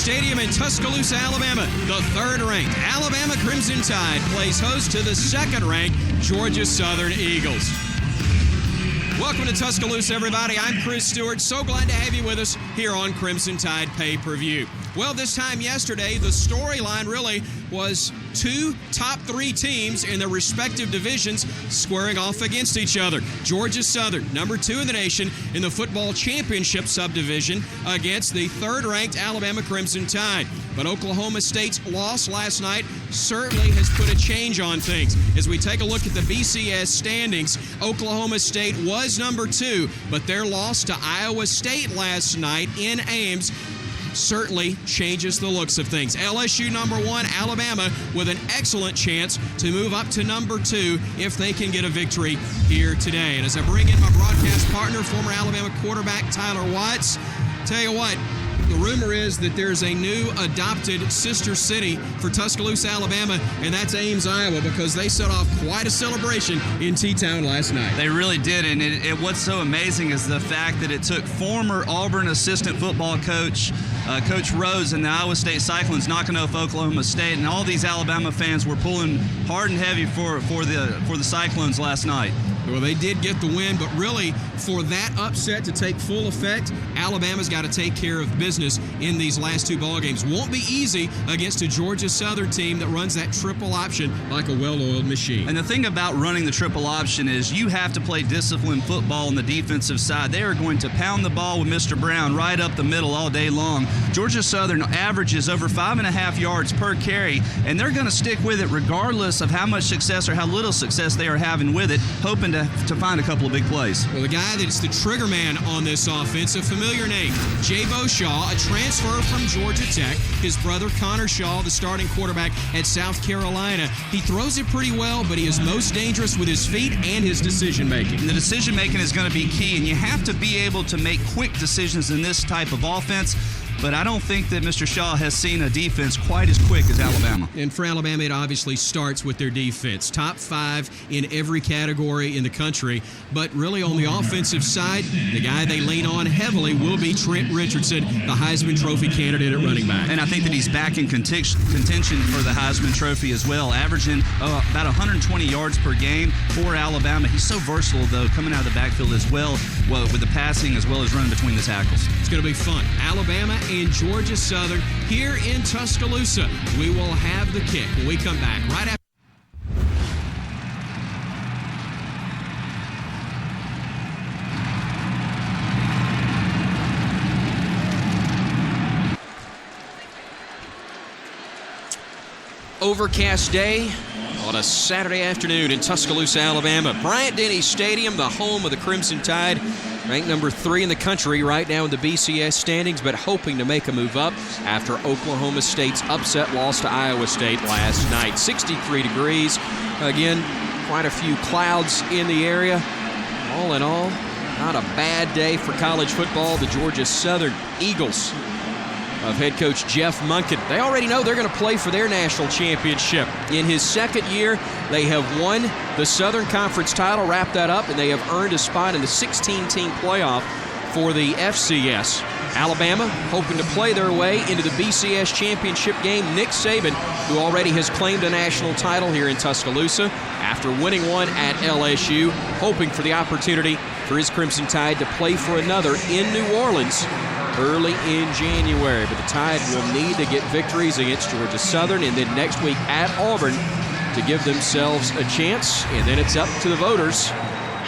Stadium in Tuscaloosa, Alabama. The third-ranked Alabama Crimson Tide plays host to the second-ranked Georgia Southern Eagles. Welcome to Tuscaloosa, everybody. I'm Chris Stewart. So glad to have you with us here on Crimson Tide Pay-Per-View. Well, this time yesterday, the storyline really was two top three teams in their respective divisions squaring off against each other. Georgia Southern, number 2 in the nation in the football championship subdivision, against the third-ranked Alabama Crimson Tide. But Oklahoma State's loss last night certainly has put a change on things. As we take a look at the BCS standings, Oklahoma State was number 2, but their loss to Iowa State last night in Ames certainly changes the looks of things. LSU number 1, Alabama with an excellent chance to move up to number 2 if they can get a victory here today. And as I bring in my broadcast partner, former Alabama quarterback Tyler Watts, tell you what, the rumor is that there's a new adopted sister city for Tuscaloosa, Alabama, and that's Ames, Iowa, because they set off quite a celebration in T-Town last night. They really did, and what's so amazing is the fact that it took former Auburn assistant football coach, Coach Rose, and the Iowa State Cyclones knocking off Oklahoma State, and all these Alabama fans were pulling hard and heavy for the Cyclones last night. Well, they did get the win, but really, for that upset to take full effect, Alabama's got to take care of business in these last 2 ball games. Won't be easy against a Georgia Southern team that runs that triple option like a well-oiled machine. And the thing about running the triple option is you have to play disciplined football on the defensive side. They are going to pound the ball with Mr. Brown right up the middle all day long. Georgia Southern averages over 5.5 yards per carry, and they're going to stick with it regardless of how much success or how little success they are having with it, hoping to find a couple of big plays. Well, the guy that's the trigger man on this offense, a familiar name, Jabo Shaw, a transfer from Georgia Tech. His brother Connor Shaw, the starting quarterback at South Carolina. He throws it pretty well, but he is most dangerous with his feet and his decision-making. And the decision-making is going to be key, and you have to be able to make quick decisions in this type of offense. But I don't think that Mr. Shaw has seen a defense quite as quick as Alabama. And for Alabama, it obviously starts with their defense. Top 5 in every category in the country. But really on the offensive side, the guy they lean on heavily will be Trent Richardson, the Heisman Trophy candidate at running back. And I think that he's back in contention for the Heisman Trophy as well, averaging about 120 yards per game for Alabama. He's so versatile, though, coming out of the backfield as well with the passing as well as running between the tackles. It's going to be fun. Alabama and Georgia Southern here in Tuscaloosa. We will have the kick when we come back right after. Overcast day on a Saturday afternoon in Tuscaloosa, Alabama. Bryant-Denny Stadium, the home of the Crimson Tide, ranked number 3 in the country right now in the BCS standings, but hoping to make a move up after Oklahoma State's upset loss to Iowa State last night. 63 degrees. Again, quite a few clouds in the area. All in all, not a bad day for college football. The Georgia Southern Eagles of head coach Jeff Monken. They already know they're going to play for their national championship. In his second year, they have won the Southern Conference title, wrapped that up, and they have earned a spot in the 16-team playoff for the FCS. Alabama hoping to play their way into the BCS championship game. Nick Saban, who already has claimed a national title here in Tuscaloosa after winning one at LSU, hoping for the opportunity for his Crimson Tide to play for another in New Orleans early in January. But the Tide will need to get victories against Georgia Southern and then next week at Auburn to give themselves a chance. And then it's up to the voters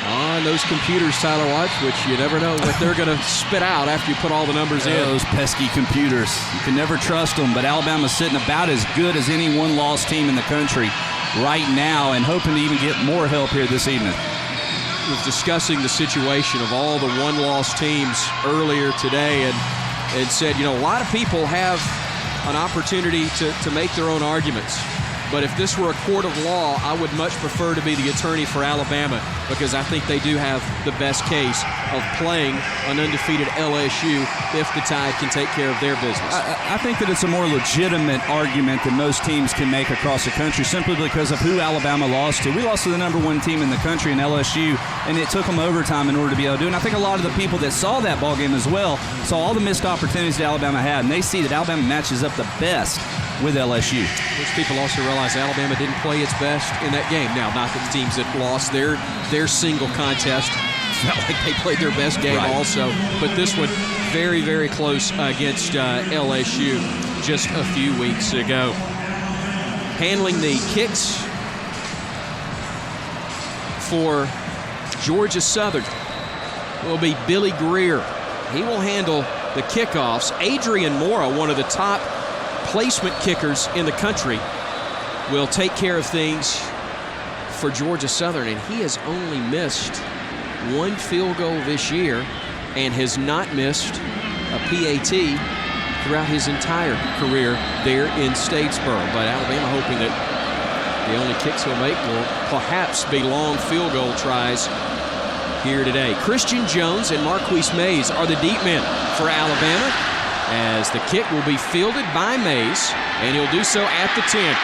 on those computers, Tyler Watts, which you never know what they're going to spit out after you put all the numbers in. Those pesky computers. You can never trust them, but Alabama's sitting about as good as any one-loss team in the country right now and hoping to even get more help here this evening. Was discussing the situation of all the one-loss teams earlier today and said, you know, a lot of people have an opportunity to make their own arguments. But if this were a court of law, I would much prefer to be the attorney for Alabama, because I think they do have the best case of playing an undefeated LSU if the Tide can take care of their business. I think that it's a more legitimate argument than most teams can make across the country, simply because of who Alabama lost to. We lost to the number one team in the country in LSU, and it took them overtime in order to be able to do it. And I think a lot of the people that saw that ball game as well saw all the missed opportunities that Alabama had, and they see that Alabama matches up the best with LSU. Which people also realize Alabama didn't play its best in that game. Now, not that the teams that lost their single contest felt like they played their best game also, but this one very, very close against LSU just a few weeks ago. Handling the kicks for Georgia Southern will be Billy Greer. He will handle the kickoffs. Adrian Mora, one of the top placement kickers in the country, will take care of things for Georgia Southern, and he has only missed one field goal this year and has not missed a PAT throughout his entire career there in Statesboro. But Alabama hoping that the only kicks he'll make will perhaps be long field goal tries here today. Christian Jones and Marquise Mays are the deep men for Alabama, as the kick will be fielded by Mays, and he'll do so at the 10.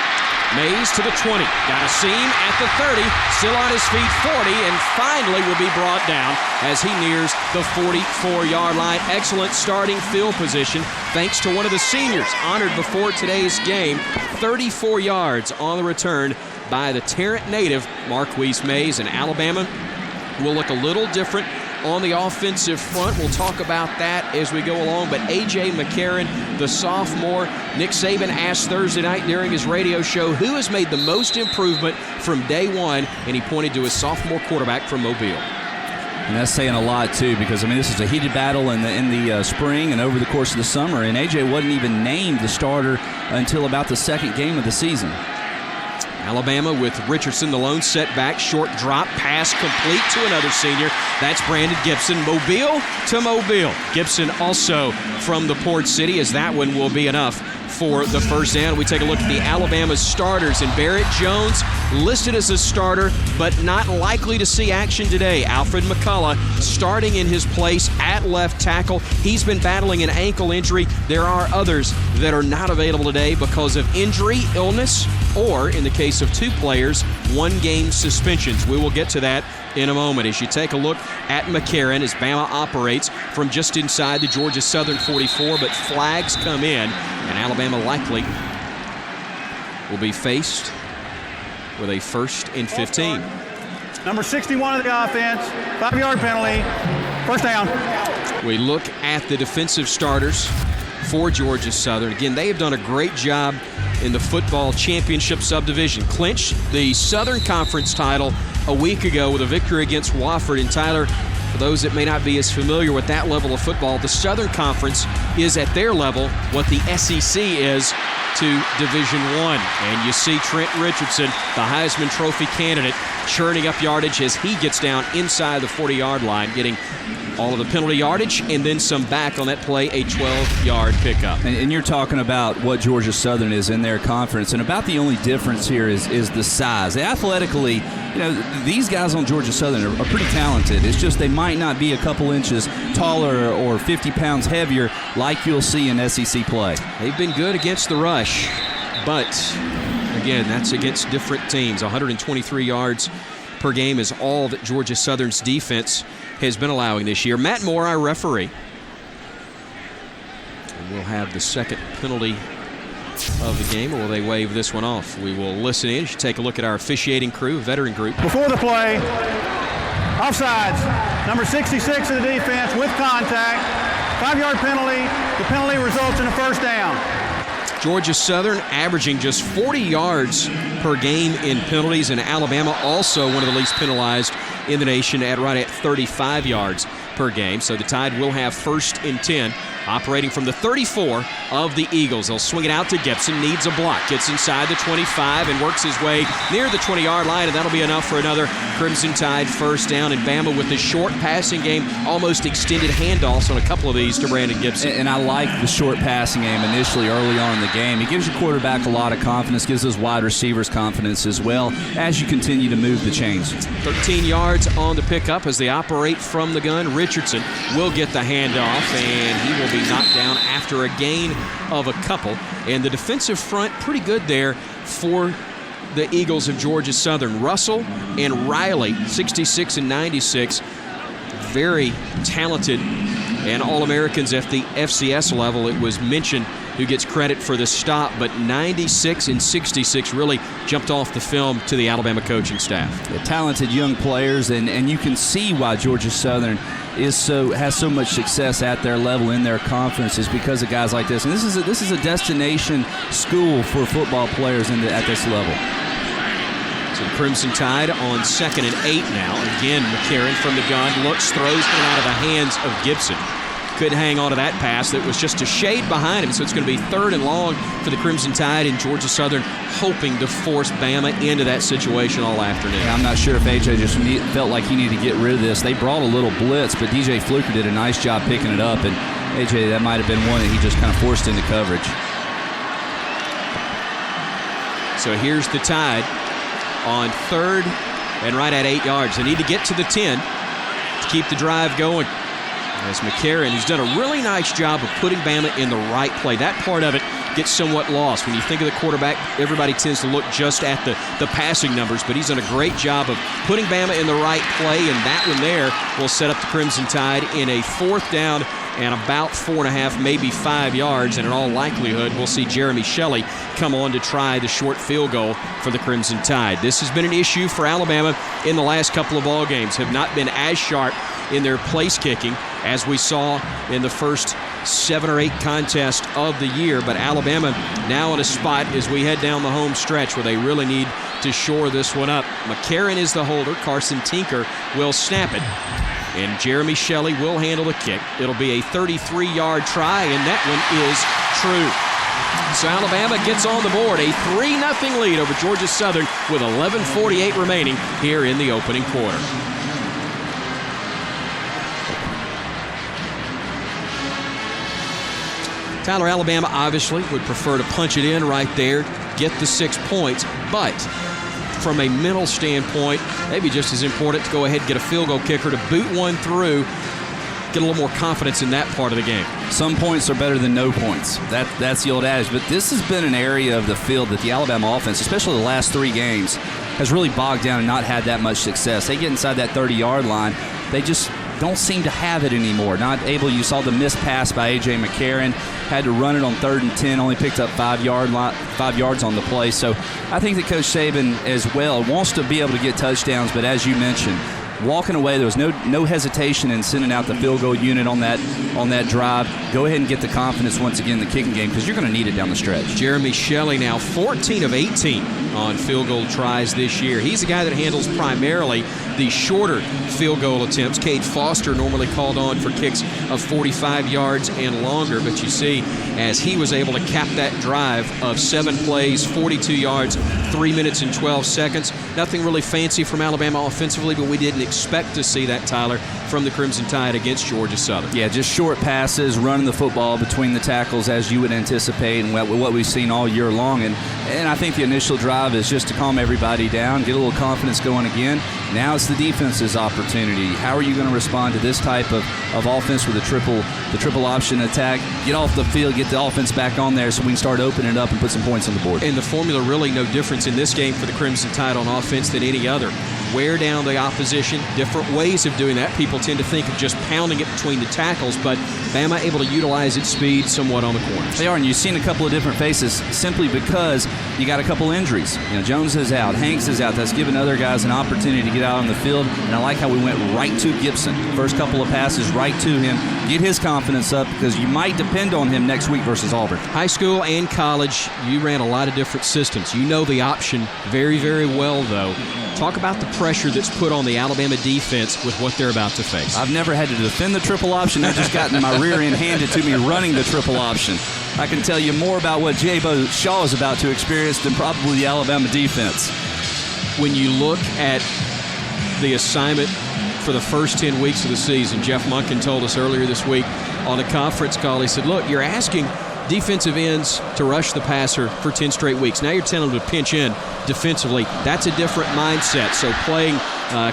Mays to the 20, got a seam at the 30, still on his feet, 40, and finally will be brought down as he nears the 44-yard line. Excellent starting field position thanks to one of the seniors honored before today's game. 34 yards on the return by the Tarrant native, Marquise Mays, and Alabama will look a little different on the offensive front. We'll talk about that as we go along. But A.J. McCarron, the sophomore, Nick Saban asked Thursday night during his radio show who has made the most improvement from day one, and he pointed to his sophomore quarterback from Mobile. And that's saying a lot, too, because, I mean, this is a heated battle in the spring and over the course of the summer, and A.J. wasn't even named the starter until about the second game of the season. Alabama with Richardson, the lone setback, short drop, pass complete to another senior. That's Brandon Gibson. Mobile to Mobile. Gibson also from the Port City, as that one will be enough for the first down. We take a look at the Alabama starters, and Barrett Jones listed as a starter, but not likely to see action today. Alfred McCullough starting in his place at left tackle. He's been battling an ankle injury. There are others that are not available today because of injury, illness, or in the case of two players, one-game suspensions. We will get to that in a moment as you take a look at McCarron as Bama operates from just inside the Georgia Southern 44, but flags come in, and Alabama likely will be faced with a 1st and 15. Number 61 of the offense, 5-yard penalty, first down. We look at the defensive starters for Georgia Southern. Again, they have done a great job in the football championship subdivision. Clinched the Southern Conference title a week ago with a victory against Wofford. And Tyler, for those that may not be as familiar with that level of football, the Southern Conference is at their level what the SEC is to Division I. And you see Trent Richardson, the Heisman Trophy candidate, churning up yardage as he gets down inside the 40-yard line, getting all of the penalty yardage and then some back on that play, a 12-yard pickup. And you're talking about what Georgia Southern is in their conference, and about the only difference here is the size. Athletically, you know, these guys on Georgia Southern are pretty talented. It's just they might not be a couple inches taller or 50 pounds heavier like you'll see in SEC play. They've been good against the rush, but again, that's against different teams. 123 yards per game is all that Georgia Southern's defense has been allowing this year. Matt Moore, our referee. And we'll have the second penalty of the game, or will they waive this one off? We will listen in. You should take a look at our officiating crew, veteran group. Before the play, offsides, number 66 of the defense with contact, 5-yard penalty. The penalty results in a first down. Georgia Southern averaging just 40 yards per game in penalties, and Alabama also one of the least penalized in the nation at right at 35 yards per game. So the Tide will have 1st and 10 operating from the 34 of the Eagles. They'll swing it out to Gibson, needs a block, gets inside the 25 and works his way near the 20-yard line, and that'll be enough for another Crimson Tide first down. And Bama with the short passing game, almost extended handoffs on a couple of these to Brandon Gibson. And I like the short passing game initially early on in the game. It gives your quarterback a lot of confidence, gives those wide receivers confidence as well as you continue to move the chains. 13 yards on the pickup as they operate from the gun. Richardson will get the handoff, and he will be knocked down after a gain of a couple. And the defensive front pretty good there for the Eagles of Georgia Southern. Russell and Riley, 66 and 96, very talented and All-Americans at the FCS level. It was mentioned who gets credit for the stop, but 96 and 66 really jumped off the film to the Alabama coaching staff. The talented young players, and you can see why Georgia Southern has so much success at their level in their conferences because of guys like this. And this is a destination school for football players at this level. So Crimson Tide on 2nd and 8 now. Again, McCarron from the gun looks, throws it out of the hands of Gibson. Couldn't hang on to that pass. That was just a shade behind him, so it's going to be 3rd and long for the Crimson Tide, and Georgia Southern hoping to force Bama into that situation all afternoon. Yeah, I'm not sure if AJ just felt like he needed to get rid of this. They brought a little blitz, but DJ Fluker did a nice job picking it up, and AJ, that might have been one that he just kind of forced into coverage. So here's the Tide on 3rd and right at 8 yards. They need to get to the 10 to keep the drive going. As McCarron, who's done a really nice job of putting Bama in the right play. That part of it gets somewhat lost. When you think of the quarterback, everybody tends to look just at the passing numbers, but he's done a great job of putting Bama in the right play, and that one there will set up the Crimson Tide in a 4th down and about 4.5, maybe 5 yards, and in all likelihood, we'll see Jeremy Shelley come on to try the short field goal for the Crimson Tide. This has been an issue for Alabama in the last couple of ball games, have not been as sharp in their place kicking as we saw in the first 7 or 8 contests of the year, but Alabama now in a spot as we head down the home stretch where they really need to shore this one up. McCarron is the holder. Carson Tinker will snap it, and Jeremy Shelley will handle the kick. It'll be a 33-yard try, and that one is true. So Alabama gets on the board, a 3-0 lead over Georgia Southern with 11:48 remaining here in the opening quarter. Tyler, Alabama obviously would prefer to punch it in right there, get the 6 points, but from a mental standpoint, maybe just as important to go ahead and get a field goal kicker to boot one through, get a little more confidence in that part of the game. Some points are better than no points. That's the old adage. But this has been an area of the field that the Alabama offense, especially the last 3 games, has really bogged down and not had that much success. They get inside that 30-yard line, they just don't seem to have it anymore. Not able. You saw the missed pass by A.J. McCarron. Had to run it on 3rd and 10. Only picked up 5 yards on the play. So I think that Coach Saban as well wants to be able to get touchdowns. But as you mentioned, walking away, there was no hesitation in sending out the field goal unit on that drive. Go ahead and get the confidence once again in the kicking game because you're going to need it down the stretch. Jeremy Shelley now 14 of 18 on field goal tries this year. He's a guy that handles primarily the shorter field goal attempts. Cade Foster normally called on for kicks of 45 yards and longer, but you see as he was able to cap that drive of 7 plays, 42 yards, 3 minutes and 12 seconds. Nothing really fancy from Alabama offensively, but we didn't expect to see that, Tyler, from the Crimson Tide against Georgia Southern. Yeah, just short passes, running the football between the tackles as you would anticipate and what we've seen all year long. And I think the initial drive is just to calm everybody down, get a little confidence going again. Now it's the defense's opportunity. How are you going to respond to this type of offense with the triple option attack? Get off the field, get the offense back on there so we can start opening it up and put some points on the board. And the formula really no difference in this game for the Crimson Tide on offense than any other. Wear down the opposition, different ways of doing that. People tend to think of just pounding it between the tackles, but Bama able to utilize its speed somewhat on the corners. They are, and you've seen a couple of different faces simply because you got a couple injuries. Jones is out, Hanks is out. That's given other guys an opportunity to get out on the field, and I like how we went right to Gibson. First couple of passes right to him. Get his confidence up because you might depend on him next week versus Auburn. High school and college, you ran a lot of different systems. You know the option very, very well, though. Talk about the pressure that's put on the Alabama defense with what they're about to face? I've never had to defend the triple option. I've just gotten my rear end handed to me running the triple option. I can tell you more about what Jabo Shaw is about to experience than probably the Alabama defense. When you look at the assignment for the first 10 weeks of the season, Jeff Monken told us earlier this week on a conference call, he said, look, you're asking defensive ends to rush the passer for 10 straight weeks. Now you're telling them to pinch in defensively. That's a different mindset. So playing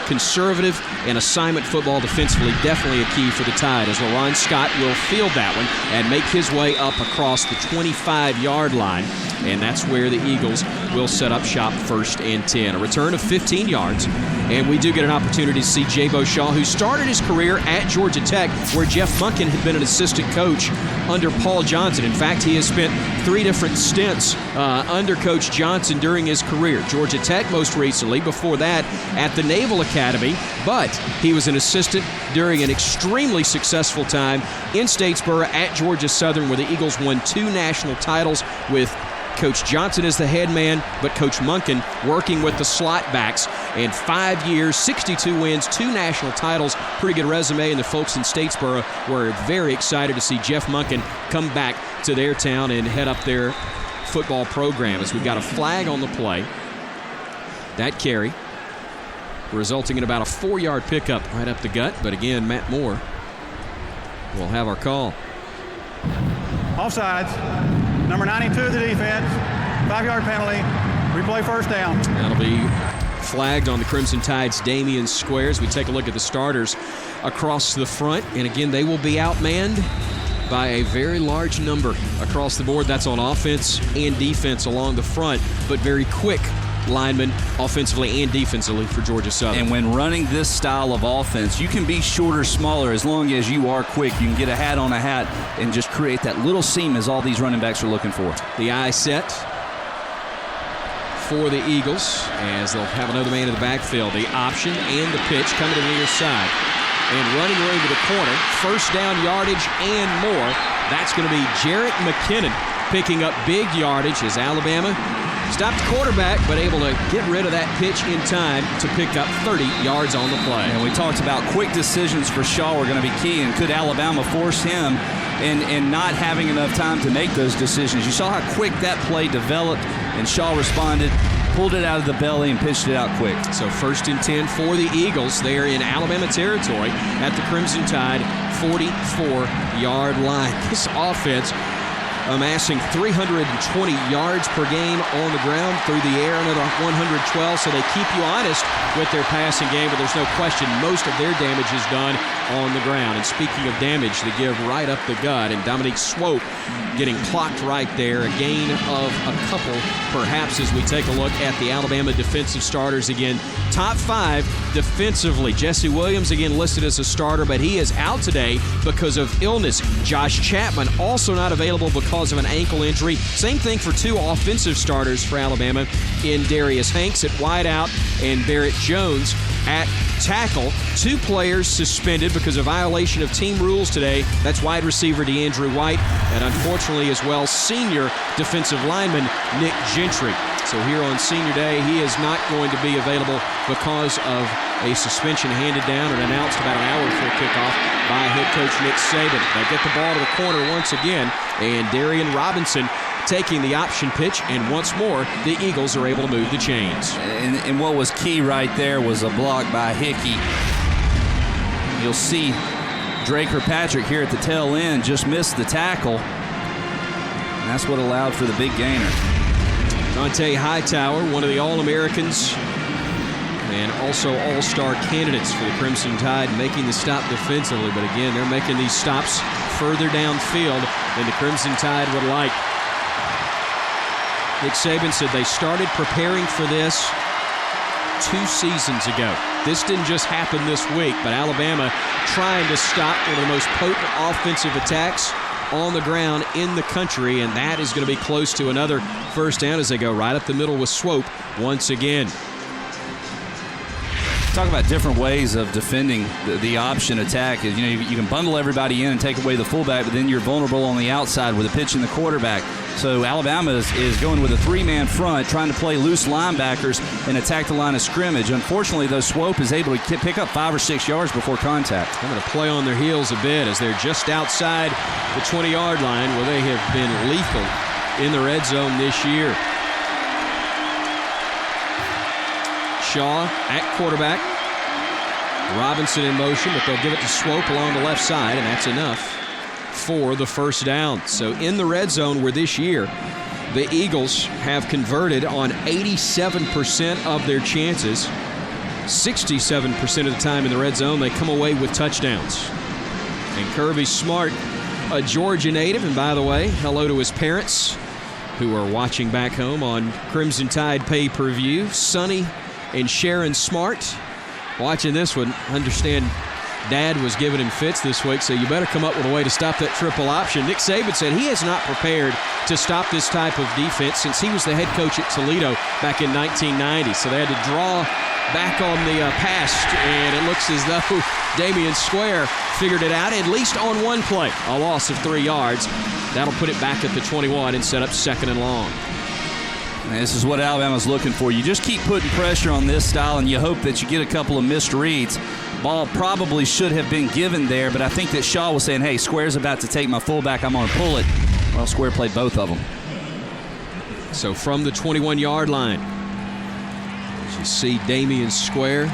conservative and assignment football defensively definitely a key for the Tide, as LaRon Scott will field that one and make his way up across the 25-yard line. And that's where the Eagles will set up shop, 1st and 10. A return of 15 yards. And we do get an opportunity to see Jabo Shaw, who started his career at Georgia Tech, where Jeff Monken had been an assistant coach under Paul Johnson. In fact, he has spent 3 different stints under Coach Johnson during his career. Georgia Tech most recently, before that at the Naval Academy. But he was an assistant during an extremely successful time in Statesboro at Georgia Southern, where the Eagles won 2 national titles with Coach Johnson is the head man, but Coach Monken working with the slot backs. In 5 years, 62 wins, 2 national titles. Pretty good resume, and the folks in Statesboro were very excited to see Jeff Monken come back to their town and head up their football program, as we've got a flag on the play. That carry resulting in about a 4-yard pickup right up the gut. But again, Matt Moore will have our call. Offsides. Number 92 of the defense. 5-yard penalty. Replay, 1st down. That'll be flagged on the Crimson Tide's Damian Squares. We take a look at the starters across the front. And again, they will be outmanned by a very large number across the board. That's on offense and defense along the front, but very quick linemen offensively and defensively for Georgia Southern. And when running this style of offense, you can be shorter, smaller, as long as you are quick. You can get a hat on a hat and just create that little seam, as all these running backs are looking for. The eye set for the Eagles, as they'll have another man in the backfield. The option and the pitch coming to the near side. And running away to the corner, 1st down yardage and more. That's going to be Jarrett McKinnon picking up big yardage as Alabama stopped the quarterback, but able to get rid of that pitch in time to pick up 30 yards on the play. And we talked about quick decisions for Shaw were going to be key, and could Alabama force him in not having enough time to make those decisions? You saw how quick that play developed, and Shaw responded, pulled it out of the belly, and pitched it out quick. So 1st and 10 for the Eagles. They are in Alabama territory at the Crimson Tide 44-yard line. This offense amassing 320 yards per game on the ground, through the air another 112, so they keep you honest with their passing game, but there's no question most of their damage is done on the ground. And speaking of damage, they give right up the gut, and Dominique Swope getting clocked right there. A gain of a couple, perhaps, as we take a look at the Alabama defensive starters again. Top 5 defensively. Jesse Williams again listed as a starter, but he is out today because of illness. Josh Chapman also not available because of an ankle injury. Same thing for 2 offensive starters for Alabama in Darius Hanks at wideout and Barrett Jones at tackle. 2 players suspended because of violation of team rules today. That's wide receiver DeAndre White, and unfortunately as well, senior defensive lineman Nick Gentry. So here on Senior Day, he is not going to be available because of a suspension handed down and announced about an hour before kickoff by head coach Nick Saban. They get the ball to the corner once again, and Darian Robinson taking the option pitch, and once more, the Eagles are able to move the chains. And what was key right there was a block by Hickey. You'll see Drake Kirkpatrick here at the tail end just missed the tackle, and that's what allowed for the big gainer. Dante Hightower, one of the All-Americans and also All-Star candidates for the Crimson Tide, making the stop defensively. But again, they're making these stops further downfield than the Crimson Tide would like. Nick Saban said they started preparing for this 2 seasons ago. This didn't just happen this week, but Alabama trying to stop one of the most potent offensive attacks on the ground in the country, and that is going to be close to another 1st down as they go right up the middle with Swope once again. talk about different ways of defending the option attack. You know, you can bundle everybody in and take away the fullback, but then you're vulnerable on the outside with a pitch in the quarterback. So Alabama is going with a three-man front, trying to play loose linebackers and attack the line of scrimmage. Unfortunately, though, Swope is able to pick up 5 or 6 yards before contact. I'm going to play on their heels a bit as they're just outside the 20-yard line, where they have been lethal in the red zone this year. Shaw at quarterback. Robinson in motion, but they'll give it to Swope along the left side, and that's enough for the first down. So in the red zone, where this year the Eagles have converted on 87% of their chances, 67% of the time in the red zone, they come away with touchdowns. And Kirby Smart, a Georgia native, and by the way, hello to his parents who are watching back home on Crimson Tide pay-per-view. Sonny and Sharon Smart watching this one. Understand Dad was giving him fits this week, so you better come up with a way to stop that triple option. Nick Saban said he has not prepared to stop this type of defense since he was the head coach at Toledo back in 1990. So they had to draw back on the past, and it looks as though Damian Square figured it out, at least on one play, a loss of 3 yards. That'll put it back at the 21 and set up 2nd and long. And this is what Alabama's looking for. You just keep putting pressure on this style, and you hope that you get a couple of missed reads. Ball probably should have been given there, but I think that Shaw was saying, hey, Square's about to take my fullback, I'm going to pull it. Well, Square played both of them. So from the 21-yard line, as you see Damian Square,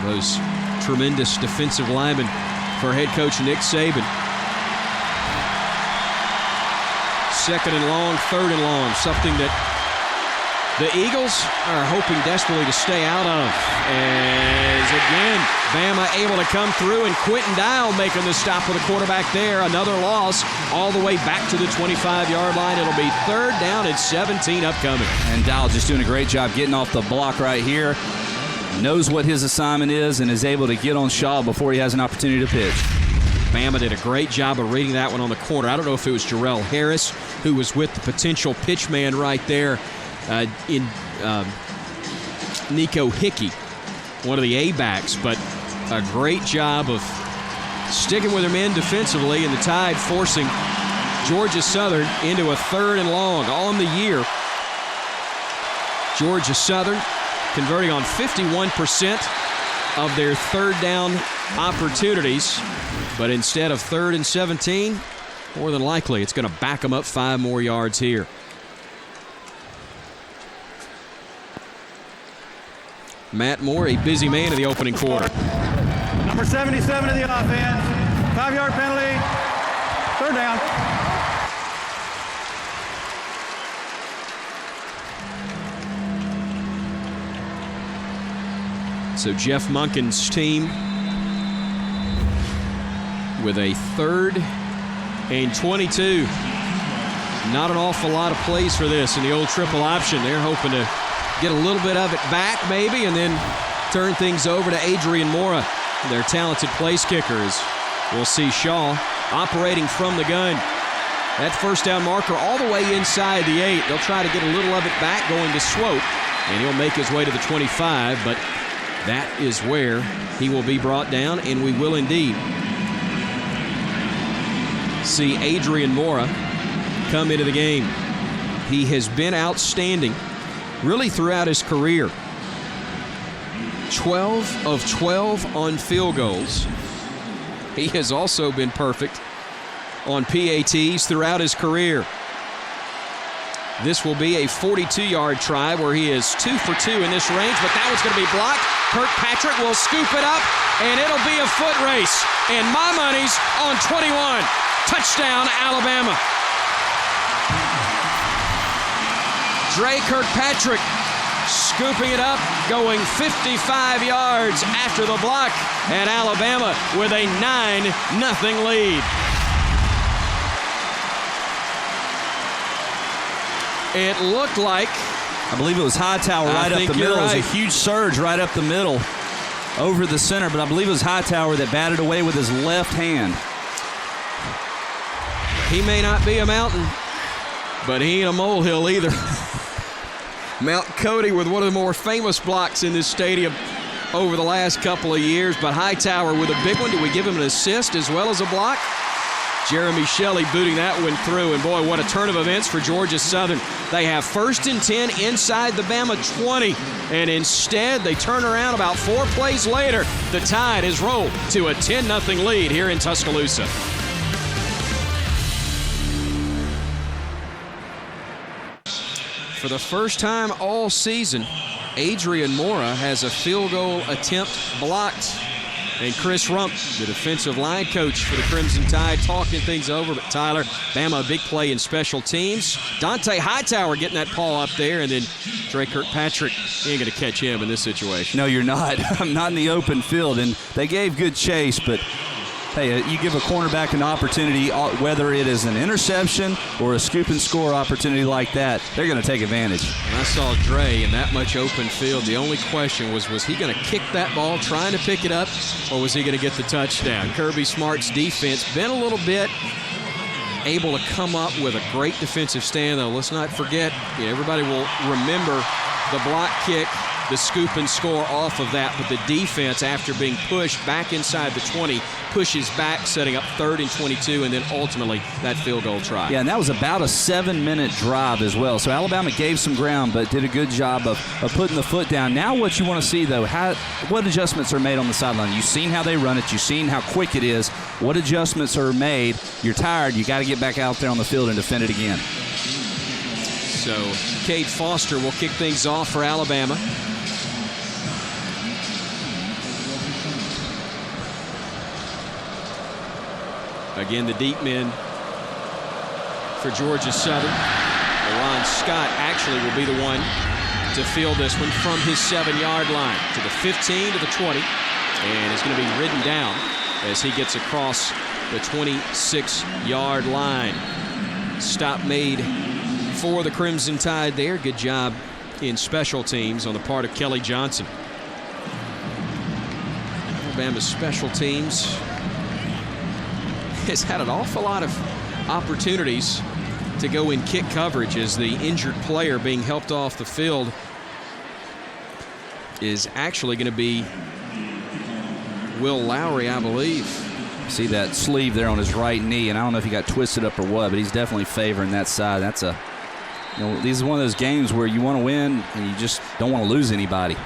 those tremendous defensive linemen for head coach Nick Saban. 2nd and long, 3rd and long, something that the Eagles are hoping desperately to stay out of. As again, Bama able to come through, and Quentin Dial making the stop with a quarterback there. Another loss all the way back to the 25-yard line. It'll be 3rd down and 17 upcoming. And Dial just doing a great job getting off the block right here. Knows what his assignment is and is able to get on Shaw before he has an opportunity to pitch. Bama did a great job of reading that one on the corner. I don't know if it was Jarrell Harris who was with the potential pitch man right there in Nico Hickey, one of the A-backs, but a great job of sticking with their men defensively, and the Tide forcing Georgia Southern into a 3rd and long on the year. Georgia Southern converting on 51% of their 3rd down opportunities, but instead of 3rd and 17, more than likely it's going to back them up 5 more yards here. Matt Moore, a busy man in the opening quarter. Number 77 of the offense. 5-yard penalty. 3rd down. So Jeff Monken's team with a 3rd and 22. Not an awful lot of plays for this in the old triple option. They're hoping to get a little bit of it back maybe, and then turn things over to Adrian Mora, their talented place kickers. We'll see Shaw operating from the gun. That 1st down marker all the way inside the 8. They'll try to get a little of it back going to Swope, and he'll make his way to the 25, but that is where he will be brought down, and we will indeed see Adrian Mora come into the game. He has been outstanding really throughout his career. 12 of 12 on field goals. He has also been perfect on PATs throughout his career. This will be a 42-yard try where he is 2 for 2 in this range, but that one's going to be blocked. Kirkpatrick will scoop it up, and it'll be a foot race. And my money's on 21. Touchdown, Alabama. Dre Kirkpatrick scooping it up, going 55 yards after the block, and Alabama with a 9-0 lead. It looked like, I believe it was Hightower right up the middle. Right. It was a huge surge right up the middle over the center, but I believe it was Hightower that batted away with his left hand. He may not be a mountain, but he ain't a molehill either. Mount Cody with one of the more famous blocks in this stadium over the last couple of years. But Hightower with a big one. Do we give him an assist as well as a block? Jeremy Shelley booting that one through. And, boy, what a turn of events for Georgia Southern. They have 1st and 10 inside the Bama 20. And instead, they turn around about 4 plays later. The Tide has rolled to a 10-0 lead here in Tuscaloosa. For the first time all season, Adrian Mora has a field goal attempt blocked. And Chris Rump, the defensive line coach for the Crimson Tide, talking things over. But Tyler, Bama, a big play in special teams. Dante Hightower getting that paw up there. And then Dre Kirkpatrick, you ain't going to catch him in this situation. No, you're not. I'm not in the open field. And they gave good chase, but hey, you give a cornerback an opportunity, whether it is an interception or a scoop and score opportunity like that, they're going to take advantage. And I saw Dre in that much open field. The only question was he going to kick that ball, trying to pick it up, or was he going to get the touchdown? Kirby Smart's defense been a little bit able to come up with a great defensive stand, though. Let's not forget, everybody will remember the block kick, the scoop and score off of that, but the defense, after being pushed back inside the 20, pushes back, setting up 3rd and 22, and then ultimately that field goal try. Yeah, and that was about a 7-minute drive as well. So Alabama gave some ground, but did a good job of putting the foot down. Now what you want to see, though, what adjustments are made on the sideline? You've seen how they run it. You've seen how quick it is. What adjustments are made? You're tired. You got to get back out there on the field and defend it again. So Cade Foster will kick things off for Alabama. Again, the deep men for Georgia Southern. Ron Scott actually will be the one to field this one from his 7-yard line to the 15 to the 20, and is going to be ridden down as he gets across the 26-yard line. Stop made for the Crimson Tide there. Good job in special teams on the part of Kelly Johnson. Alabama's special teams has had an awful lot of opportunities to go in kick coverage, as the injured player being helped off the field is actually going to be Will Lowry, I believe. See that sleeve there on his right knee, and I don't know if he got twisted up or what, but he's definitely favoring that side. That's this is one of those games where you want to win and you just don't want to lose anybody.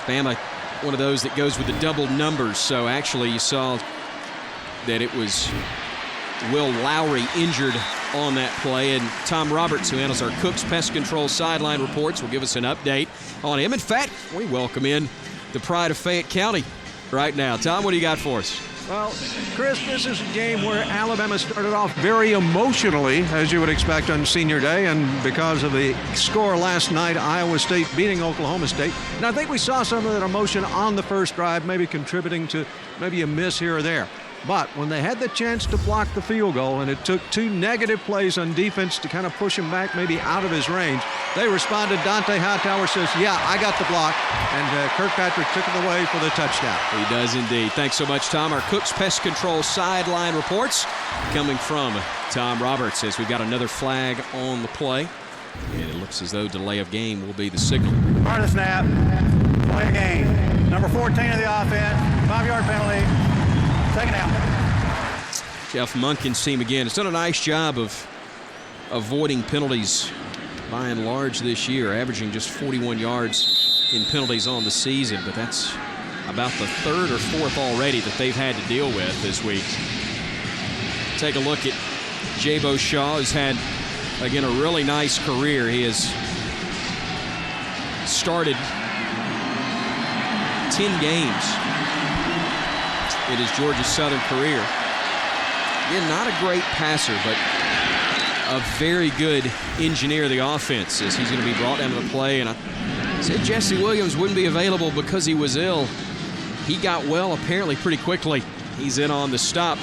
Bama, one of those that goes with the double numbers. So actually you saw that it was Will Lowry injured on that play. And Tom Roberts, who handles our Cooks Pest Control sideline reports, will give us an update on him. In fact, we welcome in the pride of Fayette County right now. Tom, what do you got for us? Well, Chris, this is a game where Alabama started off very emotionally, as you would expect on Senior Day, and because of the score last night, Iowa State beating Oklahoma State. And I think we saw some of that emotion on the first drive, maybe contributing to maybe a miss here or there. But when they had the chance to block the field goal, and it took 2 negative plays on defense to kind of push him back maybe out of his range, they responded. Dante Hightower says, yeah, I got the block, and Kirkpatrick took it away for the touchdown. He does indeed. Thanks so much, Tom. Our Cooks Pest Control sideline reports coming from Tom Roberts, as we've got another flag on the play. And it looks as though delay of game will be the signal. Part of the snap, play a game. Number 14 of the offense, 5-yard penalty. Second down. Jeff Munkin's team again has done a nice job of avoiding penalties by and large this year, averaging just 41 yards in penalties on the season, but that's about the 3rd or 4th already that they've had to deal with this week. Take a look at Jabo Shaw, who's had, again, a really nice career. He has started 10 games in his Georgia Southern career. Again, not a great passer, but a very good engineer of the offense, as he's going to be brought down to the play. And I said Jesse Williams wouldn't be available because he was ill. He got well apparently pretty quickly. He's in on the stop.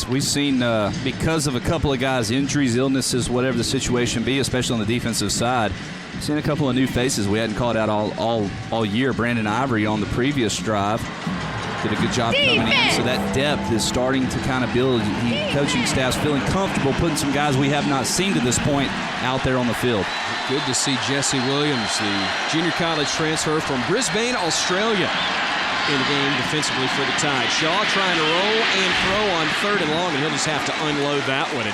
We've seen, because of a couple of guys' injuries, illnesses, whatever the situation be, especially on the defensive side, we've seen a couple of new faces we hadn't called out all year. Brandon Ivory on the previous drive. did a good job coming in. So that depth is starting to kind of build. The coaching staff's feeling comfortable putting some guys we have not seen to this point out there on the field. Good to see Jesse Williams, the junior college transfer from Brisbane, Australia, in the game defensively for the Tide. Shaw trying to roll and throw on 3rd and long, and he'll just have to unload that one.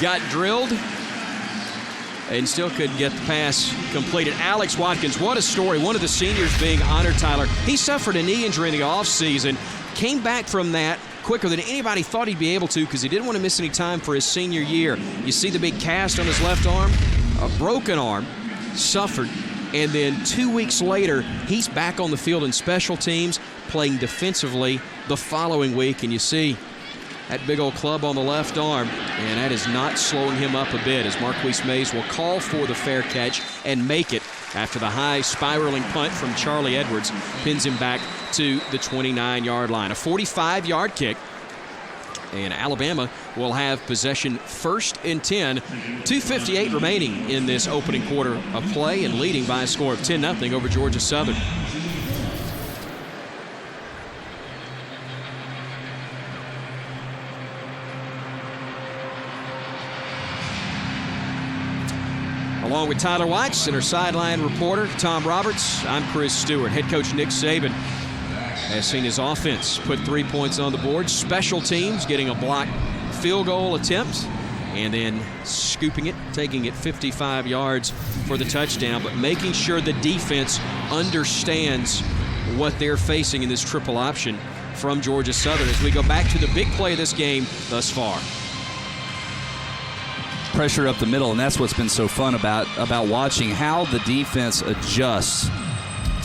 Got drilled and still couldn't get the pass completed. Alex Watkins, what a story. One of the seniors being honored, Tyler. He suffered a knee injury in the offseason, came back from that quicker than anybody thought he'd be able to because he didn't want to miss any time for his senior year. You see the big cast on his left arm, a broken arm, suffered, and then 2 weeks later, he's back on the field in special teams, playing defensively the following week, and you see that big old club on the left arm, and that is not slowing him up a bit as Marquise Mays will call for the fair catch and make it after the high spiraling punt from Charlie Edwards pins him back to the 29-yard line. A 45-yard kick, and Alabama will have possession 1st and 10. 2:58 remaining in this opening quarter of play and leading by a score of 10-0 over Georgia Southern. Along with Tyler Weitz and our sideline reporter, Tom Roberts, I'm Chris Stewart. Head coach Nick Saban has seen his offense put 3 points on the board. Special teams getting a blocked field goal attempt and then scooping it, taking it 55 yards for the touchdown, but making sure the defense understands what they're facing in this triple option from Georgia Southern as we go back to the big play of this game thus far. Pressure up the middle, and that's what's been so fun about watching how the defense adjusts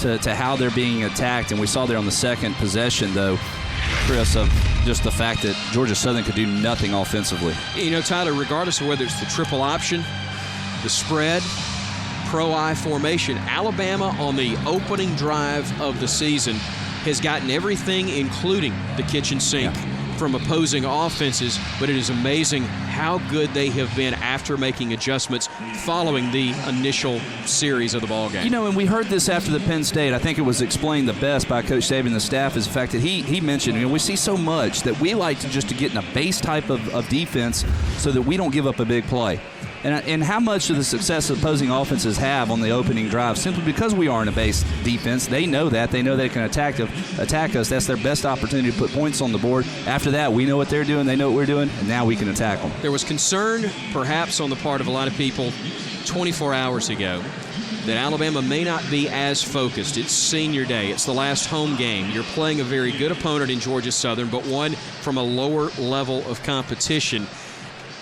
to how they're being attacked. And we saw there on the second possession, though, Chris, of just the fact that Georgia Southern could do nothing offensively. You know, Tyler, regardless of whether it's the triple option, the spread, pro-I formation, Alabama on the opening drive of the season has gotten everything, including the kitchen sink, from opposing offenses, but it is amazing how good they have been after making adjustments following the initial series of the ball game. You know, and we heard this after the Penn State. I think it was explained the best by Coach Saban and the staff is the fact that he mentioned, you know, we see so much that we like to just to get in a base type of defense so that we don't give up a big play. And how much of the success opposing offenses have on the opening drive simply because we are in a base defense. They know that. They know they can attack us. That's their best opportunity to put points on the board. After that, we know what they're doing. They know what we're doing, and now we can attack them. There was concern, perhaps on the part of a lot of people 24 hours ago, that Alabama may not be as focused. It's senior day. It's the last home game. You're playing a very good opponent in Georgia Southern, but one from a lower level of competition.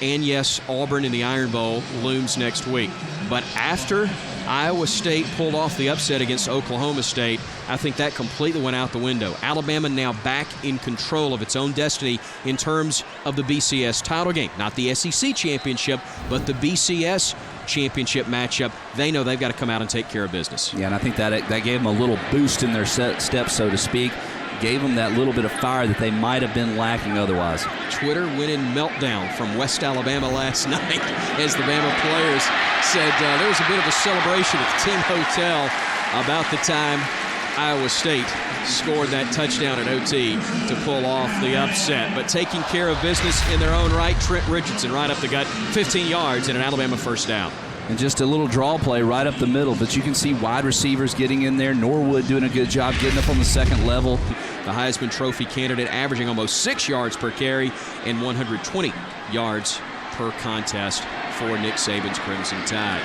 And yes, Auburn in the Iron Bowl looms next week. But after Iowa State pulled off the upset against Oklahoma State, I think that completely went out the window. Alabama now back in control of its own destiny in terms of the BCS title game. Not the SEC championship, but the BCS championship matchup. They know they've got to come out and take care of business. Yeah, and I think that gave them a little boost in their steps, so to speak. Gave them that little bit of fire that they might have been lacking otherwise. Twitter went in meltdown from West Alabama last night as the Bama players said there was a bit of a celebration at the team hotel about the time Iowa State scored that touchdown at OT to pull off the upset. But taking care of business in their own right, Trent Richardson right up the gut, 15 yards and an Alabama first down. And just a little draw play right up the middle, but you can see wide receivers getting in there. Norwood doing a good job getting up on the second level. The Heisman Trophy candidate averaging almost 6 yards per carry and 120 yards per contest for Nick Saban's Crimson Tide.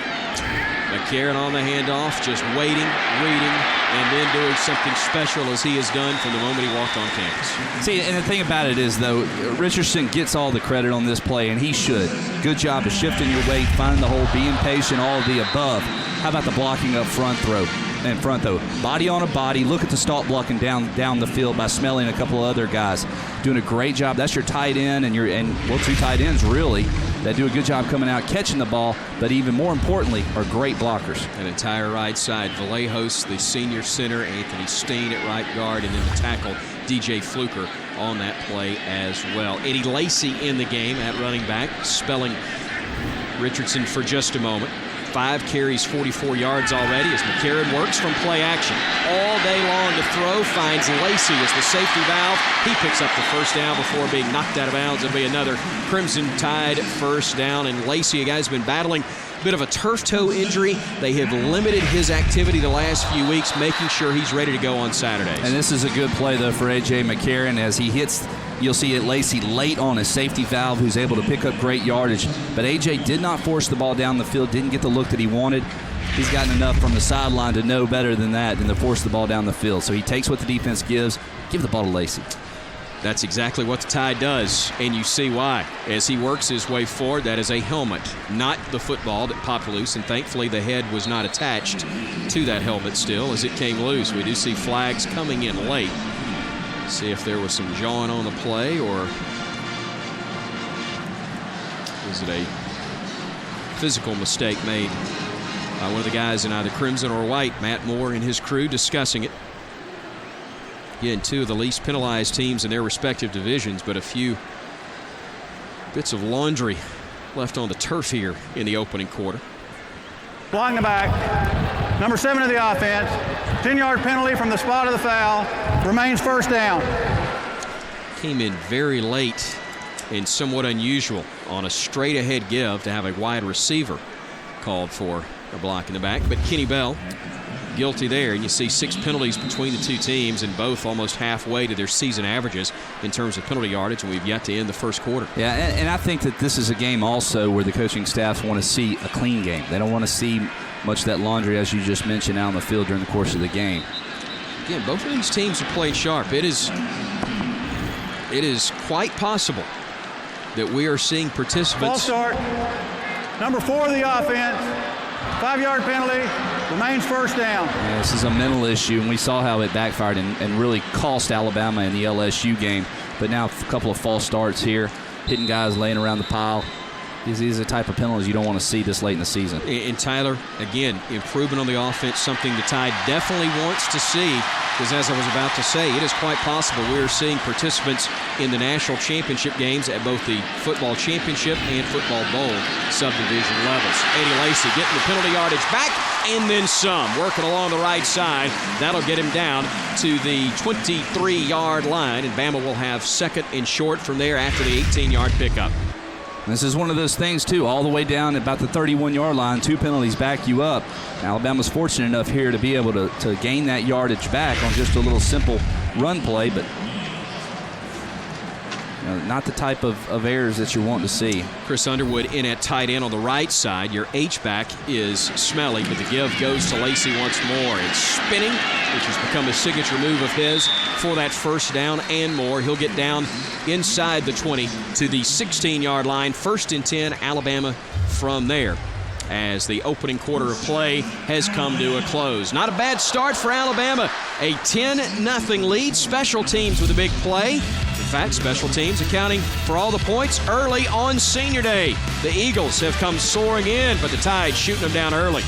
McCarron on the handoff, just waiting, reading, and then doing something special as he has done from the moment he walked on campus. See, and the thing about it is, though, Richardson gets all the credit on this play, and he should. Good job of shifting your weight, finding the hole, being patient, all of the above. How about the blocking up front, though? Body on a body. Look at the stalk blocking down the field by Smelling and a couple of other guys. Doing a great job. That's your tight end and two tight ends, really, that do a good job coming out, catching the ball, but even more importantly, are great blockers. An entire right side. Vallejos, the senior center, Anthony Steen at right guard, and then the tackle, DJ Fluker, on that play as well. Eddie Lacy in the game at running back, spelling Richardson for just a moment. 5 carries, 44 yards already as McCarron works from play action. All day long to throw, finds Lacey as the safety valve. He picks up the first down before being knocked out of bounds. It'll be another Crimson Tide first down. And Lacey, a guy who's been battling a bit of a turf toe injury. They have limited his activity the last few weeks, making sure he's ready to go on Saturdays. And this is a good play, though, for A.J. McCarron as he hits. You'll see it Lacey late on a safety valve who's able to pick up great yardage. But A.J. did not force the ball down the field, didn't get the look that he wanted. He's gotten enough from the sideline to know better than that than to force the ball down the field. So he takes what the defense gives. Give the ball to Lacey. That's exactly what the Tide does, and you see why. As he works his way forward, that is a helmet, not the football that popped loose, and thankfully the head was not attached to that helmet still as it came loose. We do see flags coming in late. See if there was some jawing on the play, or is it a physical mistake made by one of the guys in either crimson or white. Matt Moore and his crew discussing it. Again, 2 of the least penalized teams in their respective divisions, but a few bits of laundry left on the turf here in the opening quarter. Blocking the back. Number 7 of the offense. 10-yard penalty from the spot of the foul. Remains first down. Came in very late and somewhat unusual on a straight-ahead give to have a wide receiver called for a block in the back. But Kenny Bell guilty there, and you see 6 penalties between the 2 teams, and both almost halfway to their season averages in terms of penalty yardage, and we've yet to end the first quarter. Yeah, and I think that this is a game also where the coaching staffs want to see a clean game. They don't want to see much of that laundry, as you just mentioned, out on the field during the course of the game. Again, both of these teams have played sharp. It is quite possible that we are seeing participants. Ball start. Number 4 of the offense. 5-yard penalty. Remains first down. Yeah, this is a mental issue, and we saw how it backfired and really cost Alabama in the LSU game. But now a couple of false starts here, hitting guys laying around the pile. These are the type of penalties you don't want to see this late in the season. And Tyler, again, improvement on the offense, something the Tide definitely wants to see, because as I was about to say, it is quite possible we are seeing participants in the national championship games at both the football championship and football bowl subdivision levels. Eddie Lacey getting the penalty yardage back and then some, working along the right side. That'll get him down to the 23-yard line, and Bama will have second and short from there after the 18-yard pickup. This is one of those things, too, all the way down at about the 31-yard line. 2 penalties back you up. Alabama's fortunate enough here to be able to gain that yardage back on just a little simple run play, but not the type of errors that you're wanting to see. Chris Underwood in at tight end on the right side. Your H-back is Smelly, but the give goes to Lacey once more. It's spinning, which has become a signature move of his for that first down and more. He'll get down inside the 20 to the 16-yard line. 1st and 10, Alabama from there, as the opening quarter of play has come to a close. Not a bad start for Alabama. A 10-0 lead. Special teams with a big play. In fact, special teams accounting for all the points early on Senior Day. The Eagles have come soaring in, but the Tide shooting them down early.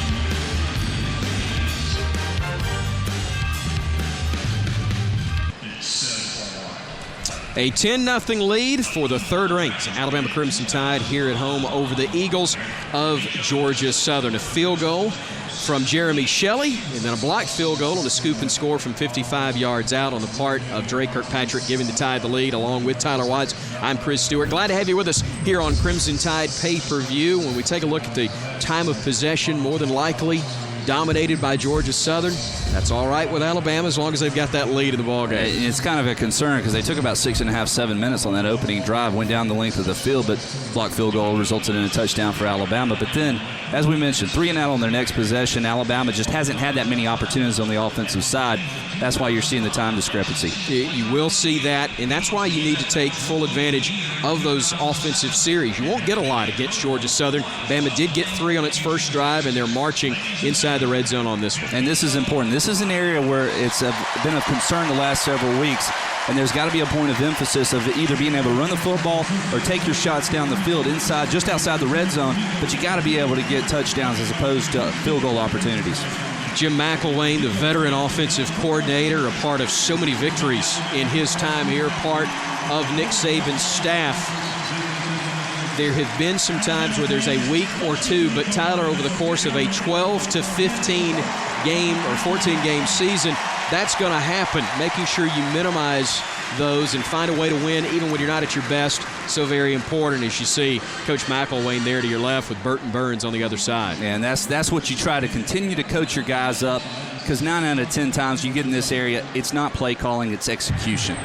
A 10-0 lead for the 3rd-ranked Alabama Crimson Tide here at home over the Eagles of Georgia Southern. A field goal from Jeremy Shelley, and then a blocked field goal on a scoop and score from 55 yards out on the part of Dre Kirkpatrick, giving the Tide the lead along with Tyler Watts. I'm Chris Stewart. Glad to have you with us here on Crimson Tide Pay-Per-View. When we take a look at the time of possession, more than likely dominated by Georgia Southern. That's all right with Alabama as long as they've got that lead in the ballgame. It's kind of a concern because they took about 6.5, 7 minutes on that opening drive, went down the length of the field, but blocked field goal resulted in a touchdown for Alabama. But then, as we mentioned, 3 and out on their next possession. Alabama just hasn't had that many opportunities on the offensive side. That's why you're seeing the time discrepancy. You will see that, and that's why you need to take full advantage of those offensive series. You won't get a lot against Georgia Southern. Bama did get 3 on its first drive, and they're marching inside the red zone on this one. And this is important. This is an area where it's been of concern the last several weeks, and there's got to be a point of emphasis of either being able to run the football or take your shots down the field inside, just outside the red zone, but you got to be able to get touchdowns as opposed to field goal opportunities. Jim McElwain, the veteran offensive coordinator, a part of so many victories in his time here, part of Nick Saban's staff. there have been some times where there's a week or two, but Tyler, over the course of a 12 to 15 game or 14 game season, that's going to happen. Making sure you minimize those and find a way to win even when you're not at your best, so very important, as you see Coach McElwain there to your left with Burton Burns on the other side. And that's what you try to continue to coach your guys up, because 9 out of 10 times you get in this area, it's not play calling, it's execution.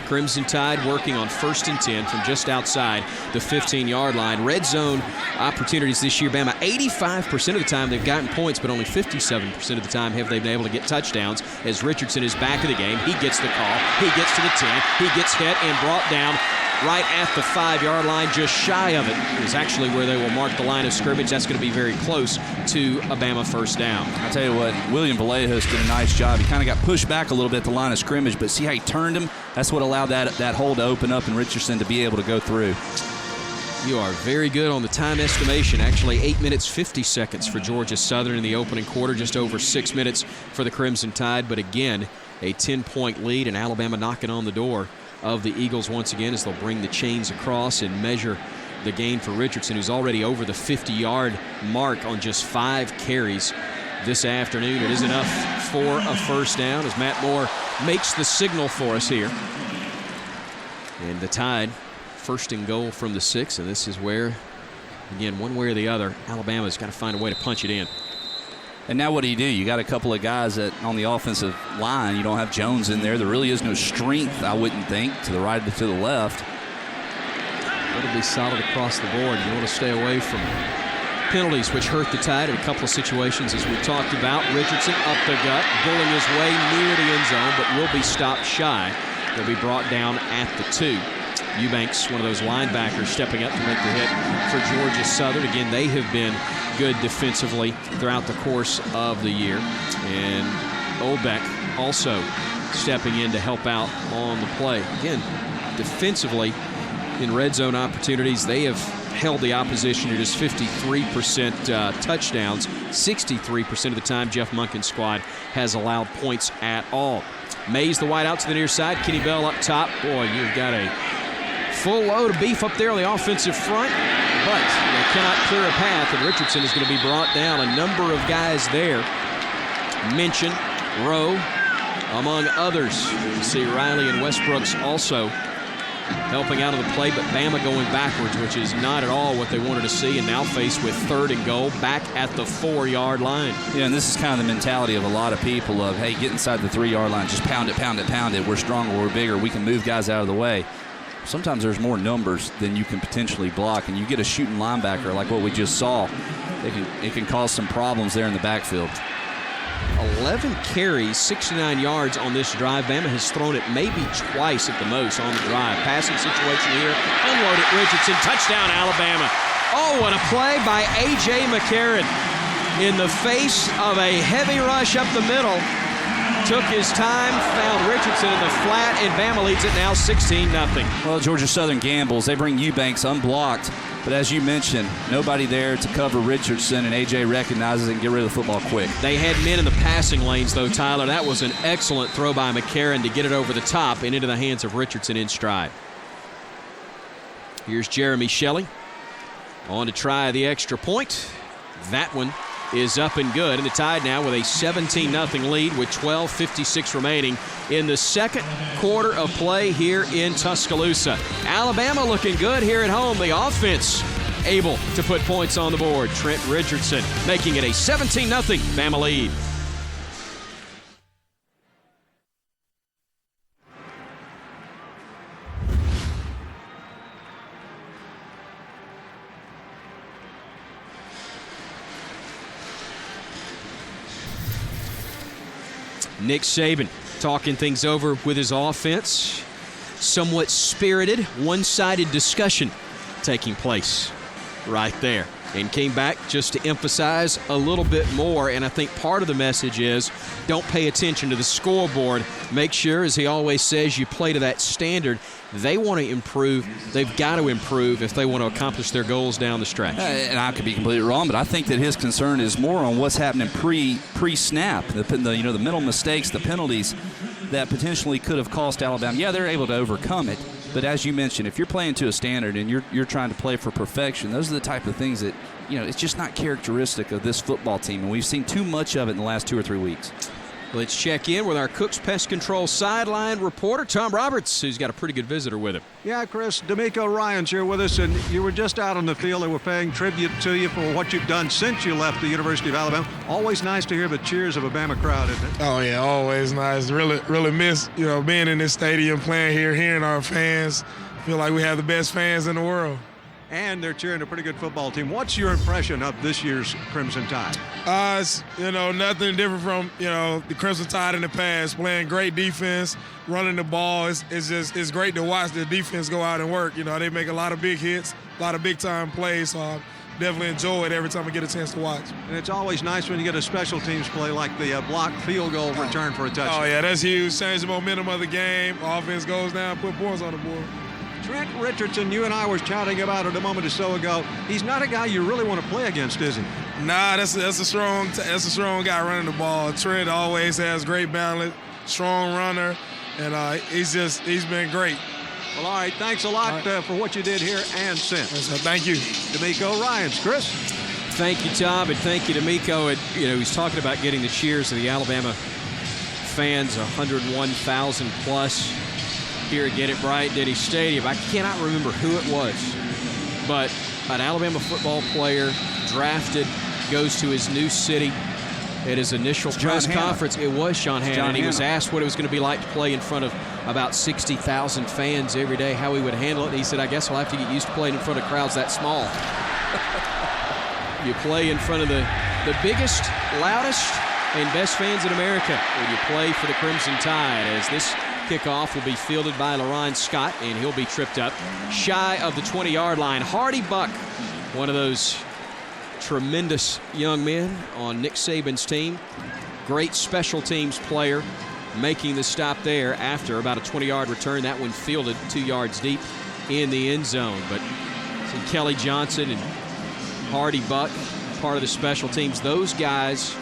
Crimson Tide working on 1st and 10 from just outside the 15-yard line. Red zone opportunities this year, Bama, 85% of the time they've gotten points, but only 57% of the time have they been able to get touchdowns, as Richardson is back of the game. He gets the call. He gets to the 10. He gets hit and brought down right at the 5-yard line, just shy of it. Is actually where they will mark the line of scrimmage. That's going to be very close to a Bama first down. I'll tell you what, William Vallejos did a nice job. He kind of got pushed back a little bit at the line of scrimmage, but see how he turned him? That's what allowed that hole to open up and Richardson to be able to go through. You are very good on the time estimation. Actually, 8 minutes, 50 seconds for Georgia Southern in the opening quarter, just over 6 minutes for the Crimson Tide. But again, a 10-point lead, and Alabama knocking on the door of the Eagles once again as they'll bring the chains across and measure the gain for Richardson, who's already over the 50-yard mark on just 5 carries this afternoon. It is enough for a first down as Matt Moore makes the signal for us here. And the Tide, 1st and goal from the 6, and this is where, again, one way or the other, Alabama's got to find a way to punch it in. And now what do? You got a couple of guys on the offensive line. You don't have Jones in there. There really is no strength, I wouldn't think, to the right or to the left. It'll be solid across the board. You want to stay away from penalties, which hurt the Tide in a couple of situations, as we talked about. Richardson up the gut, bulling his way near the end zone, but will be stopped shy. He'll be brought down at the 2. Eubanks, one of those linebackers, stepping up to make the hit for Georgia Southern. Again, they have been good defensively throughout the course of the year. And Olbeck also stepping in to help out on the play. Again, defensively, in red zone opportunities, they have held the opposition to just 53% touchdowns. 63% of the time Jeff Monken's squad has allowed points at all. Mays the wide out to the near side. Kenny Bell up top. Boy, you've got a full load of beef up there on the offensive front, but they cannot clear a path, and Richardson is going to be brought down. A number of guys there. Minchin, Rowe, among others. You see Riley and Westbrooks also helping out of the play, but Bama going backwards, which is not at all what they wanted to see, and now faced with 3rd and goal back at the 4-yard line. Yeah, and this is kind of the mentality of a lot of people of, hey, get inside the 3-yard line, just pound it, pound it, pound it. We're stronger, we're bigger, we can move guys out of the way. Sometimes there's more numbers than you can potentially block, and you get a shooting linebacker like what we just saw, it can cause some problems there in the backfield. 11 carries, 69 yards on this drive. Bama has thrown it maybe twice at the most on the drive. Passing situation here. Unloaded Richardson. Touchdown, Alabama. Oh, what a play by A.J. McCarron. In the face of a heavy rush up the middle. Took his time, found Richardson in the flat, and Bama leads it now 16-0. Well, Georgia Southern gambles. They bring Eubanks unblocked. But as you mentioned, nobody there to cover Richardson, and A.J. recognizes it and get rid of the football quick. They had men in the passing lanes, though, Tyler. That was an excellent throw by McCarron to get it over the top and into the hands of Richardson in stride. Here's Jeremy Shelley on to try the extra point. That one is up and good, and the Tide now with a 17-0 lead with 12:56 remaining in the second quarter of play here in Tuscaloosa. Alabama looking good here at home. The offense able to put points on the board. Trent Richardson making it a 17-0 Bama lead. Nick Saban talking things over with his offense. Somewhat spirited, one-sided discussion taking place right there. And came back just to emphasize a little bit more. And I think part of the message is don't pay attention to the scoreboard. Make sure, as he always says, you play to that standard. They want to improve. They've got to improve if they want to accomplish their goals down the stretch. And I could be completely wrong, but I think that his concern is more on what's happening pre-snap. The mental mistakes, the penalties that potentially could have cost Alabama. Yeah, they're able to overcome it, But as you mentioned, if you're playing to a standard and you're trying to play for perfection, those are the type of things that, it's just not characteristic of this football team. And we've seen too much of it in the last 2 or 3 weeks. Let's check in with our Cook's Pest Control sideline reporter, Tom Roberts, who's got a pretty good visitor with him. Yeah, Chris, D'Amico Ryan's here with us, and you were just out on the field. They were paying tribute to you for what you've done since you left the University of Alabama. Always nice to hear the cheers of a Bama crowd, isn't it? Oh, yeah, always nice. Really miss, being in this stadium, playing here, hearing our fans. Feel like we have the best fans in the world. And they're cheering a pretty good football team. What's your impression of this year's Crimson Tide? It's, nothing different from, the Crimson Tide in the past, playing great defense, running the ball. It's great to watch the defense go out and work. They make a lot of big hits, a lot of big-time plays, so I definitely enjoy it every time I get a chance to watch. And it's always nice when you get a special teams play like the blocked field goal return for a touchdown. Oh, yeah, that's huge. Change the momentum of the game. Offense goes down, put points on the board. Trent Richardson, you and I were chatting about it a moment or so ago. He's not a guy you really want to play against, is he? Nah, that's a strong guy running the ball. Trent always has great balance, strong runner, and he's been great. Well, all right, thanks a lot for what you did here and since. Thank you. D'Amico Ryans. Chris? Thank you, Tom, and thank you, D'Amico. And, he's talking about getting the cheers of the Alabama fans, 101,000 plus. Here again at Bryant-Denny Stadium. I cannot remember who it was, but an Alabama football player drafted goes to his new city at his initial press conference. It was Sean Hanna, and he was asked what it was going to be like to play in front of about 60,000 fans every day, how he would handle it. And he said, I guess I'll have to get used to playing in front of crowds that small. You play in front of the biggest, loudest, and best fans in America when you play for the Crimson Tide, as this kickoff will be fielded by LaRon Scott, and he'll be tripped up shy of the 20-yard line. Hardy Buck, one of those tremendous young men on Nick Saban's team. Great special teams player, making the stop there after about a 20-yard return. That one fielded 2 yards deep in the end zone. But Kelly Johnson and Hardy Buck, part of the special teams. Those guys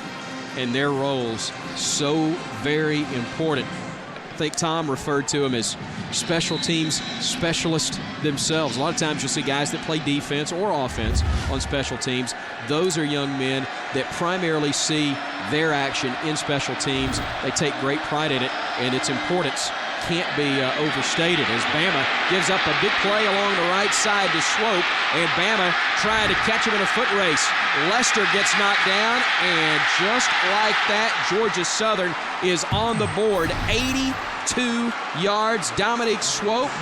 and their roles so very important. I think Tom referred to them as special teams specialists themselves. A lot of times you'll see guys that play defense or offense on special teams. Those are young men that primarily see their action in special teams. They take great pride in it, and its importance can't be overstated, as Bama gives up a big play along the right side to Swope, and Bama trying to catch him in a foot race. Lester gets knocked down, and just like that, Georgia Southern is on the board. 82 yards. Dominique Swope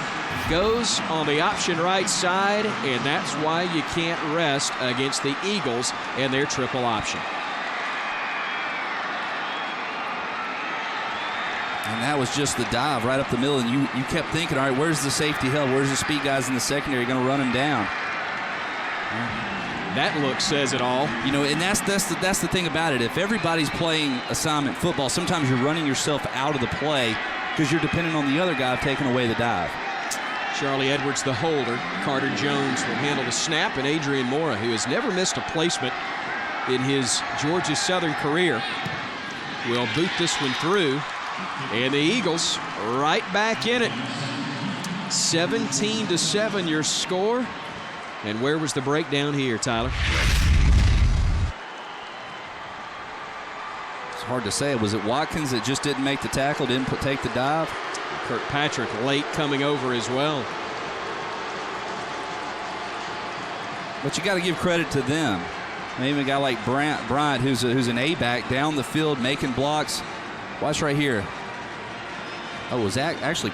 goes on the option right side, and that's why you can't rest against the Eagles and their triple option. And that was just the dive right up the middle, and you kept thinking, all right, where's the safety held? Where's the speed guys in the secondary going to run him down? That look says it all. And that's the thing about it. If everybody's playing assignment football, sometimes you're running yourself out of the play because you're dependent on the other guy taking away the dive. Charlie Edwards, the holder. Carter Jones will handle the snap, and Adrian Mora, who has never missed a placement in his Georgia Southern career, will boot this one through. And the Eagles right back in it. 17-7 your score. And where was the breakdown here, Tyler? It's hard to say. Was it Watkins that just didn't make the tackle, didn't take the dive? Kirkpatrick late coming over as well. But you got to give credit to them. Maybe a guy like Bryant, who's an A-back down the field making blocks. Watch right here. Oh, it was actually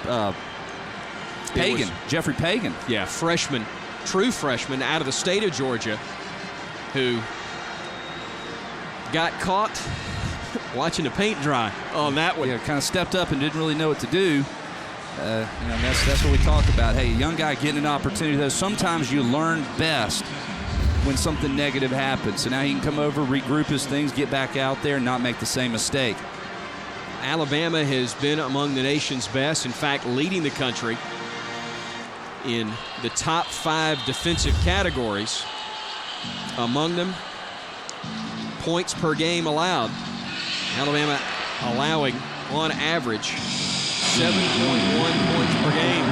Pagan, Jeffrey Pagan. Yeah, freshman, true freshman out of the state of Georgia, who got caught watching the paint dry on that one. Yeah, kind of stepped up and didn't really know what to do. That's what we talk about. Hey, a young guy getting an opportunity. Though sometimes you learn best when something negative happens. So now he can come over, regroup his things, get back out there, and not make the same mistake. Alabama has been among the nation's best, in fact, leading the country in the top 5 defensive categories. Among them, points per game allowed. Alabama allowing, on average, 7.1 points per game.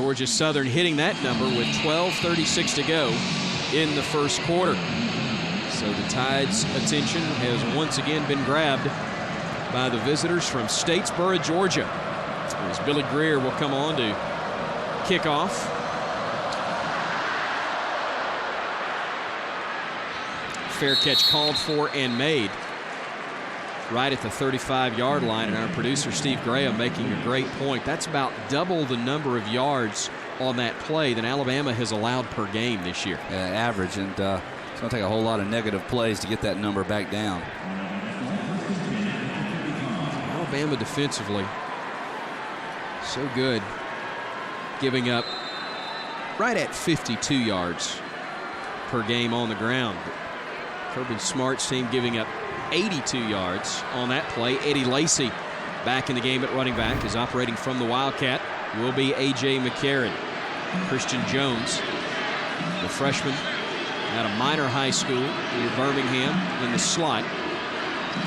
Georgia Southern hitting that number with 12:36 to go in the first quarter. So the Tide's attention has once again been grabbed by the visitors from Statesboro, Georgia. As Billy Greer will come on to kick off. Fair catch called for and made right at the 35-yard line, and our producer Steve Graham making a great point. That's about double the number of yards on that play than Alabama has allowed per game this year. Average, and it's going to take a whole lot of negative plays to get that number back down. Alabama defensively so good, giving up right at 52 yards per game on the ground. Kirby Smart's team giving up 82 yards on that play. Eddie Lacy back in the game at running back, is operating from the Wildcat. Will be A.J. McCarron. Christian Jones, the freshman out of Minor High School near Birmingham, in the slot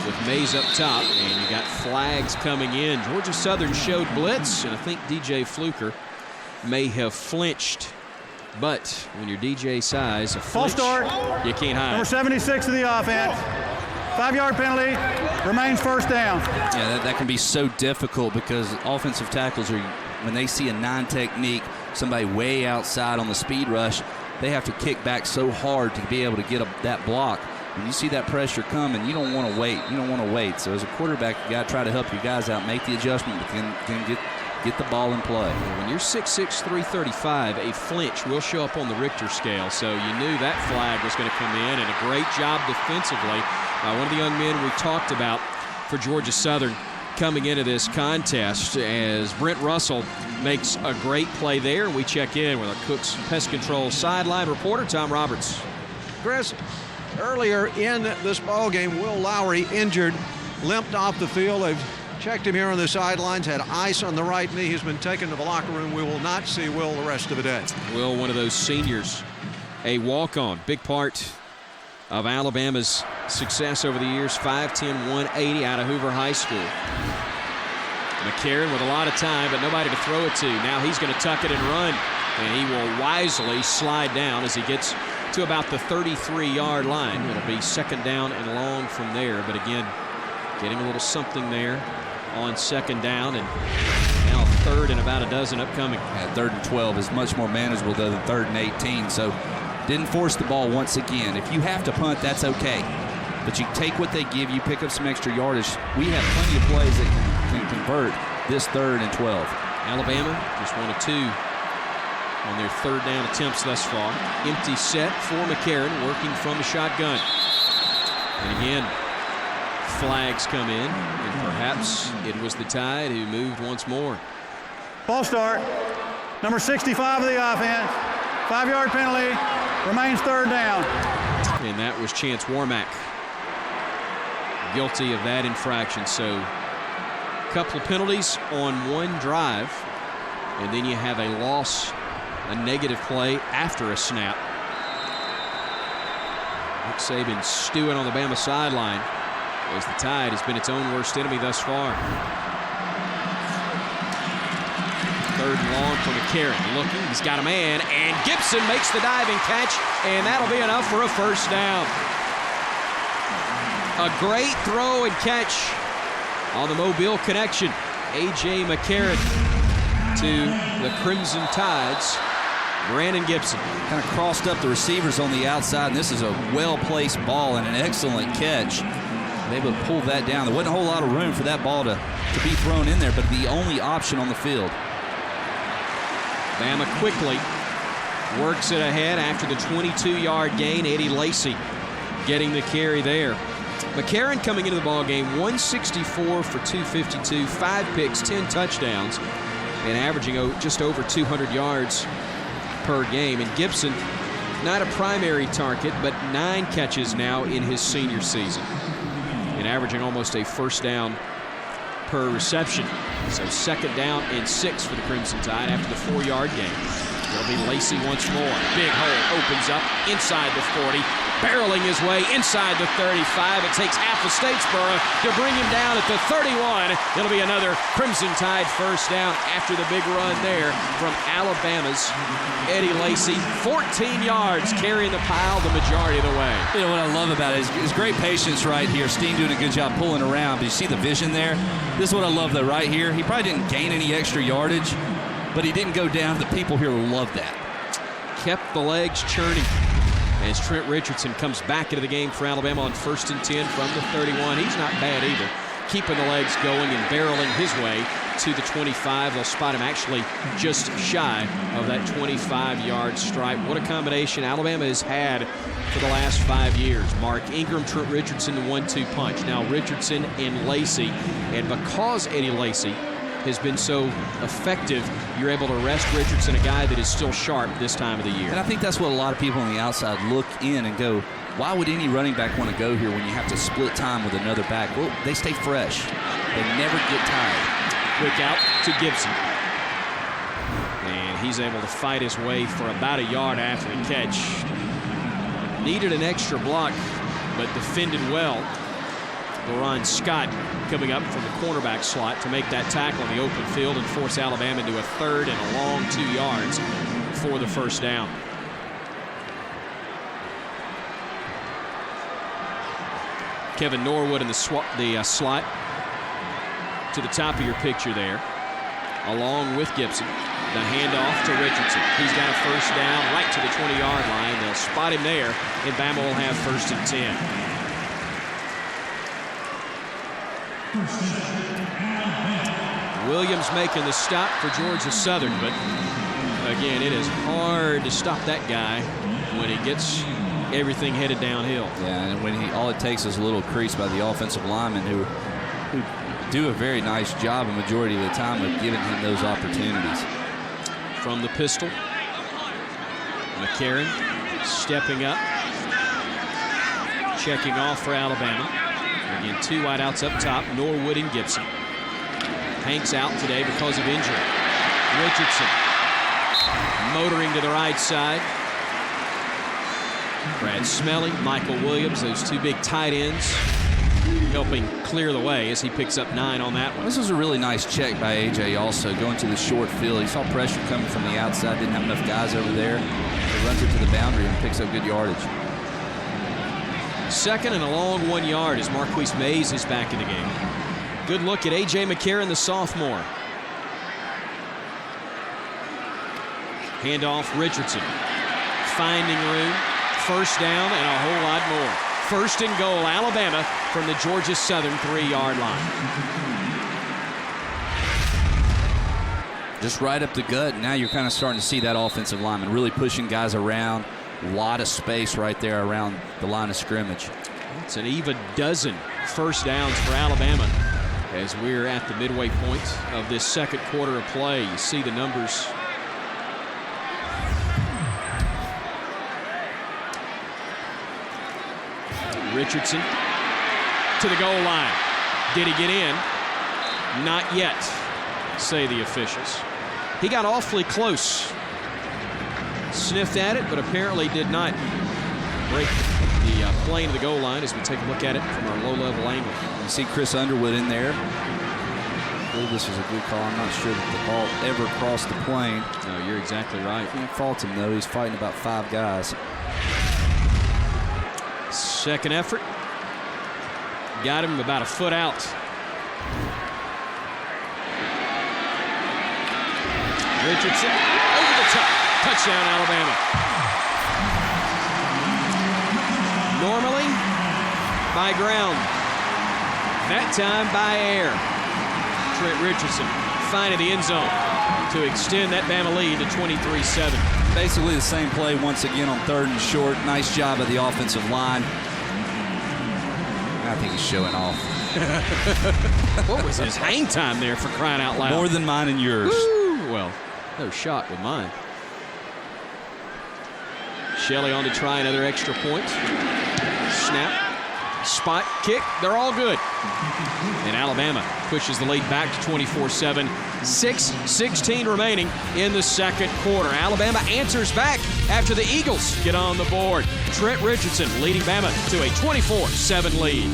with Mays up top. And you got flags coming in. Georgia Southern showed blitz, and I think DJ Fluker may have flinched. But when you're DJ size, a flinch, you can't hide. Number 76 of the offense. 5-yard penalty, remains first down. Yeah, that can be so difficult because offensive tackles are, when they see a 9 technique, somebody way outside on the speed rush, they have to kick back so hard to be able to get that block. When you see that pressure coming, you don't want to wait. You don't want to wait. So as a quarterback, you got to try to help your guys out, make the adjustment, but then get the ball in play. When you're 6'6", 335, a flinch will show up on the Richter scale. So you knew that flag was going to come in, and a great job defensively by one of the young men we talked about for Georgia Southern coming into this contest, as Brent Russell makes a great play there. We check in with our Cooks Pest Control sideline reporter, Tom Roberts. Chris, earlier in this ball game, Will Lowry injured, limped off the field. They've checked him here on the sidelines, had ice on the right knee. He's been taken to the locker room. We will not see Will the rest of the day. Will, one of those seniors, a walk-on, big part of Alabama's success over the years. 5'10", 180 out of Hoover High School. McCarron with a lot of time, but nobody to throw it to. Now he's going to tuck it and run, and he will wisely slide down as he gets to about the 33-yard line. It'll be second down and long from there, but again, getting a little something there on second down, and now third and about a dozen upcoming. Yeah, 3rd and 12 is much more manageable than 3rd and 18, so didn't force the ball once again. If you have to punt, that's okay, but you take what they give you, pick up some extra yardage. We have plenty of plays that can convert this 3rd and 12. Alabama just 1 of 2 on their 3rd down attempts thus far. Empty set for McCarron, working from the shotgun. And again, flags come in, and perhaps it was the Tide who moved once more. Ball start. Number 65 of the offense. 5-yard penalty, remains 3rd down. And that was Chance Warmack, guilty of that infraction. So a couple of penalties on one drive, and then you have a loss, a negative play after a snap. Nick Saban stewing on the Bama sideline, as the Tide has been its own worst enemy thus far. 3rd and long for McCarron. Looking, he's got a man, and Gibson makes the diving catch, and that'll be enough for a first down. A great throw and catch on the Mobile connection. A.J. McCarron to the Crimson Tide's Brandon Gibson. Kind of crossed up the receivers on the outside, and this is a well-placed ball and an excellent catch. Able to pull that down. There wasn't a whole lot of room for that ball to be thrown in there, but the only option on the field. Bama quickly works it ahead after the 22-yard gain. Eddie Lacy getting the carry there. McCarron coming into the ball game 164 for 252, 5 picks, 10 touchdowns, and averaging just over 200 yards per game. And Gibson, not a primary target, but 9 catches now in his senior season, and averaging almost a first down per reception. So 2nd down and 6 for the Crimson Tide after the 4-yard gain. It'll be Lacey once more. Big hole opens up inside the 40. Barreling his way inside the 35. It takes half of Statesboro to bring him down at the 31. It'll be another Crimson Tide first down after the big run there from Alabama's Eddie Lacy. 14 yards carrying the pile the majority of the way. You know what I love about it is great patience right here. Steen doing a good job pulling around, but you see the vision there? This is what I love though right here. He probably didn't gain any extra yardage, but he didn't go down. The people here love that. Kept the legs churning as Trent Richardson comes back into the game for Alabama on 1st and 10 from the 31. He's not bad either. Keeping the legs going and barreling his way to the 25. They'll spot him actually just shy of that 25-yard stripe. What a combination Alabama has had for the last 5 years. Mark Ingram, Trent Richardson, the 1-2 punch. Now Richardson and Lacy. And because Eddie Lacy has been so effective, you're able to rest Richardson, a guy that is still sharp this time of the year. And I think that's what a lot of people on the outside look in and go, why would any running back want to go here when you have to split time with another back? Well, they stay fresh. They never get tired. Quick out to Gibson. And he's able to fight his way for about a yard after the catch. Needed an extra block, but defended well. LaRon Scott coming up from the cornerback slot to make that tackle in the open field and force Alabama into a 3rd and a long 2 yards for the first down. Kevin Norwood in the slot to the top of your picture there, along with Gibson. The handoff to Richardson. He's got a first down right to the 20-yard line. They'll spot him there, and Bama will have 1st and 10. Williams making the stop for Georgia Southern, but again, it is hard to stop that guy when he gets everything headed downhill. Yeah, and when all it takes is a little crease by the offensive linemen who do a very nice job a majority of the time of giving him those opportunities. From the pistol, McCarron stepping up, checking off for Alabama. Again, 2 wideouts up top, Norwood and Gibson. Hank's out today because of injury. Richardson motoring to the right side. Brad Smelly, Michael Williams, those 2 big tight ends helping clear the way as he picks up 9 on that one. This was a really nice check by A.J. also, going to the short field. He saw pressure coming from the outside, didn't have enough guys over there. He runs it to the boundary and picks up good yardage. 2nd and a long 1 yard as Marquise Mays is back in the game. Good look at A.J. McCarron, the sophomore. Handoff Richardson. Finding room. First down and a whole lot more. 1st and goal, Alabama from the Georgia Southern 3-yard line. Just right up the gut. Now you're kind of starting to see that offensive lineman really pushing guys around. A lot of space right there around the line of scrimmage. It's an even dozen first downs for Alabama as we're at the midway point of this 2nd quarter of play. You see the numbers. Richardson to the goal line. Did he get in? Not yet, say the officials. He got awfully close. Sniffed at it, but apparently did not break the plane of the goal line as we take a look at it from our low-level angle. You see Chris Underwood in there. I believe this was a good call. I'm not sure that the ball ever crossed the plane. No, you're exactly right. Can't fault him, though. He's fighting about 5 guys. 2nd effort. Got him about a foot out. Richardson over the top. Touchdown, Alabama. Normally by ground. That time by air. Trent Richardson finding the end zone to extend that Bama lead to 23-7. Basically the same play once again on 3rd and short. Nice job of the offensive line. I think he's showing off. What was his hang time there, for crying out loud? More than mine and yours. Woo! Well, no shot with mine. Shelley on to try another extra point. Snap. spot kick. They're all good. And Alabama pushes the lead back to 24-7. 6:16 remaining in the second quarter. Alabama answers back after the Eagles get on the board. Trent Richardson leading Bama to a 24-7 lead.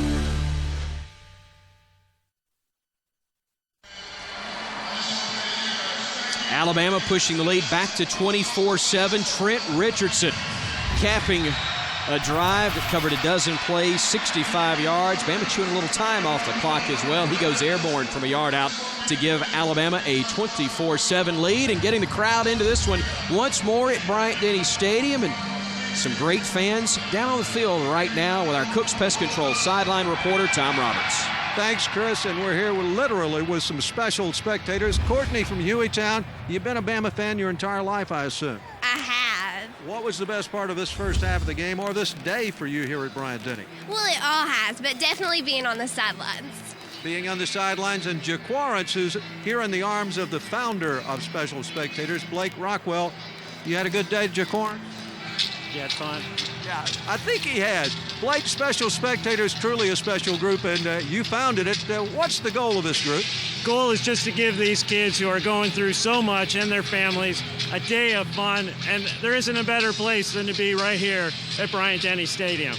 Alabama pushing the lead back to 24-7. Trent Richardson capping a drive that covered a dozen plays, 65 yards. Bama chewing a little time off the clock as well. He goes airborne from a yard out to give Alabama a 24-7 lead, and getting the crowd into this one once more at Bryant-Denny Stadium. And some great fans down on the field right now with our Cooks Pest Control sideline reporter, Tom Roberts. Thanks, Chris, and we're here literally with some special spectators. Courtney from Hueytown, you've been a Bama fan your entire life, I assume. I have. What was the best part of this first half of the game, or this day for you here at Bryant-Denny? Well, it all has, but definitely being on the sidelines. Being on the sidelines, and Jaquarance, who's here in the arms of the founder of Special Spectators, Blake Rockwell. You had a good day, Jaquarance? Yeah, it's fun. Yeah, I think he had. Blake, Special Spectators, truly a special group, and you founded it. What's the goal of this group? Goal is just to give these kids who are going through so much and their families a day of fun, and there isn't a better place than to be right here at Bryant-Denny Stadium.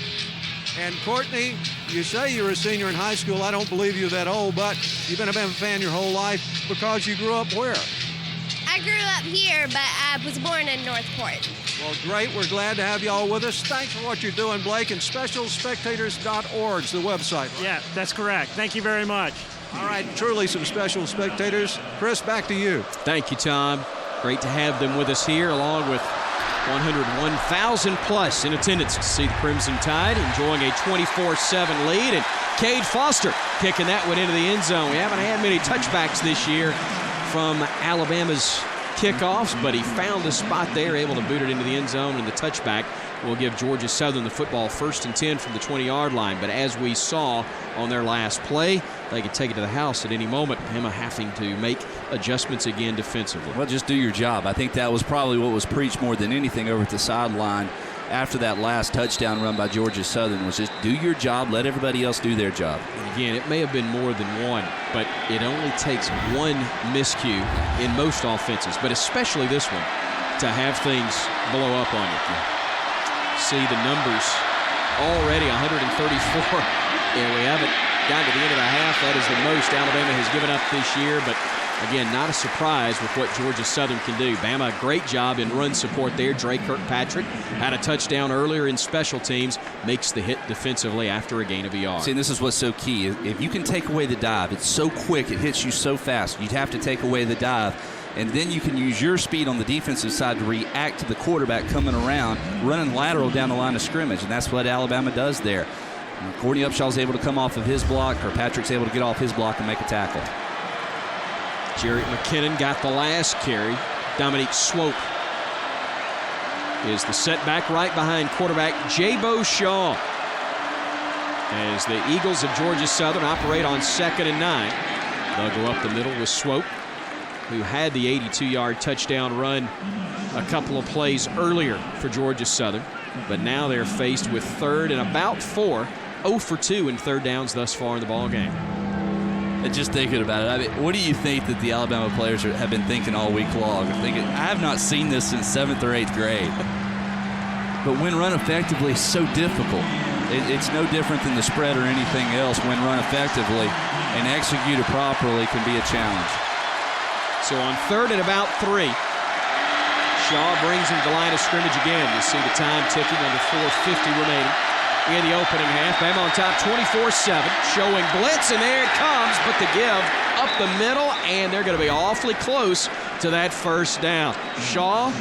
And Courtney, you say you're a senior in high school. I don't believe you're that old, but you've been a Bama fan your whole life because you grew up where? I grew up here, but I was born in Northport. Well, great. We're glad to have you all with us. Thanks for what you're doing, Blake, and specialspectators.org is the website. Yeah, that's correct. Thank you very much. All right, truly some special spectators. Chris, back to you. Thank you, Tom. Great to have them with us here, along with 101,000 plus in attendance to see the Crimson Tide enjoying a 24-7 lead. And Cade Foster kicking that one into the end zone. We haven't had many touchbacks this year from Alabama's kickoffs, but he found a spot there, able to boot it into the end zone, and the touchback will give Georgia Southern the football 1st and 10 from the 20-yard line. But as we saw on their last play, they could take it to the house at any moment. Bama having to make adjustments again defensively. Well, just do your job. I think that was probably what was preached more than anything over at the sideline after that last touchdown run by Georgia Southern, was just do your job, let everybody else do their job. And again, it may have been more than one, but it only takes one miscue in most offenses, but especially this one, to have things blow up on you. See the numbers already, 134, and we haven't gotten to the end of the half. That is the most Alabama has given up this year, but again, not a surprise with what Georgia Southern can do. Bama, a great job in run support there. Dre Kirkpatrick had a touchdown earlier in special teams, makes the hit defensively after a gain of a yard. See, and this is what's so key. If you can take away the dive, it's so quick, it hits you so fast. You'd have to take away the dive, and then you can use your speed on the defensive side to react to the quarterback coming around, running lateral down the line of scrimmage, and that's what Alabama does there. And Courtney Upshaw's able to come off of his block, Kirkpatrick's able to get off his block and make a tackle. Jarrett McKinnon got the last carry. Dominique Swope is the setback right behind quarterback Jabo Shaw. As the Eagles of Georgia Southern operate on 2nd and 9. They'll go up the middle with Swope, who had the 82-yard touchdown run a couple of plays earlier for Georgia Southern. But now they're faced with 3rd and about 4, 0 for 2 in third downs thus far in the ball game. Just thinking about it, I mean, what do you think that the Alabama players have been thinking all week long? I have not seen this since 7th or 8th grade. But when run effectively is so difficult. It's no different than the spread or anything else. When run effectively and executed properly can be a challenge. So on 3rd and about 3, Shaw brings him to the line of scrimmage again. You see the time ticking under 4:50 remaining in the opening half. Bama on top 24-7, showing blitz, and there it comes, but the give up the middle, and they're going to be awfully close to that first down. Shaw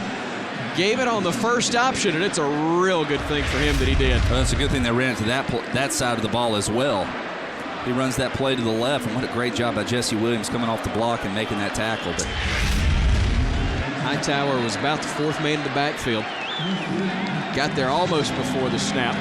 gave it on the first option, and it's a real good thing for him that he did. Well, it's a good thing they ran it to that side of the ball as well. He runs that play to the left, and what a great job by Jesse Williams coming off the block and making that tackle. But Hightower was about the 4th man in the backfield. Got there almost before the snap.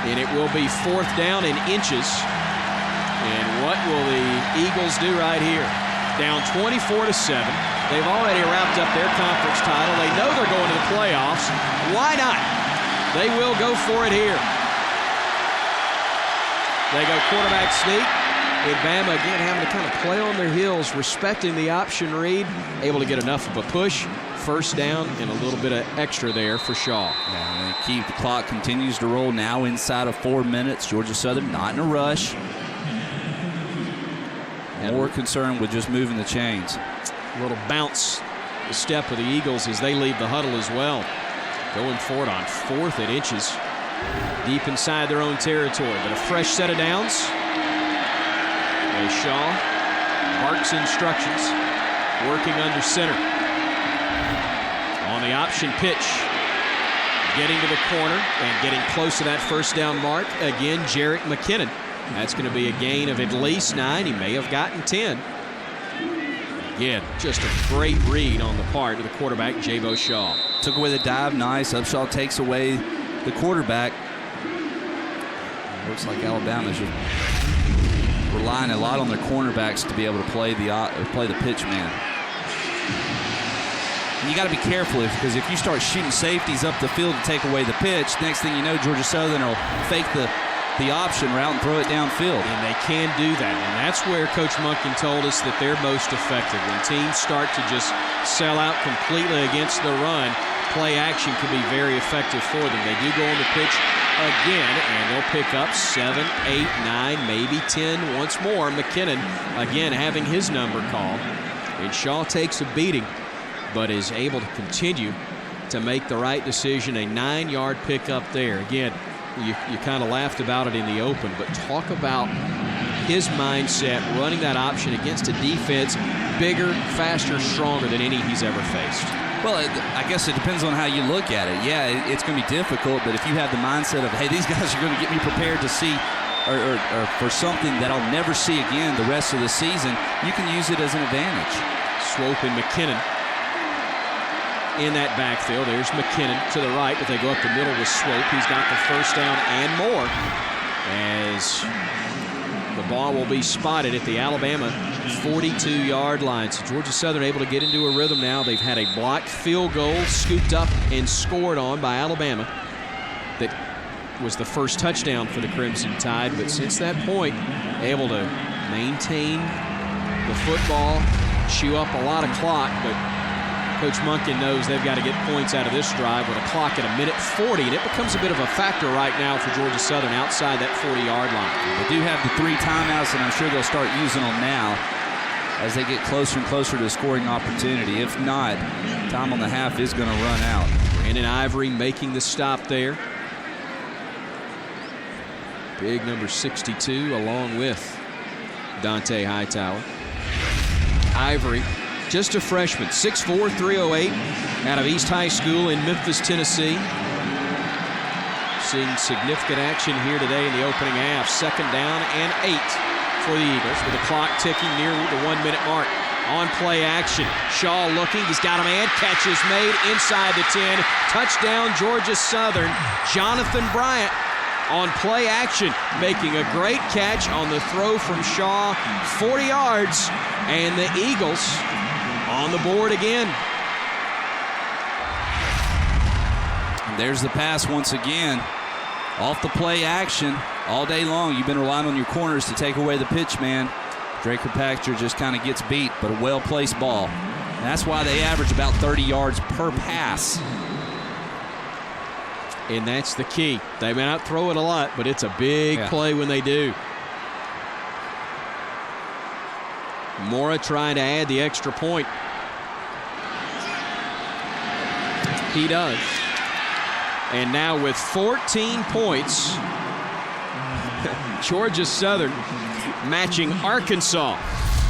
And it will be 4th down in inches. And what will the Eagles do right here? Down 24-7. They've already wrapped up their conference title. They know they're going to the playoffs. Why not? They will go for it here. They go quarterback sneak. And Bama again having to kind of play on their heels, respecting the option read, able to get enough of a push. First down and a little bit of extra there for Shaw. Yeah, the clock continues to roll now inside of 4 minutes. Georgia Southern not in a rush. More concerned with just moving the chains. A little bounce, the step of the Eagles as they leave the huddle as well. Going for it on 4th and inches. Deep inside their own territory, but a fresh set of downs. As Shaw barks instructions, working under center. On the option pitch, getting to the corner and getting close to that first down mark. Again, Jarek McKinnon. That's going to be a gain of at least 9. He may have gotten 10. Again, just a great read on the part of the quarterback, Jabo Shaw. Took away the dive, nice. Upshaw takes away the quarterback. Looks like Alabama's just relying a lot on their cornerbacks to be able to play the pitch man. And you got to be careful because if you start shooting safeties up the field to take away the pitch, next thing you know, Georgia Southern will fake the option route and throw it downfield. And they can do that. And that's where Coach Monken told us that they're most effective. When teams start to just sell out completely against the run, play action can be very effective for them. They do go on the pitch again, and they'll pick up 7, 8, 9, maybe 10 once more. McKinnon, again, having his number called. And Shaw takes a beating, but is able to continue to make the right decision. A 9-yard pickup there. Again, you kind of laughed about it in the open, but talk about his mindset running that option against a defense bigger, faster, stronger than any he's ever faced. Well, I guess it depends on how you look at it. Yeah, it's going to be difficult, but if you have the mindset of, hey, these guys are going to get me prepared to see or for something that I'll never see again the rest of the season, you can use it as an advantage. Swope and McKinnon in that backfield. There's McKinnon to the right, but they go up the middle with Swope. He's got the first down and more as the ball will be spotted at the Alabama 42-yard line. So Georgia Southern able to get into a rhythm now. They've had a blocked field goal scooped up and scored on by Alabama. That was the first touchdown for the Crimson Tide, but since that point, able to maintain the football, chew up a lot of clock, but Coach Monken knows they've got to get points out of this drive with a clock at 1:40, and it becomes a bit of a factor right now for Georgia Southern outside that 40-yard line. They do have the 3 timeouts, and I'm sure they'll start using them now as they get closer and closer to a scoring opportunity. If not, time on the half is going to run out. Brandon Ivory making the stop there. Big number 62 along with Dante Hightower. Ivory, just a freshman, 6'4", 308, out of East High School in Memphis, Tennessee. Seeing significant action here today in the opening half. 2nd down and 8 for the Eagles with the clock ticking near the 1-minute mark. On play action, Shaw looking, he's got a man, catch is made inside the 10. Touchdown, Georgia Southern. Jonathan Bryant on play action, making a great catch on the throw from Shaw, 40 yards, and the Eagles on the board again. And there's the pass once again. Off the play action all day long. You've been relying on your corners to take away the pitch man. Draker Paxter just kind of gets beat, but a well-placed ball. And that's why they average about 30 yards per pass. And that's the key. They may not throw it a lot, but it's a big play when they do. Mora trying to add the extra point. He does. And now with 14 points, Georgia Southern matching Arkansas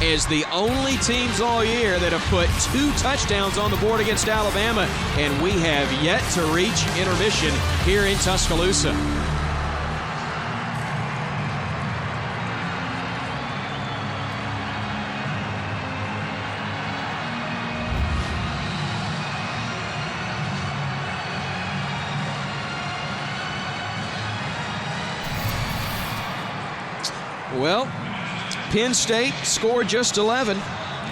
as the only teams all year that have put 2 touchdowns on the board against Alabama, and we have yet to reach intermission here in Tuscaloosa. Well, Penn State scored just 11.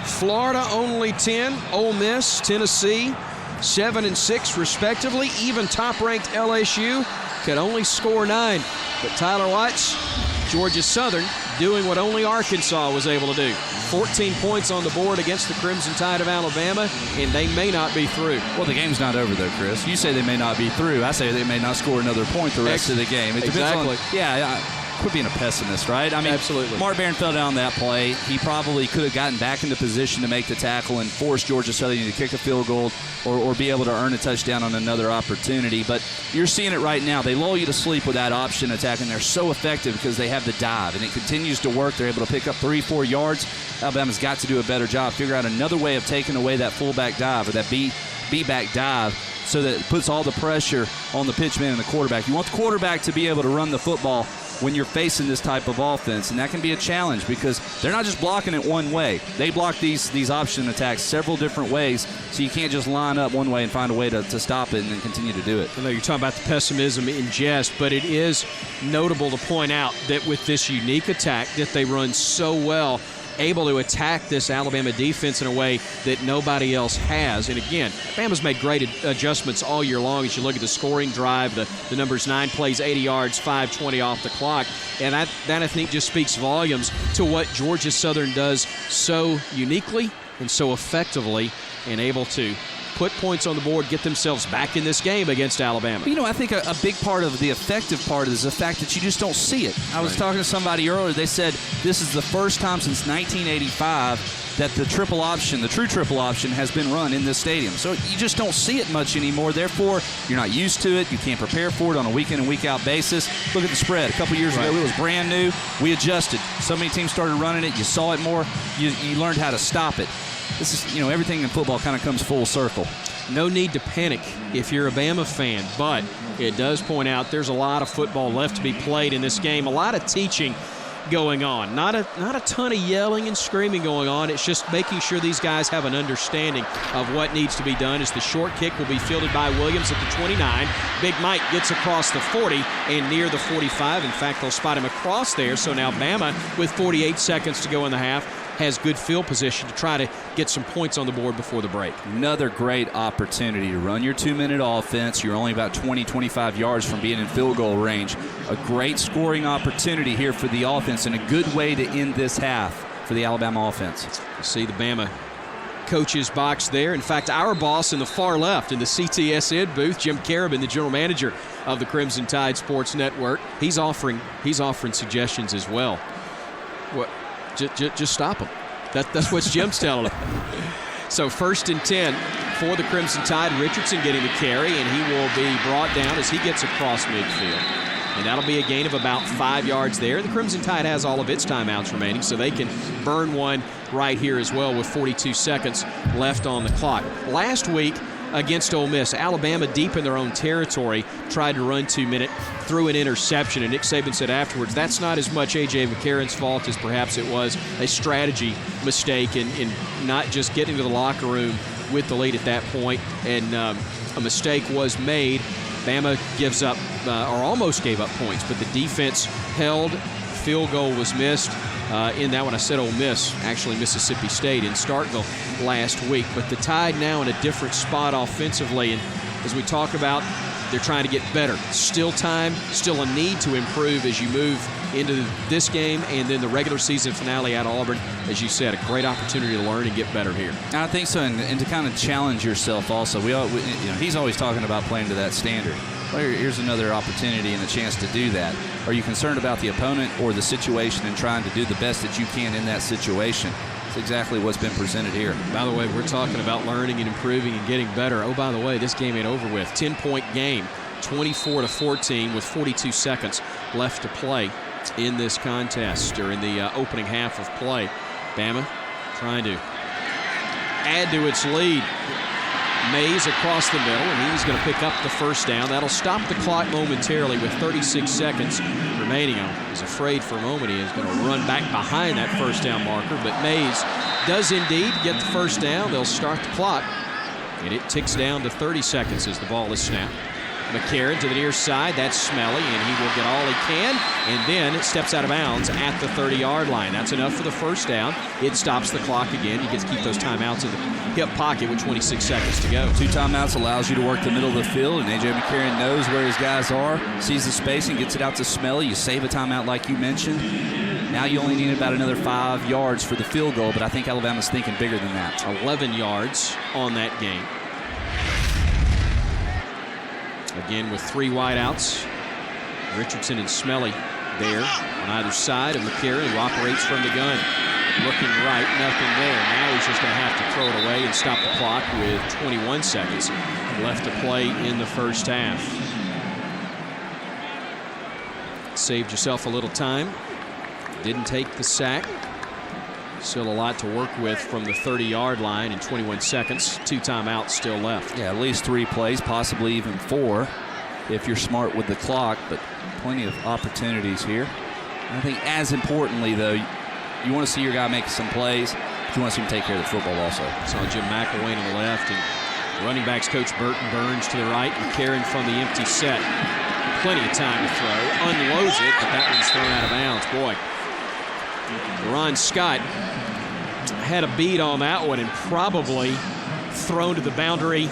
Florida only 10. Ole Miss, Tennessee, 7 and 6 respectively. Even top-ranked LSU could only score 9. But Tyler Watts Georgia Southern doing what only Arkansas was able to do. 14 points on the board against the Crimson Tide of Alabama, and they may not be through. Well, the game's not over, though, Chris. You say they may not be through. I say they may not score another point the rest of the game. It exactly. Quit being a pessimist, right? I mean, absolutely. Mark Barron fell down that play. He probably could have gotten back into position to make the tackle and force Georgia Southern to kick a field goal or be able to earn a touchdown on another opportunity. But you're seeing it right now. They lull you to sleep with that option attack, and they're so effective because they have the dive, and it continues to work. They're able to pick up 3-4 yards. Alabama's got to do a better job, figure out another way of taking away that fullback dive or that B-back dive, so that it puts all the pressure on the pitchman and the quarterback. You want the quarterback to be able to run the football when you're facing this type of offense, and that can be a challenge because they're not just blocking it one way. They block these option attacks several different ways, so you can't just line up one way and find a way to stop it and then continue to do it. I know you're talking about the pessimism in jest, but it is notable to point out that with this unique attack that they run so well, able to attack this Alabama defense in a way that nobody else has. And again, Alabama's made great adjustments all year long as you look at the scoring drive, the numbers 9 plays, 80 yards, 5:20 off the clock. And that I think just speaks volumes to what Georgia Southern does so uniquely and so effectively, and able to put points on the board, get themselves back in this game against Alabama. You know, I think a big part of the effective part is the fact that you just don't see it. I was talking to somebody earlier. They said this is the first time since 1985 that the triple option, the true triple option, has been run in this stadium. So you just don't see it much anymore. Therefore, you're not used to it. You can't prepare for it on a week-in and week-out basis. Look at the spread. A couple years ago, it was brand new. We adjusted. So many teams started running it. You saw it more. You learned how to stop it. This is, everything in football kind of comes full circle. No need to panic if you're a Bama fan, but it does point out there's a lot of football left to be played in this game. A lot of teaching going on. Not a ton of yelling and screaming going on. It's just making sure these guys have an understanding of what needs to be done. As the short kick will be fielded by Williams at the 29. Big Mike gets across the 40 and near the 45. In fact, they'll spot him across there. So now Bama, with 48 seconds to go in the half, has good field position to try to get some points on the board before the break. Another great opportunity to run your 2-minute offense. You're only about 20, 25 yards from being in field goal range. A great scoring opportunity here for the offense and a good way to end this half for the Alabama offense. You see the Bama coach's box there. In fact, our boss in the far left in the CTSN booth, Jim Carabin, the general manager of the Crimson Tide Sports Network, he's offering suggestions as well. What? Just stop them. That's what Jim's telling them. So 1st and 10 for the Crimson Tide. Richardson getting the carry, and he will be brought down as he gets across midfield. And that'll be a gain of about 5 yards there. The Crimson Tide has all of its timeouts remaining, so they can burn one right here as well with 42 seconds left on the clock. Last week against Ole Miss, Alabama, deep in their own territory, tried to run 2-minute, threw an interception, and Nick Saban said afterwards that's not as much A.J. McCarron's fault as perhaps it was a strategy mistake in not just getting to the locker room with the lead at that point, and a mistake was made. Bama gives up, or almost gave up points, but the defense held. Field goal was missed. In that one, I said Ole Miss, actually Mississippi State in Starkville last week. But the Tide now in a different spot offensively, and as we talk about, they're trying to get better. Still time, still a need to improve as you move into this game and then the regular season finale at Auburn. As you said, a great opportunity to learn and get better here. I think so, and to kind of challenge yourself also. He's always talking about playing to that standard. Well, here's another opportunity and a chance to do that. Are you concerned about the opponent or the situation and trying to do the best that you can in that situation? That's exactly what's been presented here. By the way, we're talking about learning and improving and getting better. Oh, by the way, this game ain't over with. 10-point game, 24-14 with 42 seconds left to play in this contest, or in the opening half of play. Bama trying to add to its lead. Mays across the middle, and he's going to pick up the first down. That'll stop the clock momentarily with 36 seconds remaining. I was afraid for a moment he is going to run back behind that first down marker, but Mays does indeed get the first down. They'll start the clock, and it ticks down to 30 seconds as the ball is snapped. McCarron to the near side. That's Smelly, and he will get all he can, and then it steps out of bounds at the 30-yard line. That's enough for the first down. It stops the clock again. He gets to keep those timeouts in the hip pocket with 26 seconds to go. 2 timeouts allows you to work the middle of the field, and A.J. McCarron knows where his guys are, sees the spacing, gets it out to Smelly. You save a timeout like you mentioned. Now you only need about another 5 yards for the field goal, but I think Alabama's thinking bigger than that. 11 yards on that game. Again with 3 wideouts. Richardson and Smelly there on either side of McCarron, who operates from the gun. Looking right, nothing there. Now he's just going to have to throw it away and stop the clock with 21 seconds left to play in the first half. Saved yourself a little time. Didn't take the sack. Still a lot to work with from the 30-yard line in 21 seconds. 2 timeouts still left. Yeah, at least 3 plays, possibly even 4 if you're smart with the clock, but plenty of opportunities here. I think as importantly, though, you want to see your guy make some plays, but you want to see him take care of the football also. Saw Jim McElwain on the left, and running backs coach Burton Burns to the right. McCarron from the empty set. Plenty of time to throw. Unloads it, but that one's thrown out of bounds. Boy, Ron Scott had a beat on that one and probably thrown to the boundary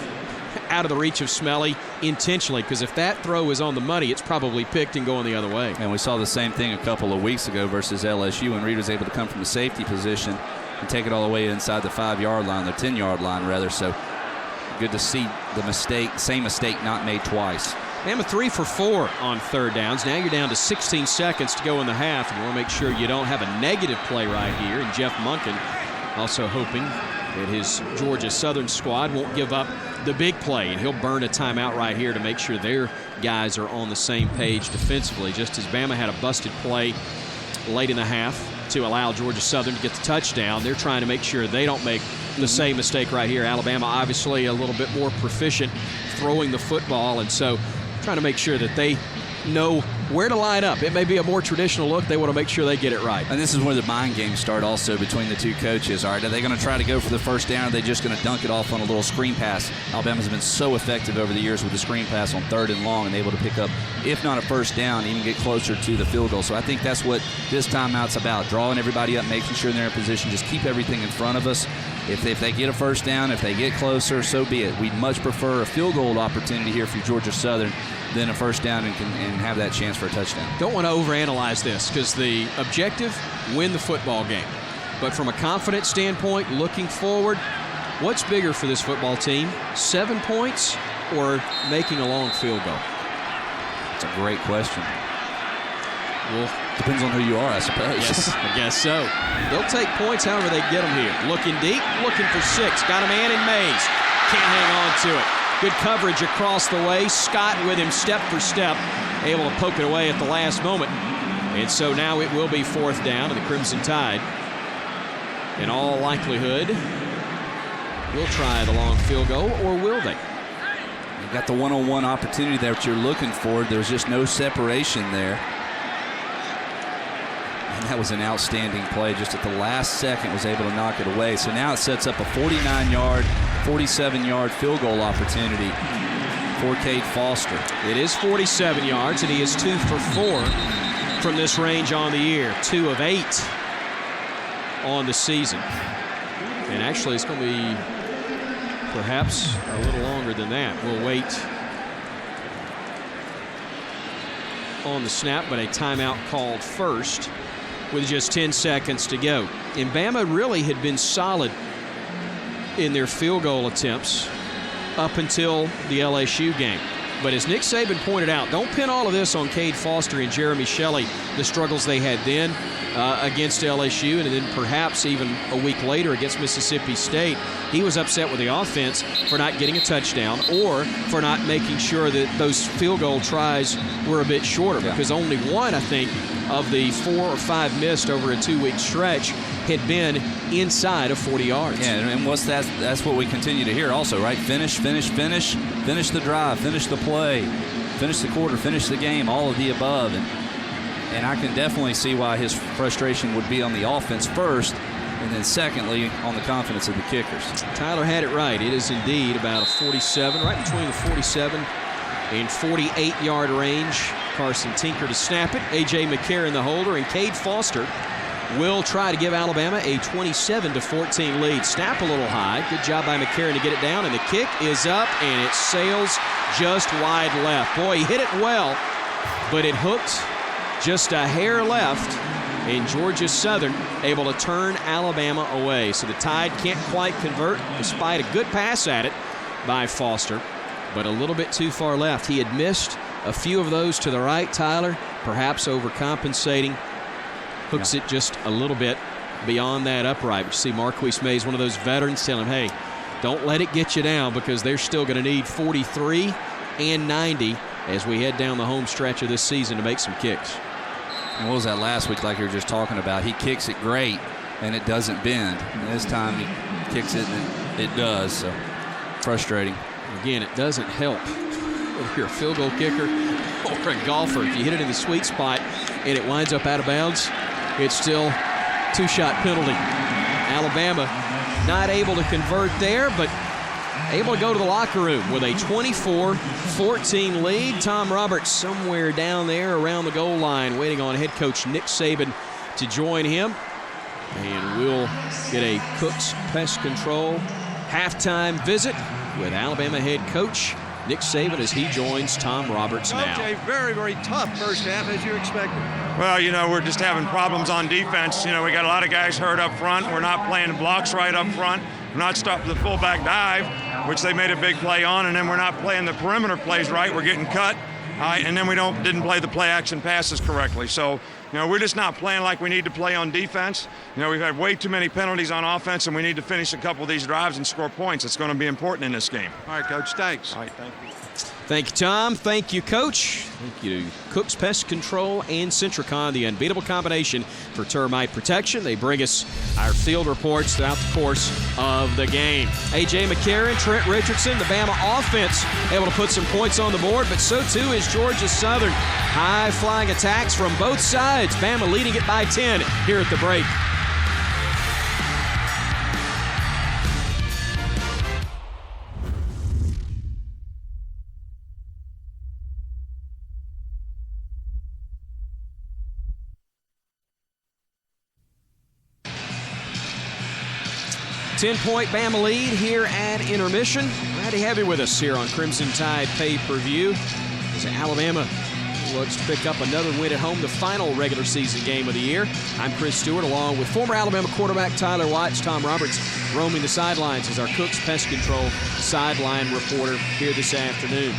out of the reach of Smelly intentionally, because if that throw was on the money, it's probably picked and going the other way. And we saw the same thing a couple of weeks ago versus LSU when Reed was able to come from the safety position and take it all the way inside the 5-yard line, the 10-yard line rather. So good to see the same mistake not made twice. Bama 3 for 4 on 3rd downs. Now you're down to 16 seconds to go in the half, and you want to make sure you don't have a negative play right here. And Jeff Monken also hoping that his Georgia Southern squad won't give up the big play, and he'll burn a timeout right here to make sure their guys are on the same page defensively. Just as Bama had a busted play late in the half to allow Georgia Southern to get the touchdown, they're trying to make sure they don't make the same mistake right here. Alabama obviously a little bit more proficient throwing the football, and so trying to make sure that they know where to line up. It may be a more traditional look. They want to make sure they get it right. And this is where the mind games start also between the two coaches. All right, are they going to try to go for the first down? Or are they just going to dunk it off on a little screen pass? Alabama's been so effective over the years with the screen pass on 3rd and long and able to pick up, if not a first down, even get closer to the field goal. So I think that's what this timeout's about, drawing everybody up, making sure they're in position, just keep everything in front of us. If they get a first down, if they get closer, so be it. We'd much prefer a field goal opportunity here for Georgia Southern than a first down and have that chance for a touchdown. Don't want to overanalyze this because the objective, win the football game. But from a confidence standpoint, looking forward, what's bigger for this football team, 7 points or making a long field goal? It's a great question. Well, depends on who you are, I suppose. Yes, I guess so. They'll take points however they get them here. Looking deep, looking for 6. Got a man in Mays. Can't hang on to it. Good coverage across the way. Scott with him step for step, able to poke it away at the last moment. And so now it will be 4th down, and the Crimson Tide, in all likelihood, will try the long field goal, or will they? You got the one-on-one opportunity there that you're looking for. There's just no separation there. And that was an outstanding play. Just at the last second was able to knock it away. So now it sets up a 49-yard, 47-yard field goal opportunity for Cade Foster. It is 47 yards, and he is 2 for 4 from this range on the year. 2 of 8 on the season. And actually, it's going to be perhaps a little longer than that. We'll wait on the snap, but a timeout called first with just 10 seconds to go. And Bama really had been solid in their field goal attempts up until the LSU game. But as Nick Saban pointed out, don't pin all of this on Cade Foster and Jeremy Shelley, the struggles they had then against LSU, and then perhaps even a week later against Mississippi State. He was upset with the offense for not getting a touchdown or for not making sure that those field goal tries were a bit shorter, because only one, I think, of the 4 or 5 missed over a 2-week stretch had been inside of 40 yards. Yeah, and that's what we continue to hear also, right? Finish the drive, finish the play, finish the quarter, finish the game, all of the above. And I can definitely see why his frustration would be on the offense first, and then secondly on the confidence of the kickers. Tyler had it right. It is indeed about a 47, right between the 47 in 48-yard range. Carson Tinker to snap it. A.J. McCarron the holder, and Cade Foster will try to give Alabama a 27-14 lead. Snap a little high. Good job by McCarron to get it down, and the kick is up, and it sails just wide left. Boy, he hit it well, but it hooked just a hair left, and Georgia Southern able to turn Alabama away. So the Tide can't quite convert despite a good pass at it by Foster, but a little bit too far left. He had missed a few of those to the right, Tyler, perhaps overcompensating. Hooks it just a little bit beyond that upright. But you see Marquise Mays, one of those veterans, telling him, hey, don't let it get you down, because they're still going to need 43 and 90 as we head down the home stretch of this season to make some kicks. And what was that last week, like you were just talking about? He kicks it great, and it doesn't bend. And this time he kicks it, and it does. So frustrating. Again, it doesn't help if you're a field goal kicker or a golfer. If you hit it in the sweet spot and it winds up out of bounds, it's still two-shot penalty. Alabama not able to convert there, but able to go to the locker room with a 24-14 lead. Tom Roberts somewhere down there around the goal line waiting on head coach Nick Saban to join him. And we'll get a Cook's Pest Control halftime visit with Alabama head coach Nick Saban as he joins Tom Roberts now. Okay, very, very tough first half as you expected. Well, we're just having problems on defense. We got a lot of guys hurt up front. We're not playing blocks right up front. We're not stopping the fullback dive, which they made a big play on, and then we're not playing the perimeter plays right. We're getting cut, and then we didn't play the play-action passes correctly. So, we're just not playing like we need to play on defense. We've had way too many penalties on offense, and we need to finish a couple of these drives and score points. It's going to be important in this game. All right, Coach, thanks. All right, thank you. Thank you, Tom. Thank you, Coach. Thank you to Cook's Pest Control and Centricon, the unbeatable combination for termite protection. They bring us our field reports throughout the course of the game. A.J. McCarron, Trent Richardson, the Bama offense able to put some points on the board, but so too is Georgia Southern. High-flying attacks from both sides. Bama leading it by 10 here at the break. Ten-point Bama lead here at intermission. Glad to have you with us here on Crimson Tide Pay-Per-View as Alabama looks to pick up another win at home, the final regular season game of the year. I'm Chris Stewart, along with former Alabama quarterback Tyler Watts. Tom Roberts roaming the sidelines as our Cook's Pest Control sideline reporter here this afternoon.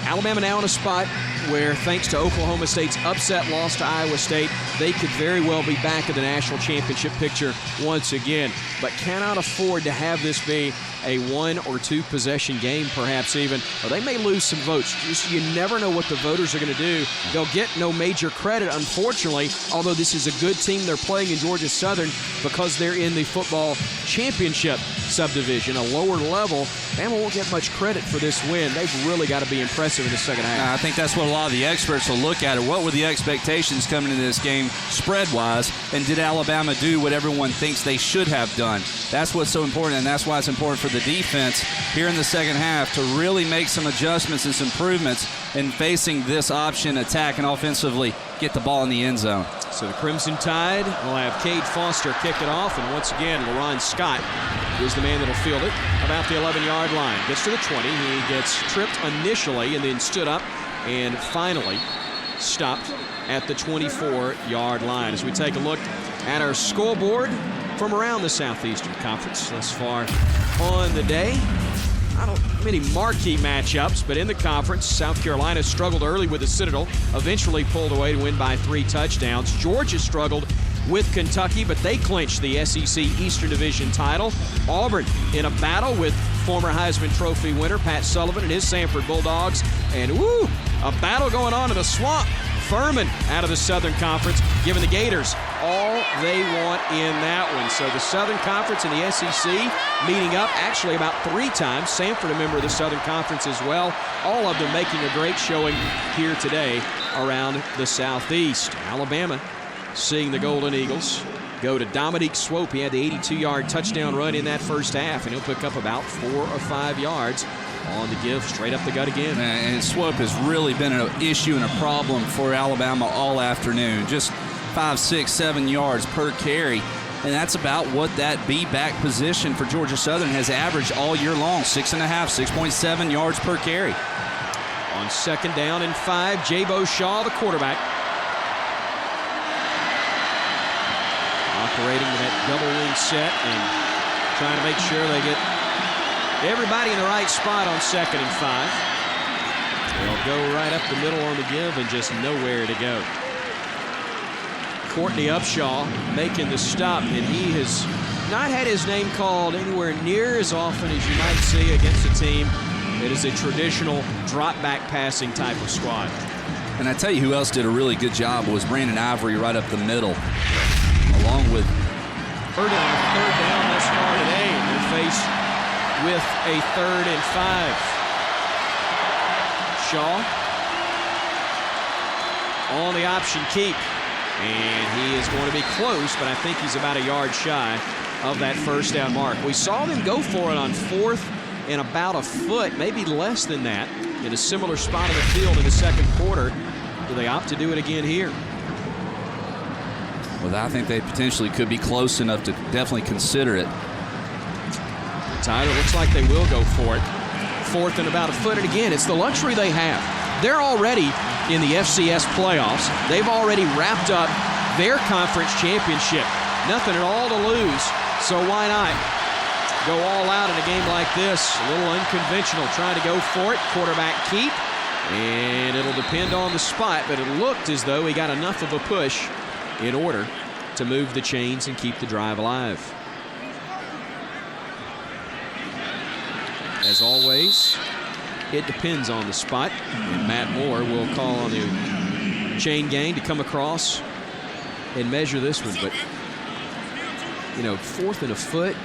Alabama now in a spot where, thanks to Oklahoma State's upset loss to Iowa State, they could very well be back in the national championship picture once again, but cannot afford to have this be a 1 or 2 possession game, perhaps even, or they may lose some votes. You never know what the voters are going to do. They'll get no major credit, unfortunately, although this is a good team they're playing in Georgia Southern because they're in the football championship subdivision, a lower level. Bama won't get much credit for this win. They've really got to be impressive in the second half. I think that's what a lot of the experts will look at. What were the expectations coming into this game spread-wise, and did Alabama do what everyone thinks they should have done? That's what's so important, and that's why it's important for the defense here in the second half to really make some adjustments and some improvements in facing this option attack and offensively get the ball in the end zone. So the Crimson Tide will have Cade Foster kick it off, and once again, LaRon Scott is the man that'll field it about the 11-yard line. Gets to the 20. He gets tripped initially and then stood up and finally stopped at the 24-yard line. As we take a look at our scoreboard from around the Southeastern Conference thus far on the day. Not many marquee matchups, but in the conference, South Carolina struggled early with the Citadel, eventually pulled away to win by 3 touchdowns. Georgia struggled with Kentucky, but they clinched the SEC Eastern Division title. Auburn in a battle with former Heisman Trophy winner Pat Sullivan and his Samford Bulldogs. And a battle going on in the swamp. Furman out of the Southern Conference, giving the Gators all they want in that one. So the Southern Conference and the SEC meeting up actually about 3 times. Samford, a member of the Southern Conference as well. All of them making a great showing here today around the Southeast. Alabama seeing the Golden Eagles go to Dominique Swope. He had the 82-yard touchdown run in that first half, and he'll pick up about 4 or 5 yards On the give, straight up the gut again. And swope has really been an issue and a problem for Alabama all afternoon. Just 5, 6, 7 yards per carry. And that's about what that B-back position for Georgia Southern has averaged all year long. 6.5, 6.7 yards per carry. On 2nd down and 5, Jabo Shaw, the quarterback. Operating that double wing set and trying to make sure they get everybody in the right spot on 2nd and 5. They'll go right up the middle on the give and just nowhere to go. Courtney Upshaw making the stop, and he has not had his name called anywhere near as often as you might see against a team that is a traditional drop-back passing type of squad. And I tell you who else did a really good job was Brandon Ivory right up the middle, along with Purdy on 3rd down thus far today. They're faced with a 3rd and 5. Shaw on the option keep. And he is going to be close, but I think he's about a yard shy of that 1st down mark. We saw them go for it on 4th and about a foot, maybe less than that, in a similar spot of the field in the 2nd quarter. Do they opt to do it again here? Well, I think they potentially could be close enough to definitely consider it. Tyler, looks like they will go for it. 4th and about a foot, and again, it's the luxury they have. They're already in the FCS playoffs. They've already wrapped up their conference championship. Nothing at all to lose, so why not go all out in a game like this? A little unconventional, trying to go for it. Quarterback keep, and it'll depend on the spot, but it looked as though he got enough of a push in order to move the chains and keep the drive alive. As always, it depends on the spot, and Matt Moore will call on the chain gang to come across and measure this one. But, 4th and a foot,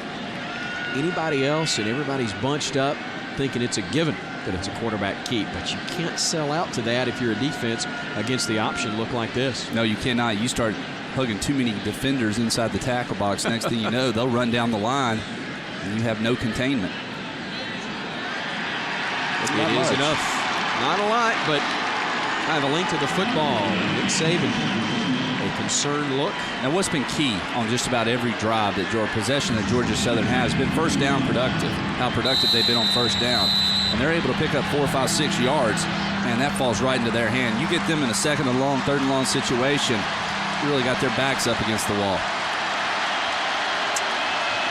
anybody else and everybody's bunched up thinking it's a given that it's a quarterback keep. But you can't sell out to that if you're a defense against the option look like this. No, you cannot. You start hugging too many defenders inside the tackle box. Next thing you know, they'll run down the line, and you have no containment. It is enough. Not a lot, but I have a link to the football. Nick Saban, a concerned look. Now, what's been key on just about every drive that possession that Georgia Southern has been 1st down productive. How productive they've been on 1st down. And they're able to pick up 4, 5, 6 yards, and that falls right into their hand. You get them in a 2nd and long, 3rd and long situation, you really got their backs up against the wall.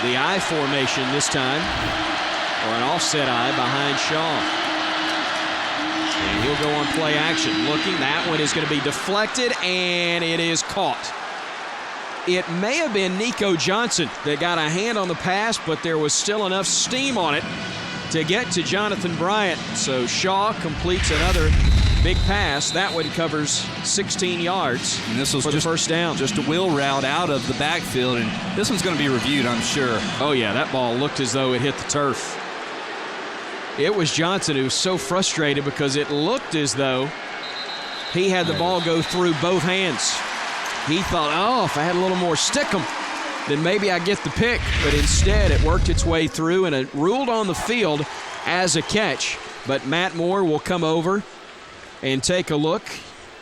The I formation this time, or an offset I behind Shaw. And he'll go on play action. Looking, that one is going to be deflected, and it is caught. It may have been Nico Johnson that got a hand on the pass, but there was still enough steam on it to get to Jonathan Bryant. So Shaw completes another big pass. That one covers 16 yards and this was for just the 1st down. Just a wheel route out of the backfield, and this one's going to be reviewed, I'm sure. Oh, yeah, that ball looked as though it hit the turf. It was Johnson who was so frustrated because it looked as though he had the ball go through both hands. He thought, if I had a little more stickum, then maybe I get the pick. But instead, it worked its way through, and it ruled on the field as a catch. But Matt Moore will come over and take a look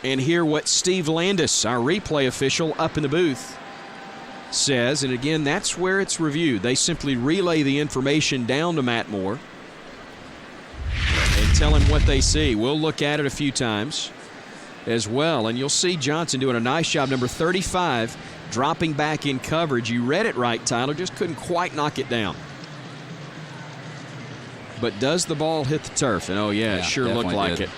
and hear what Steve Landis, our replay official up in the booth, says. And again, that's where it's reviewed. They simply relay the information down to Matt Moore and tell him what they see. We'll look at it a few times as well, and you'll see Johnson doing a nice job. Number 35 dropping back in coverage. You read it right, Tyler, just couldn't quite knock it down. But does the ball hit the turf? And it sure looked like it.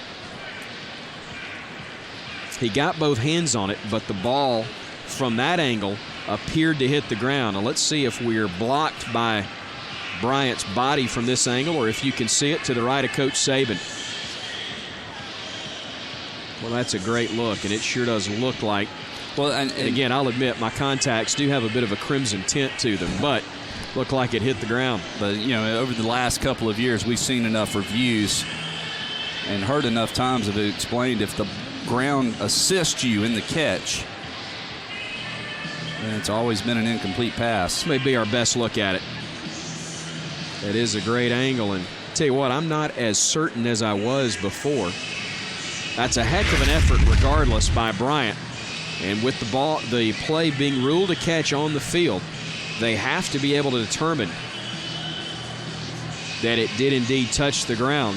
He got both hands on it, but the ball from that angle appeared to hit the ground. Now let's see if we're blocked by Bryant's body from this angle, or if you can see it to the right of Coach Saban. Well, that's a great look, and it sure does look like. Well, and again, I'll admit my contacts do have a bit of a crimson tint to them, but look like it hit the ground. But, over the last couple of years, we've seen enough reviews and heard enough times of it explained if the ground assists you in the catch, then it's always been an incomplete pass. This may be our best look at it. That is a great angle, and Tell you what, I'm not as certain as I was before. That's a heck of an effort regardless by Bryant. And with the play being ruled a catch on the field, they have to be able to determine that it did indeed touch the ground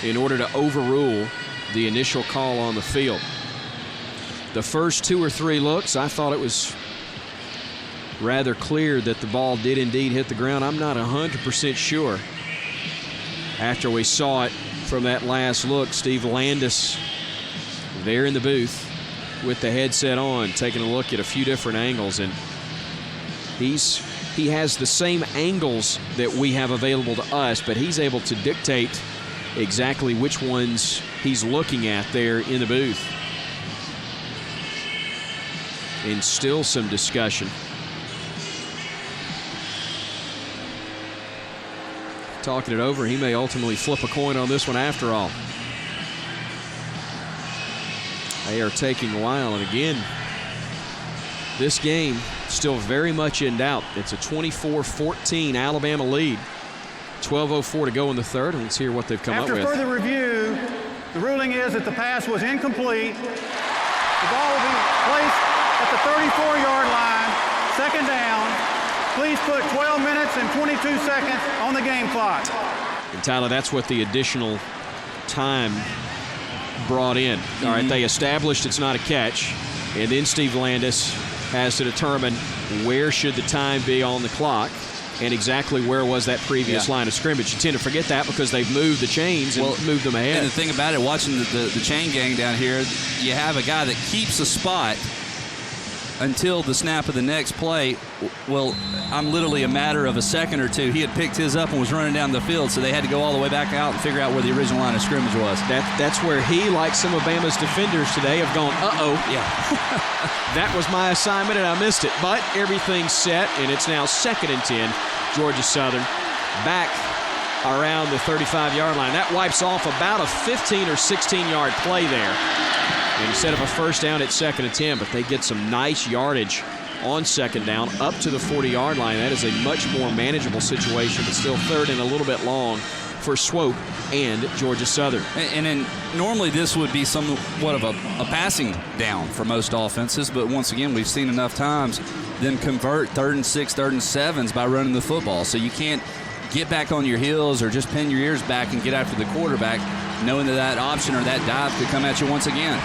in order to overrule the initial call on the field. The first 2 or 3 looks, I thought it was rather clear that the ball did indeed hit the ground. I'm not 100% sure. After we saw it from that last look, Steve Landis there in the booth with the headset on, taking a look at a few different angles, and he has the same angles that we have available to us, but he's able to dictate exactly which ones he's looking at there in the booth. And still some discussion. Talking it over, he may ultimately flip a coin on this one after all. They are taking a while, and again, this game still very much in doubt. It's a 24-14 Alabama lead. 12:04 to go in the third, and let's hear what they've come up with. After further review, the ruling is that the pass was incomplete. The ball will be placed at the 34-yard line, second down. Please put 12 minutes and 22 seconds on the game clock. And Tyler, that's what the additional time brought in. All right, they established it's not a catch, and then Steve Landis has to determine where should the time be on the clock and exactly where was that previous line of scrimmage. You tend to forget that because they've moved the chains and moved them ahead. And the thing about it, watching the chain gang down here, you have a guy that keeps a spot until the snap of the next play. Well, I'm literally a matter of a second or two. He had picked his up and was running down the field, so they had to go all the way back out and figure out where the original line of scrimmage was. That's where he, like some of Bama's defenders today, have gone, uh-oh. Yeah. That was my assignment, and I missed it. But everything's set, and it's now 2nd and 10. Georgia Southern back around the 35-yard line. That wipes off about a 15 or 16-yard play there. And instead of a first down, it's 2nd and 10, but they get some nice yardage on 2nd down up to the 40-yard line. That is a much more manageable situation, but still 3rd and a little bit long for Swope and Georgia Southern. And then normally this would be somewhat of a passing down for most offenses, but once again, we've seen enough times them convert 3rd and 6, 3rd and 7s by running the football. So you can't get back on your heels or just pin your ears back and get after the quarterback, knowing that option or that dive could come at you once again.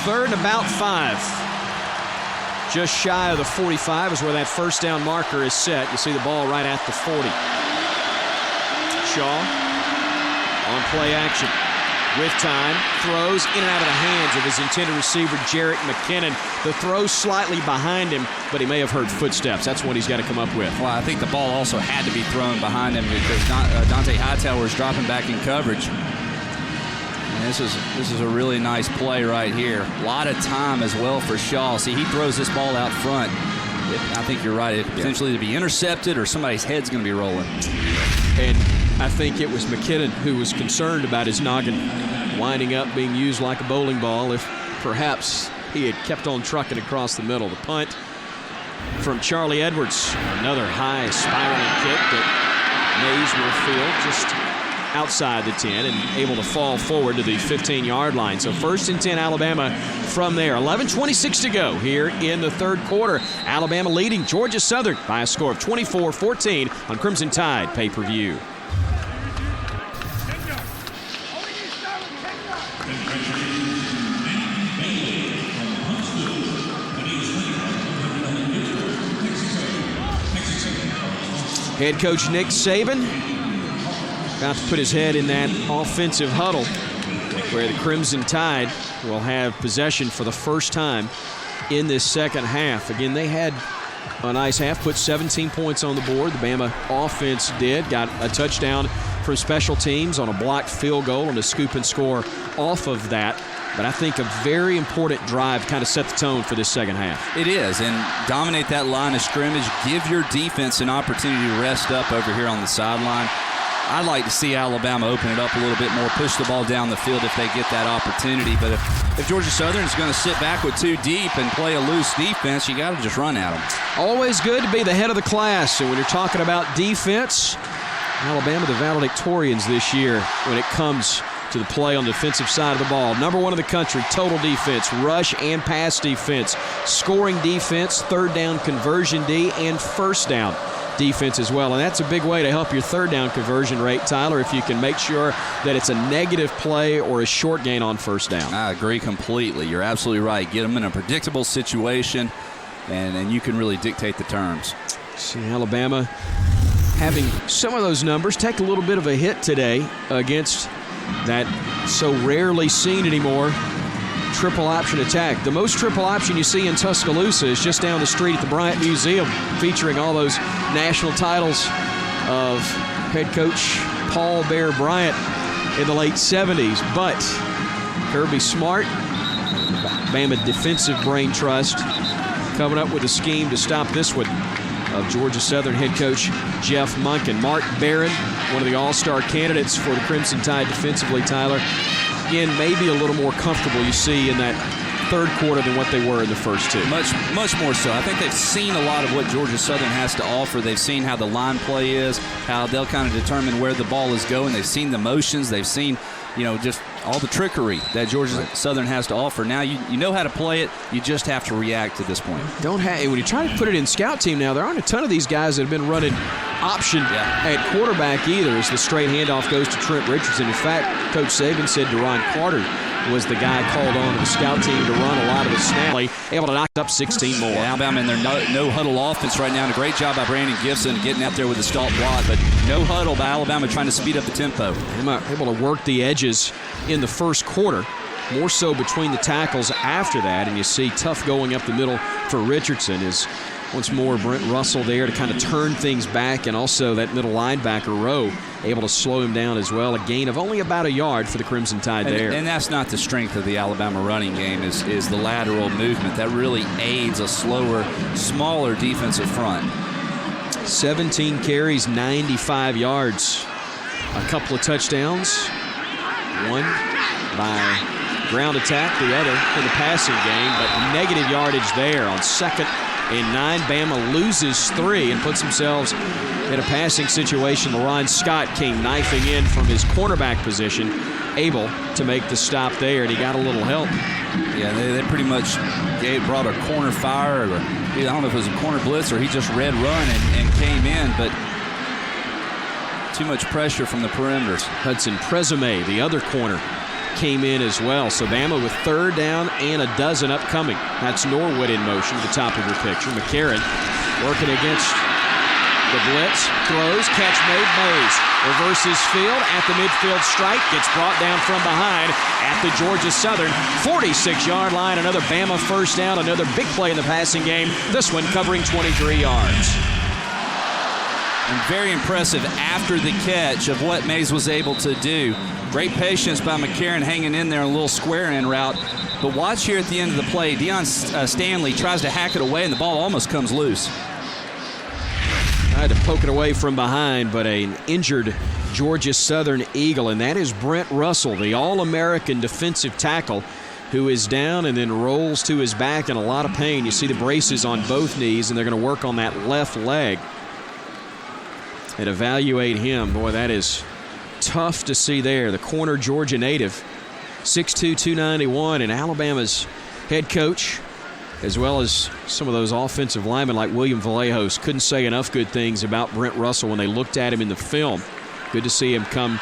3rd and about 5. Just shy of the 45 is where that first down marker is set. You see the ball right at the 40. Shaw on play action. With time, throws in and out of the hands of his intended receiver, Jarrett McKinnon. The throw slightly behind him, but he may have heard footsteps. That's what he's got to come up with. Well, I think the ball also had to be thrown behind him because Dante Hightower is dropping back in coverage. And this is a really nice play right here. A lot of time as well for Shaw. See, he throws this ball out front. I think you're right. It potentially to be intercepted or somebody's head's going to be rolling. And I think it was McKinnon who was concerned about his noggin winding up being used like a bowling ball if perhaps he had kept on trucking across the middle. The punt from Charlie Edwards. Another high spiraling kick that Mays will field just outside the 10 and able to fall forward to the 15-yard line. So 1st and 10 Alabama from there. 11:26 to go here in the third quarter. Alabama leading Georgia Southern by a score of 24-14 on Crimson Tide pay-per-view. Head coach Nick Saban about to put his head in that offensive huddle where the Crimson Tide will have possession for the first time in this second half. Again, they had a nice half, put 17 points on the board. The Bama offense did, got a touchdown from special teams on a blocked field goal and a scoop and score off of that. But I think a very important drive kind of set the tone for this second half. It is, and dominate that line of scrimmage. Give your defense an opportunity to rest up over here on the sideline. I'd like to see Alabama open it up a little bit more, push the ball down the field if they get that opportunity. But if Georgia Southern is going to sit back with 2 deep and play a loose defense, you got to just run at them. Always good to be the head of the class. And when you're talking about defense, Alabama, the valedictorians this year when it comes to the play on the defensive side of the ball. Number 1 in the country, total defense, rush and pass defense, scoring defense, third down conversion D, and first down defense as well. And that's a big way to help your third down conversion rate, Tyler, if you can make sure that it's a negative play or a short gain on first down. I agree completely. You're absolutely right. Get them in a predictable situation, and you can really dictate the terms. See Alabama having some of those numbers take a little bit of a hit today against that so rarely seen anymore triple option attack. The most triple option you see in Tuscaloosa is just down the street at the Bryant Museum, featuring all those national titles of head coach Paul Bear Bryant in the late 70s. But Kirby Smart, Bama defensive brain trust, coming up with a scheme to stop this one of Georgia Southern head coach Jeff Monken. Mark Barron, one of the all-star candidates for the Crimson Tide defensively, Tyler. Again, maybe a little more comfortable, you see, in that third quarter than what they were in the first two. Much more so. I think they've seen a lot of what Georgia Southern has to offer. They've seen how the line play is, how they'll kind of determine where the ball is going. They've seen the motions. They've seen, just all the trickery that Georgia Southern has to offer. Now you know how to play it. You just have to react to this point. When you try to put it in scout team now, there aren't a ton of these guys that have been running option at quarterback either, as the straight handoff goes to Trent Richardson. In fact, Coach Saban said Deron Carter was the guy called on to the scout team to run a lot of the snap, able to knock up 16 more. Alabama in their no huddle offense right now, and a great job by Brandon Gibson getting out there with the stop block, but no huddle by Alabama trying to speed up the tempo. Able to work the edges in the first quarter, more so between the tackles after that, and you see tough going up the middle for Richardson. Is once more Brent Russell there to kind of turn things back, and also that middle linebacker row able to slow him down as well. A gain of only about a yard for the Crimson Tide there. And that's not the strength of the Alabama running game, is the lateral movement. That really aids a slower, smaller defensive front. 17 carries, 95 yards. A couple of touchdowns. One by ground attack, the other in the passing game, but negative yardage there on 2nd and 9. Bama loses 3 and puts themselves in a passing situation. LaRon Scott came knifing in from his cornerback position, able to make the stop there, and he got a little help. Yeah, they pretty much brought a corner fire, or I don't know if it was a corner blitz or he just read run and came in, but too much pressure from the perimeters. Hudson Presume, the other corner, came in as well. So Bama with third down and a dozen upcoming. That's Norwood in motion at the top of your picture. McCarron working against the blitz, throws, catch made, Mays reverses field at the midfield stripe, gets brought down from behind at the Georgia Southern 46-yard line. Another Bama first down, another big play in the passing game, this one covering 23 yards. And very impressive after the catch of what Mays was able to do. Great patience by McCarron hanging in there on a little square in route. But watch here at the end of the play. Deion Stanley tries to hack it away, and the ball almost comes loose. Tried to poke it away from behind, but an injured Georgia Southern Eagle, and that is Brent Russell, the All-American defensive tackle, who is down and then rolls to his back in a lot of pain. You see the braces on both knees, and they're going to work on that left leg and evaluate him. Boy, that is tough to see there. The corner Georgia native, 6'2", 291, and Alabama's head coach, as well as some of those offensive linemen like William Vallejos, couldn't say enough good things about Brent Russell when they looked at him in the film. Good to see him come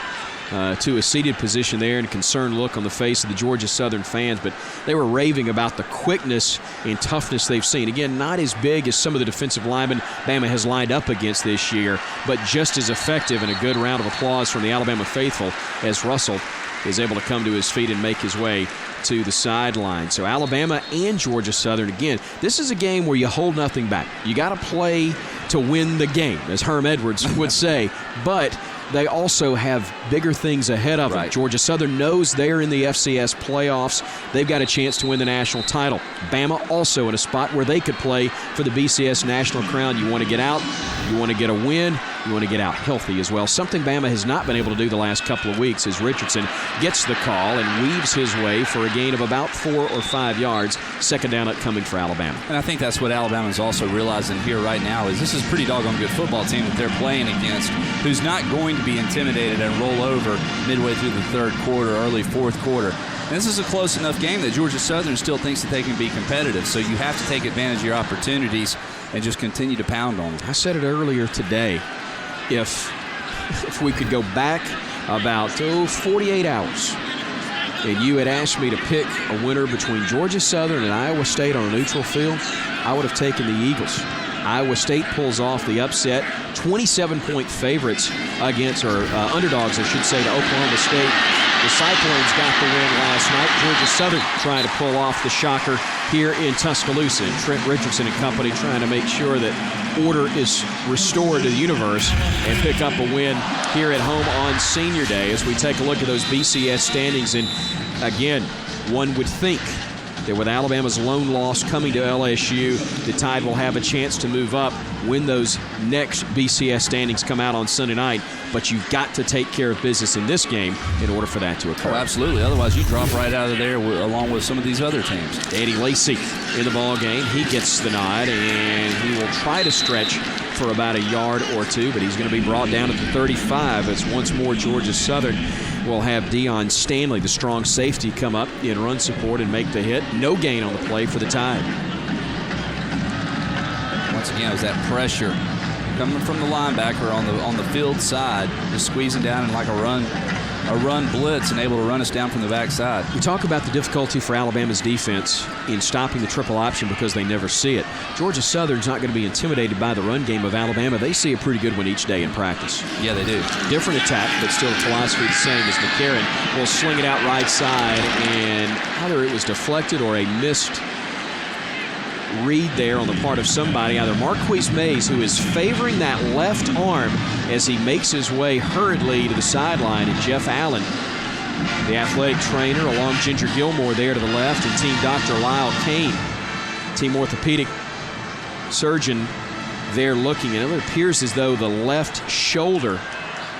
to a seated position there, and a concerned look on the face of the Georgia Southern fans, but they were raving about the quickness and toughness they've seen. Again, not as big as some of the defensive linemen Bama has lined up against this year, but just as effective, and a good round of applause from the Alabama faithful as Russell is able to come to his feet and make his way to the sideline. So Alabama and Georgia Southern, again, this is a game where you hold nothing back. You got to play to win the game, as Herm Edwards would say, but they also have bigger things ahead of them. Georgia Southern knows they're in the FCS playoffs. They've got a chance to win the national title. Bama also in a spot where they could play for the BCS national crown. You want to get out, you want to get a win, you want to get out healthy as well. Something Bama has not been able to do the last couple of weeks as Richardson gets the call and weaves his way for a gain of about 4 or 5 yards. Second down upcoming for Alabama. And I think that's what Alabama's also realizing here right now is this is a pretty doggone good football team that they're playing against, who's not going to be intimidated and roll over midway through the third quarter, early fourth quarter. And this is a close enough game that Georgia Southern still thinks that they can be competitive. So you have to take advantage of your opportunities and just continue to pound on them. I said it earlier today. If we could go back about 48 hours and you had asked me to pick a winner between Georgia Southern and Iowa State on a neutral field, I would have taken the Eagles. Iowa State pulls off the upset, 27-point favorites against, or underdogs, I should say, to Oklahoma State. The Cyclones got the win last night. Georgia Southern trying to pull off the shocker here in Tuscaloosa. And Trent Richardson and company trying to make sure that order is restored to the universe and pick up a win here at home on Senior Day as we take a look at those BCS standings. And again, one would think that with Alabama's lone loss coming to LSU, the Tide will have a chance to move up when those next BCS standings come out on Sunday night. But you've got to take care of business in this game in order for that to occur. Oh, absolutely. Otherwise, you drop right out of there along with some of these other teams. Eddie Lacy in the ball game. He gets the nod, and he will try to stretch for about a yard or two, but he's going to be brought down at the 35 as once more Georgia Southern will have Deion Stanley, the strong safety, come up in run support and make the hit. No gain on the play for the Tide. Once again, it was that pressure coming from the linebacker on the field side, just squeezing down in like a run blitz and able to run us down from the backside. We talk about the difficulty for Alabama's defense in stopping the triple option because they never see it. Georgia Southern's not going to be intimidated by the run game of Alabama. They see a pretty good one each day in practice. Yeah, they do. Different attack, but still the philosophy the same as McCarron will sling it out right side, and either it was deflected or a missed read there on the part of somebody, either Marquise Mays, who is favoring that left arm as he makes his way hurriedly to the sideline, and Jeff Allen, the athletic trainer, along Ginger Gilmore there to the left, and Team Dr. Lyle Kane, team orthopedic surgeon there looking, and it appears as though the left shoulder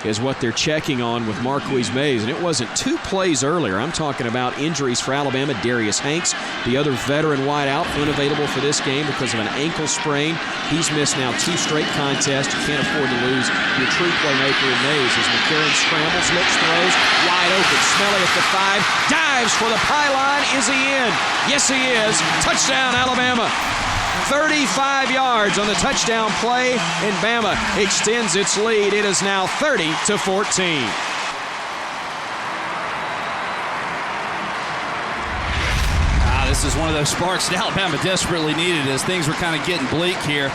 is what they're checking on with Marquise Mays. And it wasn't 2 plays earlier. I'm talking about injuries for Alabama. Darius Hanks, the other veteran wideout, unavailable for this game because of an ankle sprain. He's missed now 2 straight contests. You can't afford to lose your true playmaker in Mays as McCarron scrambles, looks, throws, wide open. Smelly at the 5, dives for the pylon. Is he in? Yes, he is. Touchdown, Alabama. 35 yards on the touchdown play, and Bama extends its lead. It is now 30-14. This is one of those sparks that Alabama desperately needed as things were kind of getting bleak here.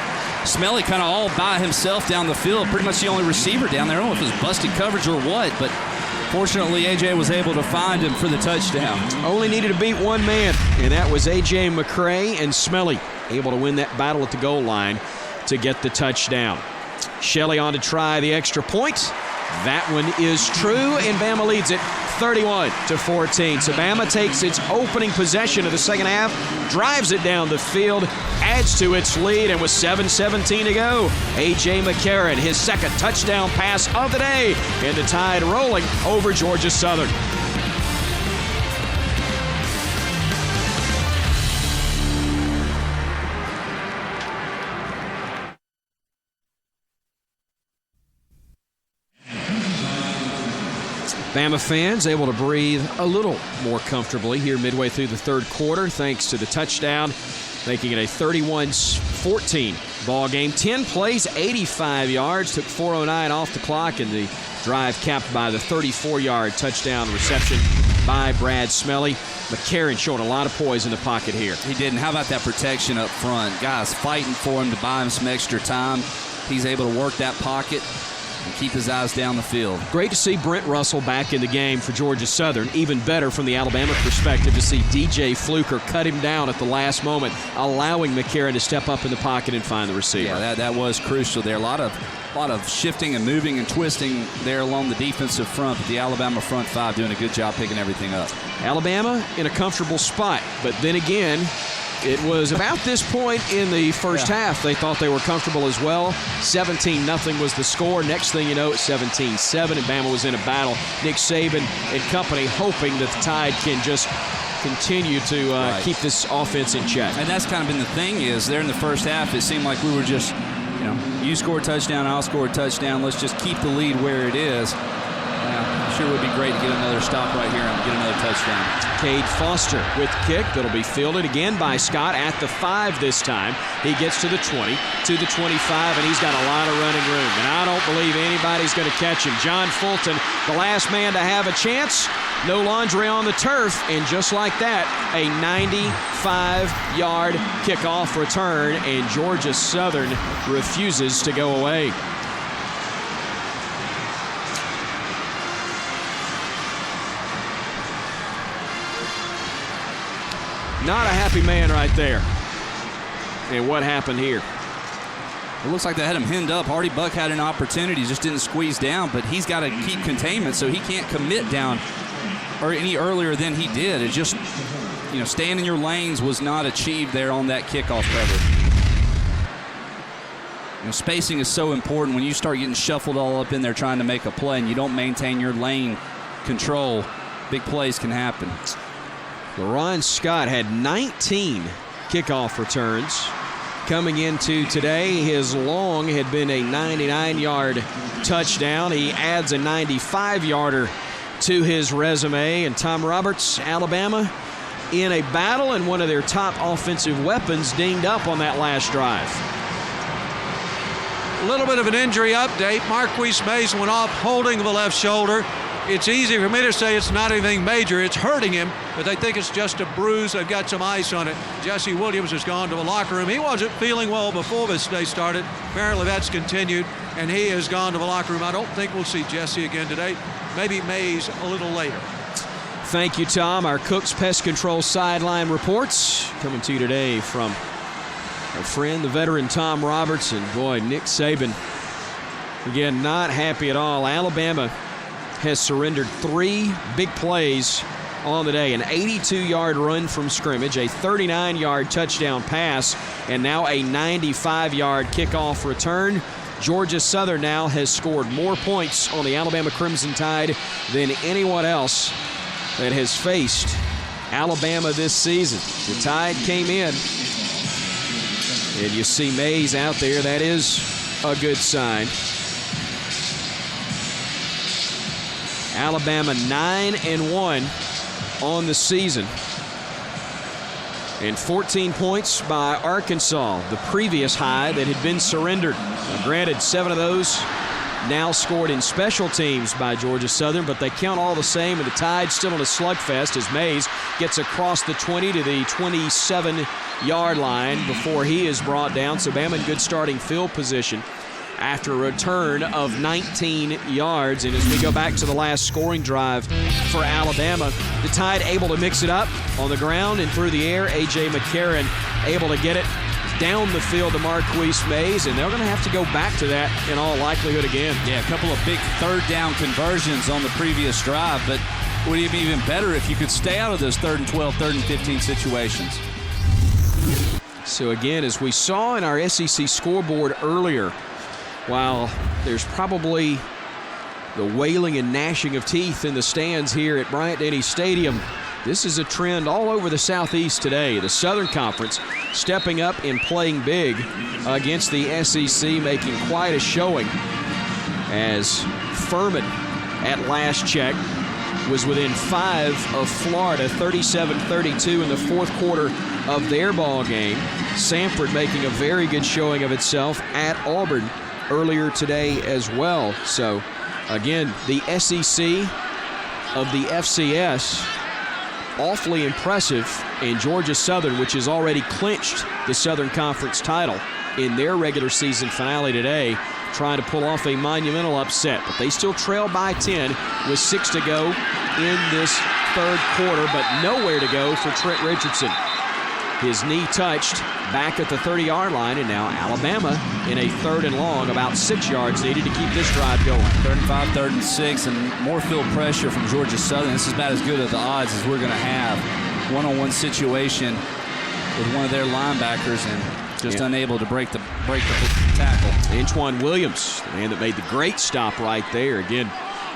Smelly kind of all by himself down the field, pretty much the only receiver down there. I don't know if it was busted coverage or what, but fortunately, A.J. was able to find him for the touchdown. Only needed to beat one man, and that was A.J. McCray, and Smelly able to win that battle at the goal line to get the touchdown. Shelley on to try the extra point. That one is true, and Bama leads it 31-14. So Bama takes its opening possession of the second half, drives it down the field, adds to its lead, and with 7:17 to go, A.J. McCarron, his second touchdown pass of the day, and the Tide rolling over Georgia Southern. Bama fans able to breathe a little more comfortably here midway through the third quarter thanks to the touchdown, making it a 31-14 ball game. 10 plays, 85 yards, took 4:09 off the clock, and the drive capped by the 34-yard touchdown reception by Brad Smelly. McCarron showing a lot of poise in the pocket here. He did, and how about that protection up front? Guys fighting for him to buy him some extra time. He's able to work that pocket and keep his eyes down the field. Great to see Brent Russell back in the game for Georgia Southern. Even better from the Alabama perspective to see DJ Fluker cut him down at the last moment, allowing McCarron to step up in the pocket and find the receiver. Yeah, that was crucial there. A lot of shifting and moving and twisting there along the defensive front, but the Alabama front five doing a good job picking everything up. Alabama in a comfortable spot, but then again, it was about this point in the first half they thought they were comfortable as well. 17-0 was the score. Next thing you know, it's 17-7, and Bama was in a battle. Nick Saban and company hoping that the Tide can just continue to keep this offense in check. And that's kind of been the thing is there in the first half, it seemed like we were just, you score a touchdown, I'll score a touchdown. Let's just keep the lead where it is. I'm sure it would be great to get another stop right here and get another touchdown. Cade Foster with the kick that'll be fielded again by Scott at the 5 this time. He gets to the 20, to the 25, and he's got a lot of running room. And I don't believe anybody's going to catch him. John Fulton, the last man to have a chance. No laundry on the turf, and just like that, a 95-yard kickoff return, and Georgia Southern refuses to go away. Not a happy man right there. And what happened here? It looks like they had him hemmed up. Hardy Buck had an opportunity, just didn't squeeze down, but he's got to keep containment so he can't commit down or any earlier than he did. It just, staying in your lanes was not achieved there on that kickoff cover. Spacing is so important when you start getting shuffled all up in there trying to make a play and you don't maintain your lane control, big plays can happen. LaRon Scott had 19 kickoff returns. Coming into today, his long had been a 99-yard touchdown. He adds a 95-yarder to his resume. And Tom Roberts, Alabama, in a battle, and one of their top offensive weapons dinged up on that last drive. A little bit of an injury update. Marquise Mays went off holding the left shoulder. It's easy for me to say it's not anything major. It's hurting him, but they think it's just a bruise. They've got some ice on it. Jesse Williams has gone to the locker room. He wasn't feeling well before this day started. Apparently that's continued, and he has gone to the locker room. I don't think we'll see Jesse again today. Maybe Mays a little later. Thank you, Tom. Our Cook's Pest Control sideline reports coming to you today from our friend, the veteran Tom Roberts, and boy, Nick Saban. Again, not happy at all. Alabama has surrendered 3 big plays on the day. An 82-yard run from scrimmage, a 39-yard touchdown pass, and now a 95-yard kickoff return. Georgia Southern now has scored more points on the Alabama Crimson Tide than anyone else that has faced Alabama this season. The Tide came in, and you see Mays out there. That is a good sign. Alabama 9-1 on the season. And 14 points by Arkansas, the previous high that had been surrendered. Now, granted, 7 of those now scored in special teams by Georgia Southern, but they count all the same, and the Tide still in a slugfest as Mays gets across the 20 to the 27-yard line before he is brought down. So Bama in good starting field position after a return of 19 yards. And as we go back to the last scoring drive for Alabama, the Tide able to mix it up on the ground and through the air. A.J. McCarron able to get it down the field to Marquise Mays, and they're going to have to go back to that in all likelihood again. Yeah, a couple of big third down conversions on the previous drive, but it would be even better if you could stay out of those 3rd and 12, 3rd and 15 situations. So again, as we saw in our SEC scoreboard earlier, while there's probably the wailing and gnashing of teeth in the stands here at Bryant-Denny Stadium, this is a trend all over the Southeast today. The Southern Conference stepping up and playing big against the SEC, making quite a showing, as Furman at last check was within 5 of Florida, 37-32 in the fourth quarter of their ball game. Samford making a very good showing of itself at Auburn earlier today as well. So again, the SEC of the FCS, awfully impressive, and Georgia Southern, which has already clinched the Southern Conference title in their regular season finale today, trying to pull off a monumental upset. But they still trail by 10 with 6 to go in this third quarter, but nowhere to go for Trent Richardson. His knee touched back at the 30-yard line, and now Alabama in a 3rd and long, about 6 yards needed to keep this drive going. 3rd and 5, 3rd and 6, and more field pressure from Georgia Southern. This is about as good of the odds as we're going to have. One-on-one situation with one of their linebackers and just unable to break the tackle. Antoine Williams, the man that made the great stop right there. Again,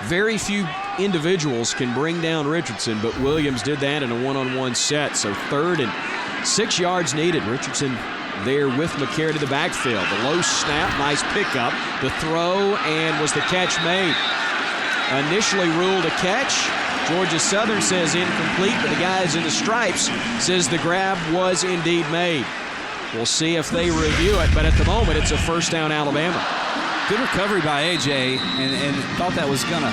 very few individuals can bring down Richardson, but Williams did that in a one-on-one set. So 3rd and 6 yards needed. Richardson there with McCarron to the backfield. The low snap, nice pickup. The throw, and was the catch made? Initially ruled a catch. Georgia Southern says incomplete, but the guys in the stripes says the grab was indeed made. We'll see if they review it, but at the moment it's a 1st down Alabama. Good recovery by A.J., and thought that was going to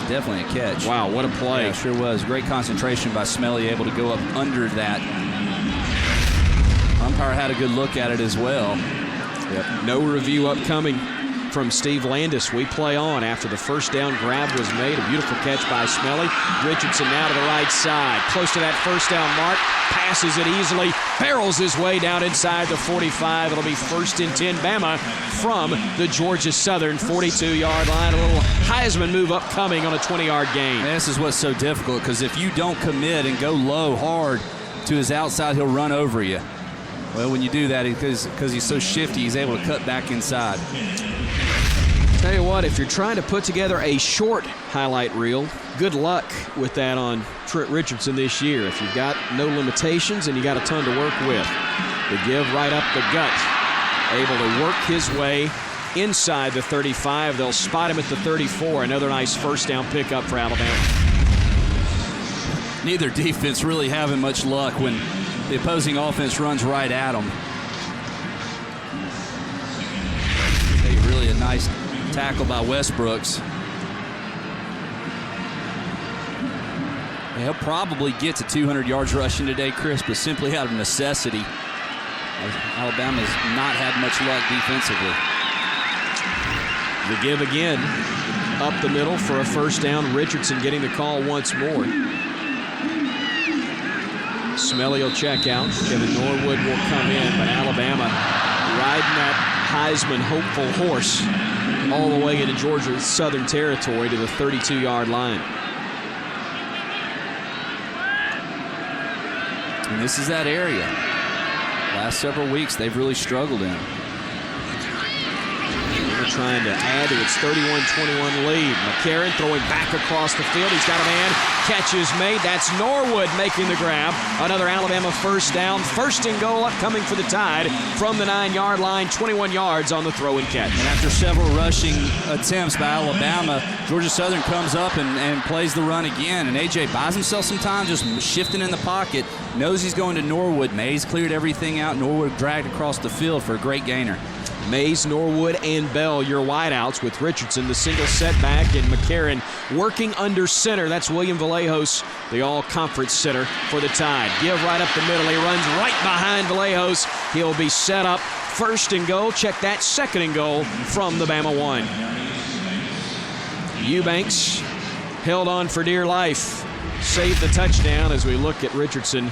definitely a catch. Wow, what a play. Yeah, sure was. Great concentration by Smelly, able to go up under that. Umpire had a good look at it as well. Yep. No review upcoming from Steve Landis. We play on after the 1st down grab was made. A beautiful catch by Smelly. Richardson now to the right side. Close to that 1st down mark. Passes it easily. Barrels his way down inside the 45. It'll be 1st and 10 Bama from the Georgia Southern 42-yard line. A little Heisman move upcoming on a 20-yard gain. And this is what's so difficult, because if you don't commit and go low hard to his outside, he'll run over you. Well, when you do that, because he's so shifty, he's able to cut back inside. Tell you what, if you're trying to put together a short highlight reel, good luck with that on Trent Richardson this year. If you've got no limitations and you got a ton to work with. The give right up the gut. Able to work his way inside the 35. They'll spot him at the 34. Another nice 1st down pickup for Alabama. Neither defense really having much luck when the opposing offense runs right at them. Really a nice tackle by Westbrooks. He'll probably get to 200 yards rushing today, Chris, but simply out of necessity. Alabama's not had much luck defensively. The give again. Up the middle for a 1st down. Richardson getting the call once more. Smelly will check out. Kevin Norwood will come in, but Alabama riding that Heisman hopeful horse all the way into Georgia Southern territory to the 32-yard line. And this is that area. Last several weeks, they've really struggled in. They're trying to add to its 31-21 lead. McCarron throwing back across the field. He's got a man. Catch is made. That's Norwood making the grab. Another Alabama 1st down. 1st and goal upcoming for the Tide from the 9-yard line. 21 yards on the throw and catch. And after several rushing attempts by Alabama, Georgia Southern comes up and plays the run again. And A.J. buys himself some time, just shifting in the pocket. Knows he's going to Norwood. Mays cleared everything out. Norwood dragged across the field for a great gainer. Mays, Norwood, and Bell, your wideouts, with Richardson, the single setback, and McCarron working under center. That's William Vallejos, the all-conference center for the Tide. Give right up the middle. He runs right behind Vallejos. He'll be set up 1st and goal. Check that 2nd and goal from the Bama 1. Eubanks held on for dear life. Saved the touchdown as we look at Richardson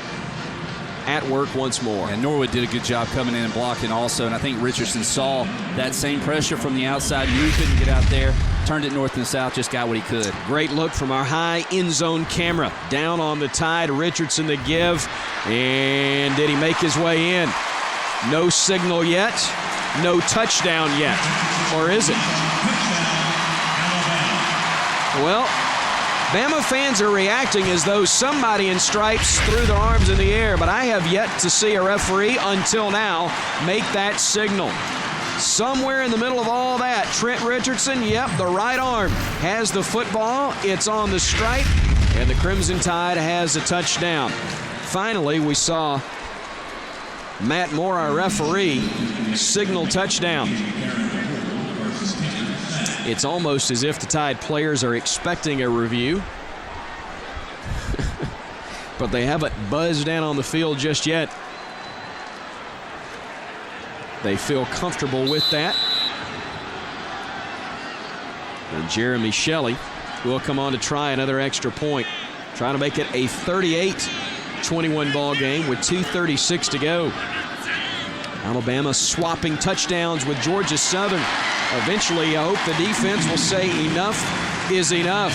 at work once more. And Norwood did a good job coming in and blocking also, and I think Richardson saw that same pressure from the outside, knew he couldn't get out there, turned it north and south, just got what he could. Great look from our high end zone camera. Down on the Tide, Richardson the give, and did he make his way in? No signal yet, no touchdown yet, or is it? Well, Bama fans are reacting as though somebody in stripes threw their arms in the air, but I have yet to see a referee until now make that signal. Somewhere in the middle of all that, Trent Richardson, yep, the right arm has the football. It's on the stripe, and the Crimson Tide has a touchdown. Finally, we saw Matt Moore, our referee, signal touchdown. It's almost as if the Tide players are expecting a review. But they haven't buzzed down on the field just yet. They feel comfortable with that. And Jeremy Shelley will come on to try another extra point. Trying to make it a 38-21 ball game with 2:36 to go. Alabama swapping touchdowns with Georgia Southern. Eventually, I hope the defense will say enough is enough.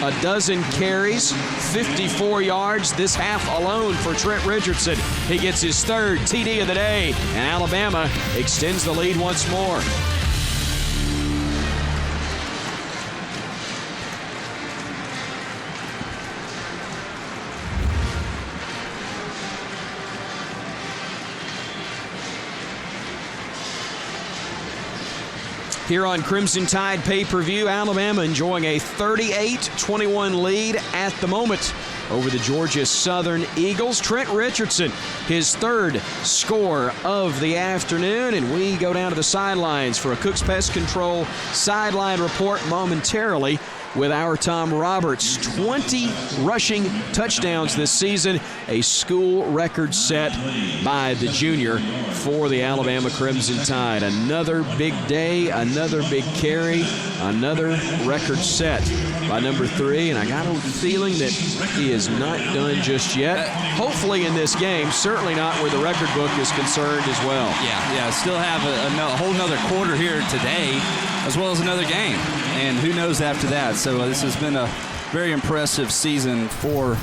A dozen carries, 54 yards this half alone for Trent Richardson. He gets his third TD of the day, and Alabama extends the lead once more. Here on Crimson Tide pay-per-view, Alabama enjoying a 38-21 lead at the moment over the Georgia Southern Eagles. Trent Richardson, his third score of the afternoon, and we go down to the sidelines for a Cook's Pest Control sideline report momentarily with our Tom Roberts. 20 rushing touchdowns this season, a school record set by the junior for the Alabama Crimson Tide. Another big day, another big carry, another record set by number 3, and I got a feeling that he is not done just yet. Hopefully in this game, certainly not where the record book is concerned as well. Yeah, still have a whole nother quarter here today, as well as another game, and who knows after that. So this has been a very impressive season for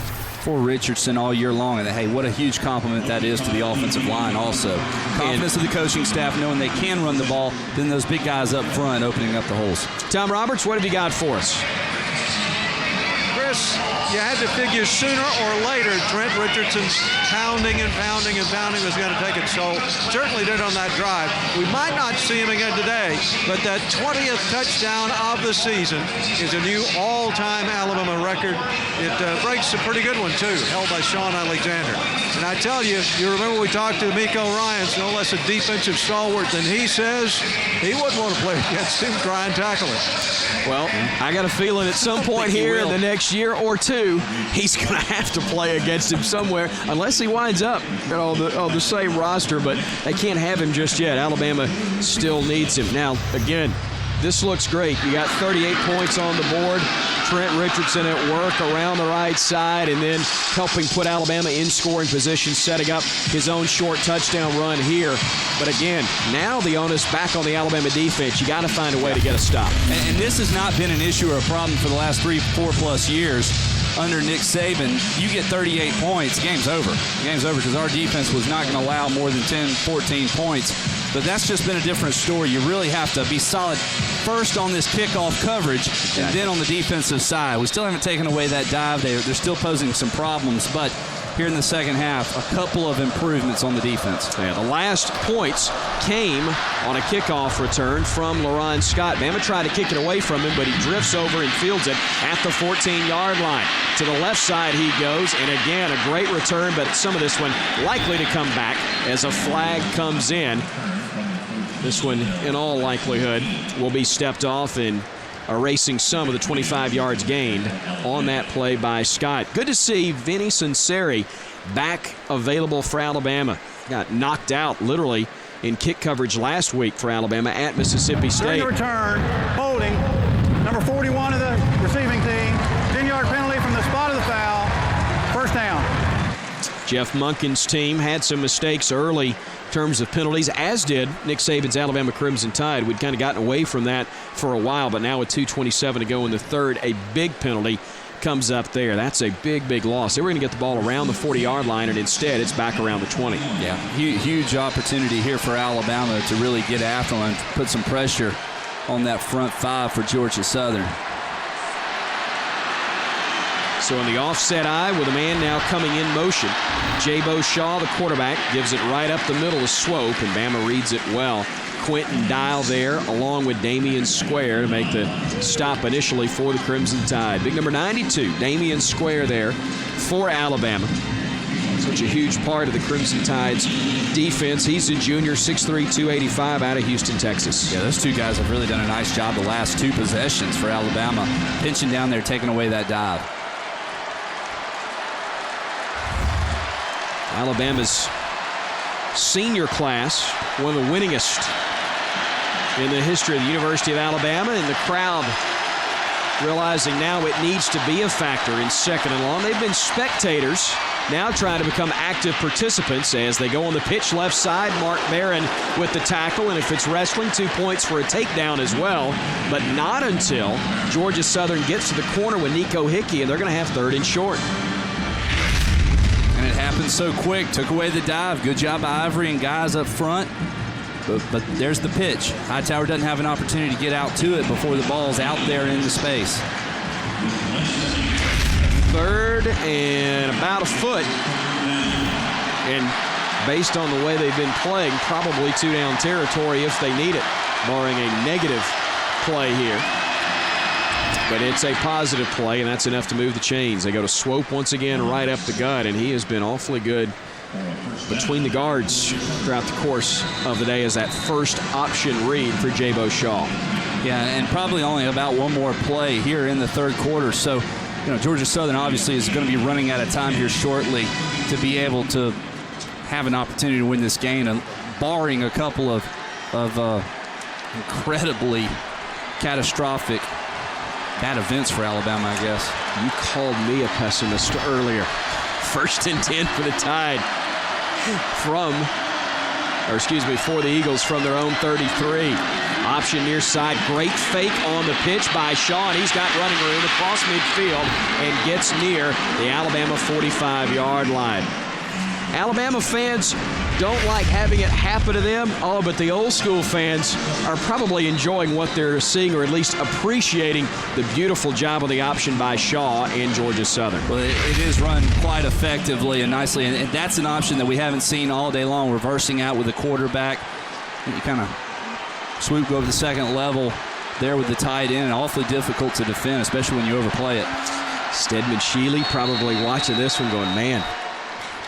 Richardson all year long, and hey, what a huge compliment that is to the offensive line also. Confidence of the coaching staff knowing they can run the ball, then those big guys up front opening up the holes. Tom Roberts, what have you got for us? Chris, you had to figure sooner or later Trent Richardson's pounding was going to take its toll. Certainly did on that drive. We might not see him again today, but that 20th touchdown of the season is a new all-time Alabama record. It breaks a pretty good one, too, held by Sean Alexander. And I tell you, you remember we talked to Miko Ryans, no less a defensive stalwart than he says. He wouldn't want to play against him, try and tackle him. Well, I got a feeling at some point here in the next year or two, he's going to have to play against him somewhere, unless he winds up on the same roster, but they can't have him just yet. Alabama still needs him. Now, again, this looks great. You got 38 points on the board. Trent Richardson at work around the right side and then helping put Alabama in scoring position, setting up his own short touchdown run here. But again, now the onus back on the Alabama defense. You got to find a way to get a stop. And this has not been an issue or a problem for the last 3-4 plus years. Under Nick Saban, you get 38 points, game's over. Game's over because our defense was not going to allow more than 10, 14 points. But that's just been a different story. You really have to be solid first on this kickoff coverage and then on the defensive side. We still haven't taken away that dive. They're still posing some problems, but here in the second half, a couple of improvements on the defense. Yeah, the last points came on a kickoff return from LaRon Scott. Bama tried to kick it away from him, but he drifts over and fields it at the 14-yard line. To the left side he goes, and again, a great return, but some of this one likely to come back as a flag comes in. This one, in all likelihood, will be stepped off and erasing some of the 25 yards gained on that play by Scott. Good to see Vinny Sunseri back available for Alabama. Got knocked out literally in kick coverage last week for Alabama at Mississippi State. During the return, holding, number 41 of the receiving team, 10-yard penalty from the spot of the foul, first down. Jeff Monken's team had some mistakes early in terms of penalties, as did Nick Saban's Alabama Crimson Tide. We'd kind of gotten away from that for a while, but now with 2:27 to go in the third, a big penalty comes up there. That's a big, big loss. They were going to get the ball around the 40-yard line, and instead it's back around the 20. Yeah, huge opportunity here for Alabama to really get after them and put some pressure on that front five for Georgia Southern. So in the offset eye with a man now coming in motion, Jabo Shaw, the quarterback, gives it right up the middle of Swope, and Bama reads it well. Quentin Dial there, along with Damian Square, to make the stop initially for the Crimson Tide. Big number 92, Damian Square there for Alabama. Such a huge part of the Crimson Tide's defense. He's a junior, 6'3", 285 out of Houston, Texas. Yeah, those two guys have really done a nice job the last two possessions for Alabama, pinching down there, taking away that dive. Alabama's senior class, one of the winningest in the history of the University of Alabama, and the crowd realizing now it needs to be a factor in 2nd and long. They've been spectators, now trying to become active participants as they go on the pitch left side. Mark Barron with the tackle, and if it's wrestling, 2 points for a takedown as well, but not until Georgia Southern gets to the corner with Nico Hickey, and they're going to have 3rd and short. And it happened so quick. Took away the dive. Good job by Ivory and guys up front. But there's the pitch. Hightower doesn't have an opportunity to get out to it before the ball's out there in the space. 3rd and about a foot. And based on the way they've been playing, probably 2-down territory if they need it, barring a negative play here. But it's a positive play, and that's enough to move the chains. They go to Swope once again right up the gut, and he has been awfully good between the guards throughout the course of the day as that first option read for Jabo Shaw. Yeah, and probably only about one more play here in the 3rd quarter. So, Georgia Southern obviously is going to be running out of time here shortly to be able to have an opportunity to win this game, and barring a couple of incredibly catastrophic bad events for Alabama, I guess. You called me a pessimist earlier. 1st and 10 for the Tide for the Eagles from their own 33. Option near side, great fake on the pitch by Shaw, and he's got running room across midfield and gets near the Alabama 45-yard line. Alabama fans don't like having it happen to them. Oh, but the old school fans are probably enjoying what they're seeing, or at least appreciating the beautiful job of the option by Shaw and Georgia Southern. Well, it is run quite effectively and nicely, and that's an option that we haven't seen all day long, reversing out with the quarterback. You kind of swoop over the 2nd level there with the tight end, and awfully difficult to defend, especially when you overplay it. Stedman Shealy probably watching this one going, man,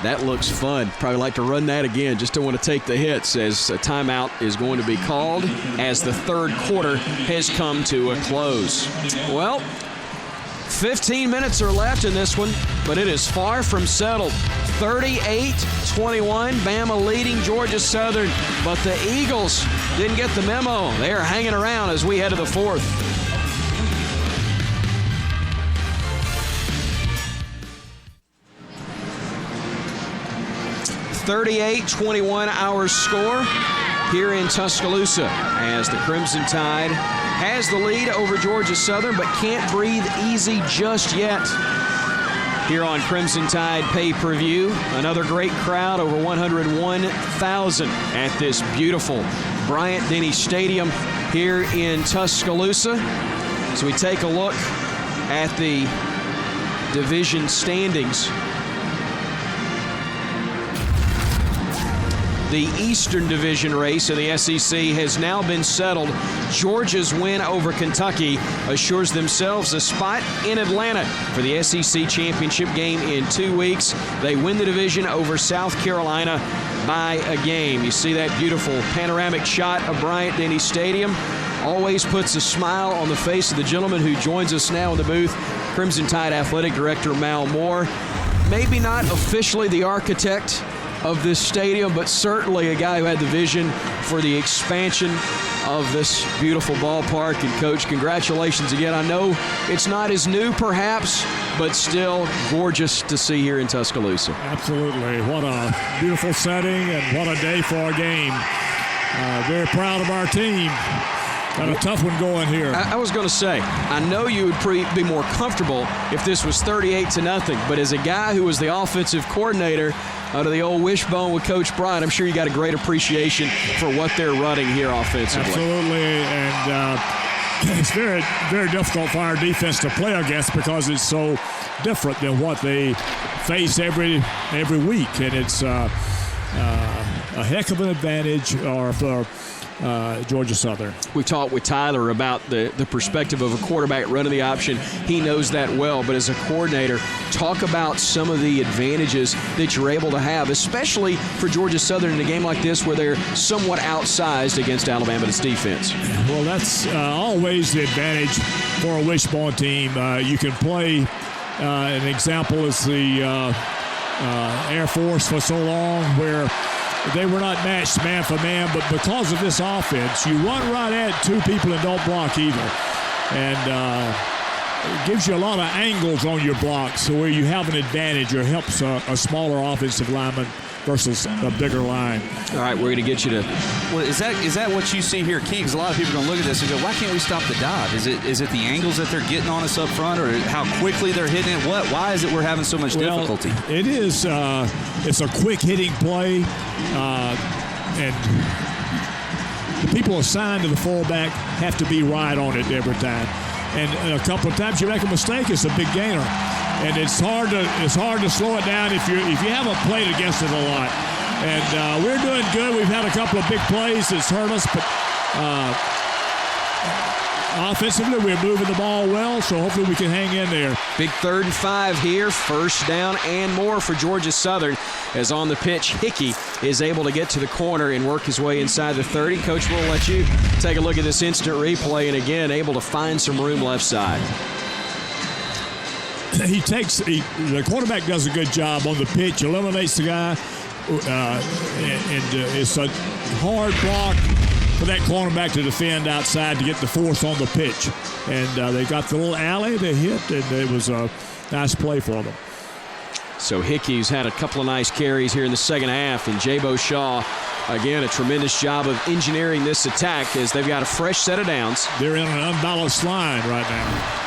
that looks fun. Probably like to run that again. Just don't want to take the hits, as a timeout is going to be called as the 3rd quarter has come to a close. Well, 15 minutes are left in this one, but it is far from settled. 38-21, Bama leading Georgia Southern, but the Eagles didn't get the memo. They are hanging around as we head to the 4th. 38-21 our score here in Tuscaloosa, as the Crimson Tide has the lead over Georgia Southern, but can't breathe easy just yet. Here on Crimson Tide pay-per-view, another great crowd, over 101,000 at this beautiful Bryant-Denny Stadium here in Tuscaloosa. So we take a look at the division standings. The Eastern Division race of the SEC has now been settled. Georgia's win over Kentucky assures themselves a spot in Atlanta for the SEC championship game in 2 weeks. They win the division over South Carolina by a game. You see that beautiful panoramic shot of Bryant-Denny Stadium. Always puts a smile on the face of the gentleman who joins us now in the booth, Crimson Tide Athletic Director Mal Moore. Maybe not officially the architect of this stadium, but certainly a guy who had the vision for the expansion of this beautiful ballpark. And Coach, congratulations again. I know it's not as new perhaps, but still gorgeous to see here in Tuscaloosa. Absolutely. What a beautiful setting and what a day for a game. Very proud of our team. Got a tough one going here. I was going to say, I know you would be more comfortable if this was 38-0, but as a guy who was the offensive coordinator out of the old wishbone with Coach Bryant, I'm sure you got a great appreciation for what they're running here offensively. Absolutely, and it's very, very difficult for our defense to play against because it's so different than what they face every week, and it's a heck of an advantage for Georgia Southern. We talked with Tyler about the perspective of a quarterback running the option. He knows that well, but as a coordinator, talk about some of the advantages that you're able to have, especially for Georgia Southern in a game like this where they're somewhat outsized against Alabama's defense. Well, that's always the advantage for a wishbone team. You can play, an example is the Air Force for so long, where they were not matched man for man, but because of this offense, you run right at two people and don't block either. And it gives you a lot of angles on your blocks where you have an advantage or helps a smaller offensive lineman versus a bigger line. All right, we're going to get you to. Well, is that what you see here, King? Because a lot of people are going to look at this and go, why can't we stop the dive? Is it the angles that they're getting on us up front, or how quickly they're hitting it? Why is it we're having so much difficulty? It is. It's a quick hitting play, and the people assigned to the fullback have to be right on it every time. And a couple of times you make a mistake, it's a big gainer. And it's hard to slow it down if you haven't played against it a lot. And we're doing good. We've had a couple of big plays that's hurt us, but offensively we're moving the ball well, so hopefully we can hang in there. Big 3rd and 5 here, first down and more for Georgia Southern, as on the pitch Hickey is able to get to the corner and work his way inside the 30. Coach, we'll let you take a look at this instant replay, and again able to find some room left side. The quarterback does a good job on the pitch, eliminates the guy, and it's a hard block for that cornerback to defend outside to get the force on the pitch. And they got the little alley they hit, and it was a nice play for them. So Hickey's had a couple of nice carries here in the second half, and Jabo Shaw, again, a tremendous job of engineering this attack as they've got a fresh set of downs. They're in an unbalanced line right now.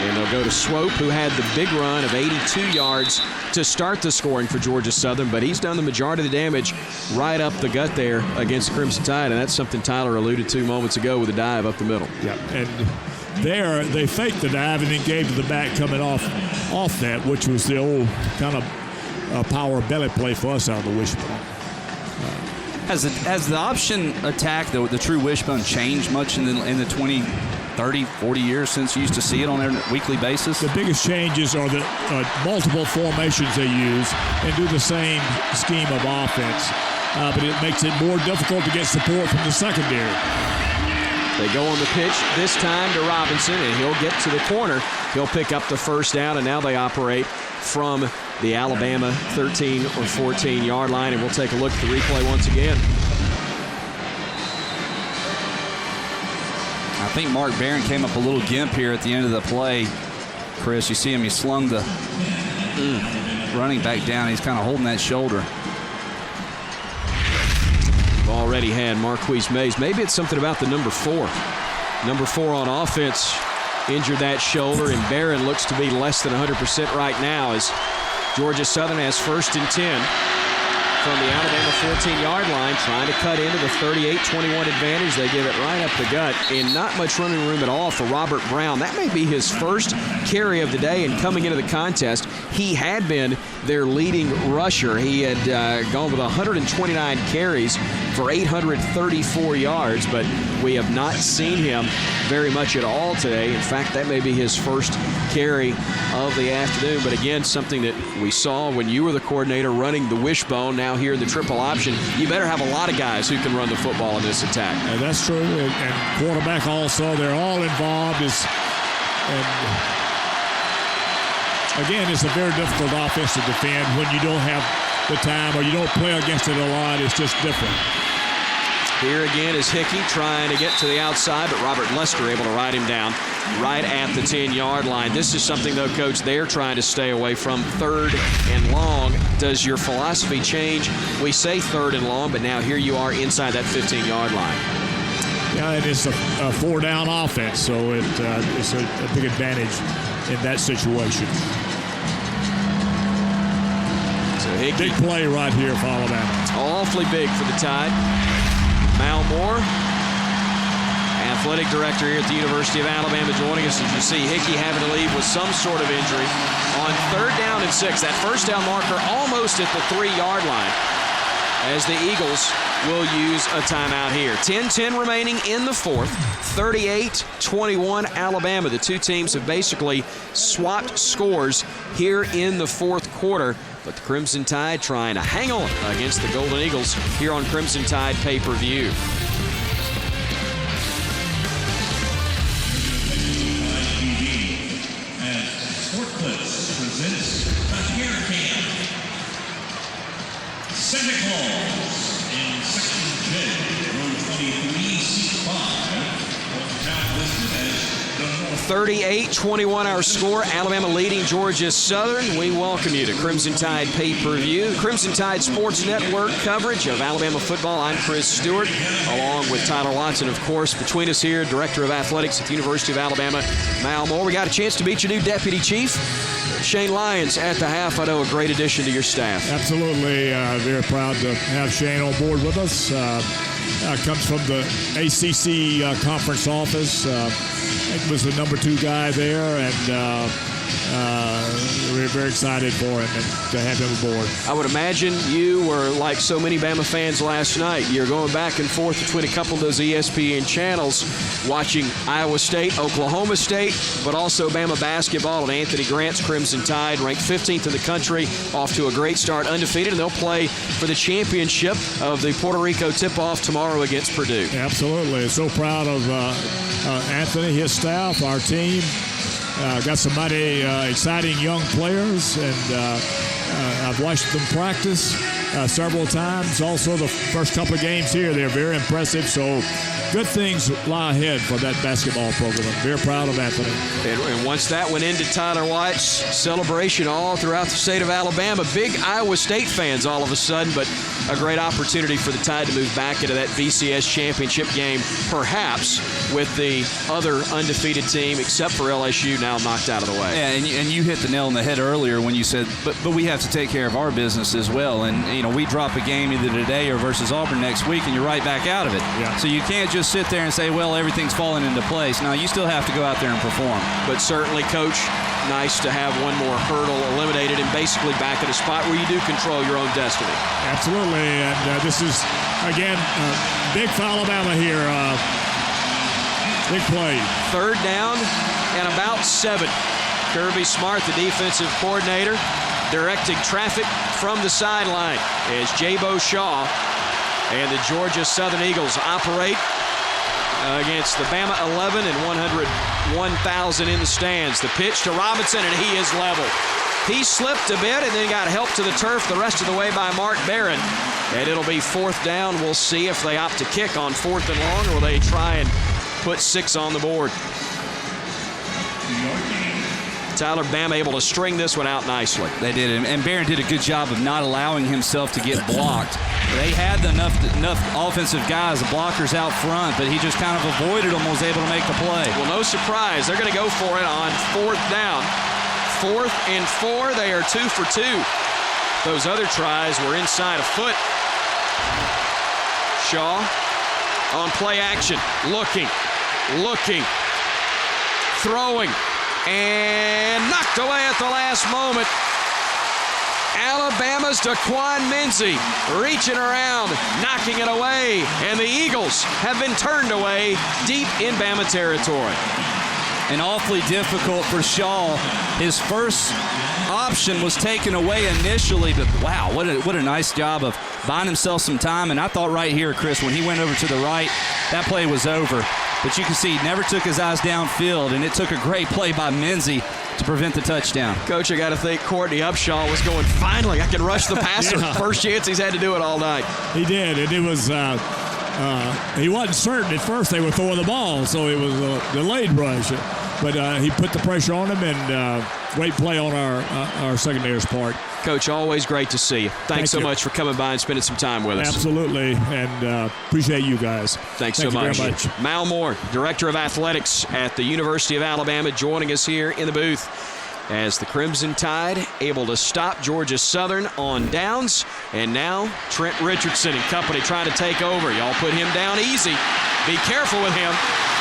And they'll go to Swope, who had the big run of 82 yards to start the scoring for Georgia Southern, but he's done the majority of the damage right up the gut there against Crimson Tide, and that's something Tyler alluded to moments ago with a dive up the middle. Yeah, and there they faked the dive and then gave to the back coming off that, which was the old kind of power belly play for us out of the wishbone. Has the option attack, the true wishbone, changed much in the 20, 30, 40 years since you used to see it on a weekly basis? The biggest changes are the multiple formations they use and do the same scheme of offense. But it makes it more difficult to get support from the secondary. They go on the pitch this time to Robinson, and he'll get to the corner. He'll pick up the first down, and now they operate from the Alabama 13 or 14-yard line, and we'll take a look at the replay once again. I think Mark Barron came up a little gimp here at the end of the play. Chris, you see him, he slung the running back down. He's kind of holding that shoulder. Already had Marquise Mays. Maybe it's something about the number 4. Number 4 on offense injured that shoulder, and Barron looks to be less than 100% right now as Georgia Southern has 1st and 10 from the Alabama 14-yard line, trying to cut into the 38-21 advantage. They give it right up the gut, and not much running room at all for Robert Brown. That may be his first carry of the day, and coming into the contest, he had been their leading rusher. He had gone with 129 carries for 834 yards, but we have not seen him very much at all today. In fact, that may be his first carry of the afternoon, but again, something that we saw when you were the coordinator running the wishbone. Now here in the triple option, you better have a lot of guys who can run the football in this attack. That's true, and quarterback also. They're all involved. And again, it's a very difficult offense to defend when you don't have the time or you don't play against it a lot. It's just different. Here again is Hickey trying to get to the outside, but Robert Lester able to ride him down right at the 10-yard line. This is something, though, Coach, they're trying to stay away from, 3rd and long. Does your philosophy change? We say 3rd and long, but now here you are inside that 15-yard line. Yeah, and it's a 4-down offense, so it's a big advantage in that situation. So Hickey, big play right here for Alabama. Awfully big for the Tide. Mal Moore, athletic director here at the University of Alabama, joining us. As you see, Hickey having to leave with some sort of injury on 3rd down and 6. That first down marker almost at the 3-yard line as the Eagles will use a timeout here. 10-10 remaining in the 4th. 38-21 Alabama. The two teams have basically swapped scores here in the 4th quarter. But the Crimson Tide trying to hang on against the Golden Eagles here on Crimson Tide pay-per-view. 38-21 our score. Alabama leading Georgia Southern. We welcome you to Crimson Tide Pay-Per-View. Crimson Tide Sports Network coverage of Alabama football. I'm Chris Stewart, along with Tyler Watson, of course. Between us here, Director of Athletics at the University of Alabama, Mal Moore. We got a chance to meet your new Deputy Chief, Shane Lyons, at the half. I know a great addition to your staff. Absolutely. Very proud to have Shane on board with us. Comes from the ACC conference office. He was the number 2 guy there, and we're very excited for him and to have him aboard. I would imagine you were like so many Bama fans last night. You're going back and forth between a couple of those ESPN channels, watching Iowa State, Oklahoma State, but also Bama basketball and Anthony Grant's Crimson Tide, ranked 15th in the country, off to a great start, undefeated, and they'll play for the championship of the Puerto Rico tip-off tomorrow against Purdue. Absolutely. So proud of Anthony, his staff, our team. Got some mighty exciting young players, and I've watched them practice several times. Also, the first couple of games here, they're very impressive. So good things lie ahead for that basketball program. I'm very proud of Anthony. And once that went into Tyler White's celebration all throughout the state of Alabama, big Iowa State fans all of a sudden, but a great opportunity for the Tide to move back into that BCS championship game, perhaps with the other undefeated team, except for LSU, now knocked out of the way. Yeah, and you hit the nail on the head earlier when you said, but we have to take care of our business as well. And, you know, we drop a game either today or versus Auburn next week, and you're right back out of it. Yeah. So you can't just sit there and say, well, everything's falling into place. No, you still have to go out there and perform. But certainly, Coach, nice to have one more hurdle eliminated and basically back at a spot where you do control your own destiny. Absolutely, and this is, again, big for Alabama here. Big play. 3rd down and about 7. Kirby Smart, the defensive coordinator, directing traffic from the sideline as Jabo Shaw and the Georgia Southern Eagles operate against the Bama 11 and 101,000 in the stands. The pitch to Robinson, and he is level. He slipped a bit and then got helped to the turf the rest of the way by Mark Barron. And it'll be 4th down. We'll see if they opt to kick on 4th and long, or will they try and put 6 on the board. Tyler, Bama able to string this one out nicely. They did, and Barron did a good job of not allowing himself to get blocked. They had enough offensive guys, the blockers out front, but he just kind of avoided them and was able to make the play. Well, no surprise. They're going to go for it on 4th down. 4th and 4. They are 2 for 2. Those other tries were inside a foot. Shaw on play action. Looking. Throwing. And knocked away at the last moment. Alabama's Daquan Menzie reaching around, knocking it away. And the Eagles have been turned away deep in Bama territory. And awfully difficult for Shaw. His first option was taken away initially, but wow, what a nice job of buying himself some time. And I thought right here, Chris, when he went over to the right, that play was over. But you can see he never took his eyes downfield, and it took a great play by Menzie to prevent the touchdown. Coach, I got to think Courtney Upshaw was going, finally, I can rush the passer. Yeah. First chance he's had to do it all night. He did, and it was he wasn't certain at first they were throwing the ball, so it was a delayed rush. But he put the pressure on him, and great play on our secondary's part. Coach, always great to see you. Thanks so much for coming by and spending some time with us. Absolutely, and appreciate you guys. Thanks so much. Very much. Mal Moore, Director of Athletics at the University of Alabama, joining us here in the booth as the Crimson Tide able to stop Georgia Southern on downs. And now Trent Richardson and company trying to take over. Y'all put him down easy. Be careful with him.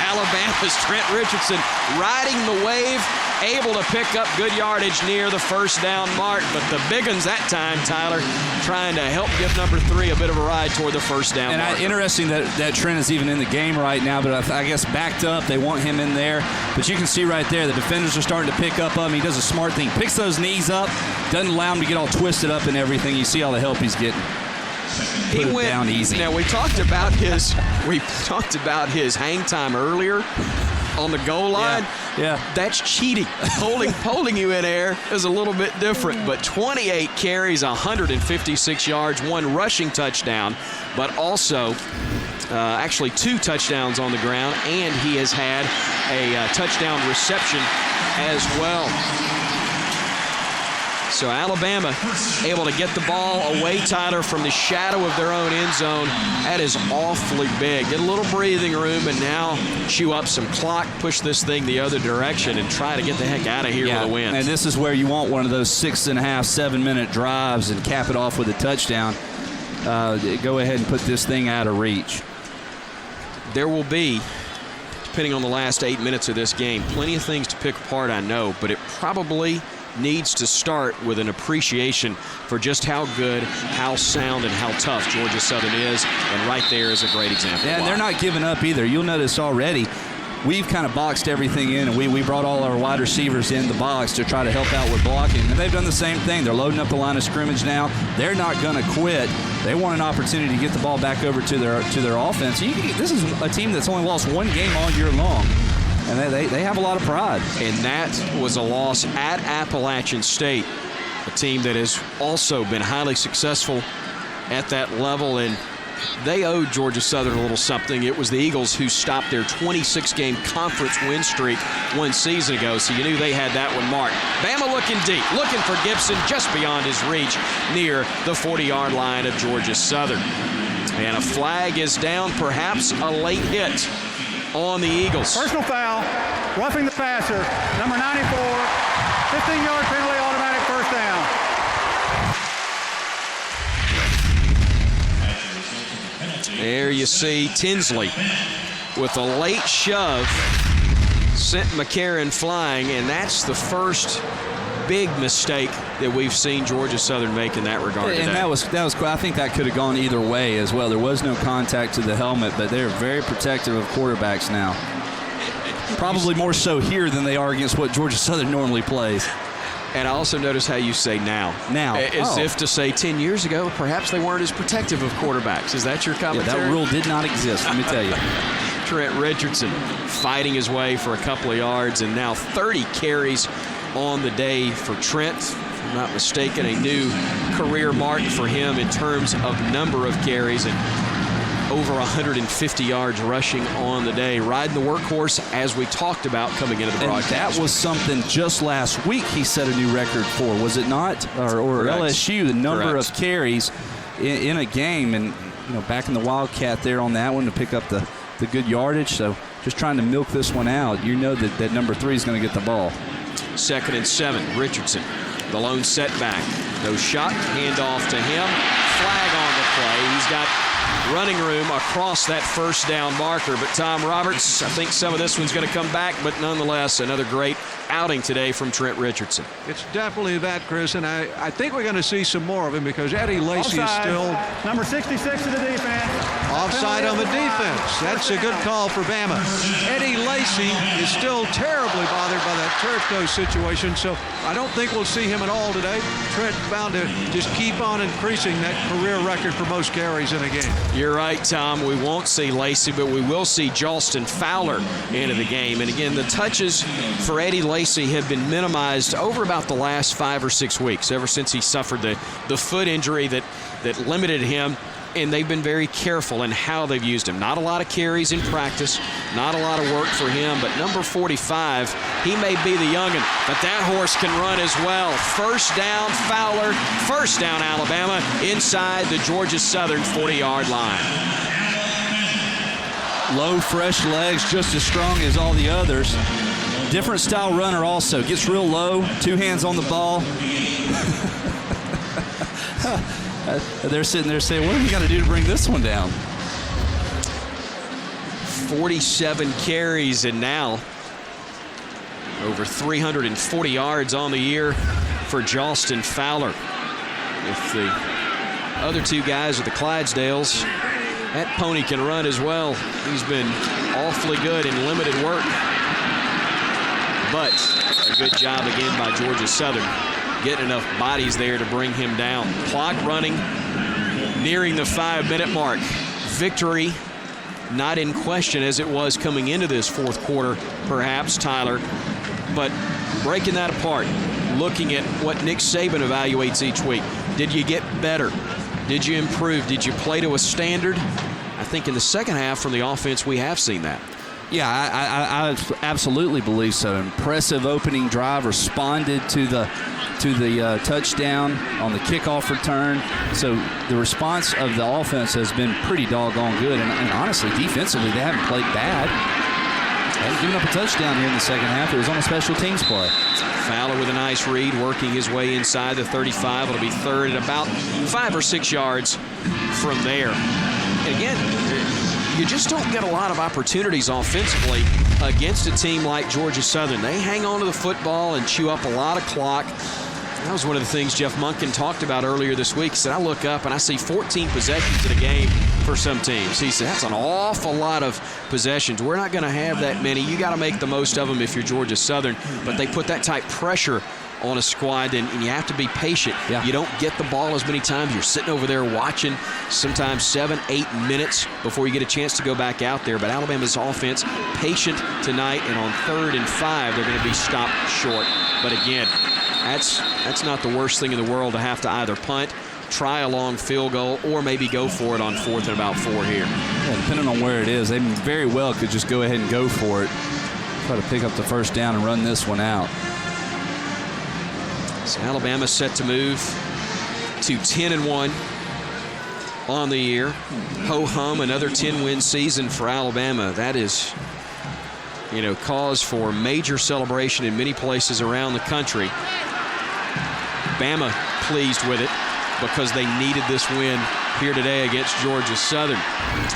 Alabama's Trent Richardson riding the wave, able to pick up good yardage near the 1st down mark. But the big ones that time, Tyler, trying to help give number 3 a bit of a ride toward the 1st down mark. And interesting that Trent is even in the game right now, but I guess backed up, they want him in there. But you can see right there, the defenders are starting to pick up on him. He does a smart thing, picks those knees up, doesn't allow him to get all twisted up and everything. You see all the help he's getting. He went down easy. Now we talked about his hang time earlier on the goal line. Yeah. That's cheating. Holding you in air is a little bit different, but 28 carries, 156 yards, 1 rushing touchdown, but also actually 2 touchdowns on the ground, and he has had a touchdown reception as well. So Alabama able to get the ball away, Tyler, from the shadow of their own end zone. That is awfully big. Get a little breathing room and now chew up some clock, push this thing the other direction, and try to get the heck out of here with a win. And this is where you want one of those 6.5, 7-minute drives and cap it off with a touchdown. Go ahead and put this thing out of reach. There will be, depending on the last 8 minutes of this game, plenty of things to pick apart, I know, but it probably needs to start with an appreciation for just how good, how sound, and how tough Georgia Southern is, and right there is a great example. Yeah, and they're not giving up either. You'll notice already we've kind of boxed everything in, and we brought all our wide receivers in the box to try to help out with blocking, and they've done the same thing. They're loading up the line of scrimmage now. They're not going to quit. They want an opportunity to get the ball back over to their offense. This is a team that's only lost 1 game all year long. And they have a lot of pride. And that was a loss at Appalachian State, a team that has also been highly successful at that level. And they owed Georgia Southern a little something. It was the Eagles who stopped their 26-game conference win streak 1 season ago, so you knew they had that one marked. Bama looking deep, looking for Gibson just beyond his reach near the 40-yard line of Georgia Southern. And a flag is down, perhaps a late hit on the Eagles. Personal foul, roughing the passer, number 94, 15-yard penalty, automatic first down. There you see Tinsley with a late shove, sent McCarron flying, and that's the first big mistake that we've seen Georgia Southern make in that regard today. And that was I think that could have gone either way as well. There was no contact to the helmet, but they're very protective of quarterbacks now. Probably more so here than they are against what Georgia Southern normally plays. And I also notice how you say now. Now. As if to say 10 years ago, perhaps they weren't as protective of quarterbacks. Is that your commentary? Yeah, that rule did not exist, let me tell you. Trent Richardson fighting his way for a couple of yards, and now 30 carries on the day for Trent. If I'm not mistaken, a new career mark for him in terms of number of carries, and over 150 yards rushing on the day. Riding the workhorse, as we talked about coming into the broadcast. And that was something just last week he set a new record for, was it not? Or LSU, the number of carries in a game. And, back in the Wildcat there on that one to pick up the good yardage. So just trying to milk this one out. You know that number 3 is going to get the ball. 2nd and 7. Richardson, the lone setback. No shot. Handoff to him. Flag on the play. He's got running room across that first down marker. But Tom Roberts, I think some of this one's going to come back, but nonetheless, another great outing today from Trent Richardson. It's definitely that, Chris, and I think we're going to see some more of him because Eddie Lacy is still... Number 66 to the defense. Offside on the defense. That's a good call for Bama. Eddie Lacy is still terribly bothered by that turf toe situation, so I don't think we'll see him at all today. Trent bound to just keep on increasing that career record for most carries in a game. You're right, Tom. We won't see Lacy, but we will see Jalston Fowler into the game. And again, the touches for Eddie Lacy have been minimized over about the last 5 or 6 weeks, ever since he suffered the foot injury that limited him. And they've been very careful in how they've used him. Not a lot of carries in practice, not a lot of work for him, but number 45, he may be the young'un, but that horse can run as well. First down, Fowler. First down, Alabama, inside the Georgia Southern 40-yard line. Low, fresh legs, just as strong as all the others. Different style runner also. Gets real low, 2 hands on the ball. They're sitting there saying, what do we got to do to bring this one down? 47 carries and now over 340 yards on the year for Jalston Fowler. If the other 2 guys are the Clydesdales, that pony can run as well. He's been awfully good in limited work. But a good job again by Georgia Southern, getting enough bodies there to bring him down. Clock running, nearing the 5-minute mark. Victory not in question as it was coming into this fourth quarter, perhaps, Tyler. But breaking that apart, looking at what Nick Saban evaluates each week. Did you get better? Did you improve? Did you play to a standard? I think in the second half from the offense we have seen that. Yeah, I absolutely believe so. Impressive opening drive, responded to the touchdown on the kickoff return. So the response of the offense has been pretty doggone good. And honestly, defensively, they haven't played bad. They haven't given up a touchdown here in the second half. It was on a special teams play. Fowler with a nice read, working his way inside the 35. It'll be third at about 5 or 6 yards from there. And again, you just don't get a lot of opportunities offensively against a team like Georgia Southern. They hang on to the football and chew up a lot of clock. That was one of the things Jeff Monken talked about earlier this week. He said, I look up and I see 14 possessions in a game for some teams. He said, that's an awful lot of possessions. We're not going to have that many. You got to make the most of them if you're Georgia Southern. But they put that type pressure on a squad, and you have to be patient. Yeah. You don't get the ball as many times. You're sitting over there watching sometimes 7-8 minutes before you get a chance to go back out there. But Alabama's offense, patient tonight, and on 3rd and 5, they're going to be stopped short. But again, that's not the worst thing in the world to have to either punt, try a long field goal, or maybe go for it on 4th and about 4 here. Yeah, depending on where it is, they very well could just go ahead and go for it. Try to pick up the first down and run this one out. So Alabama set to move to 10-1 on the year. Ho-hum, another 10-win season for Alabama. That is, cause for major celebration in many places around the country. Bama pleased with it because they needed this win here today against Georgia Southern,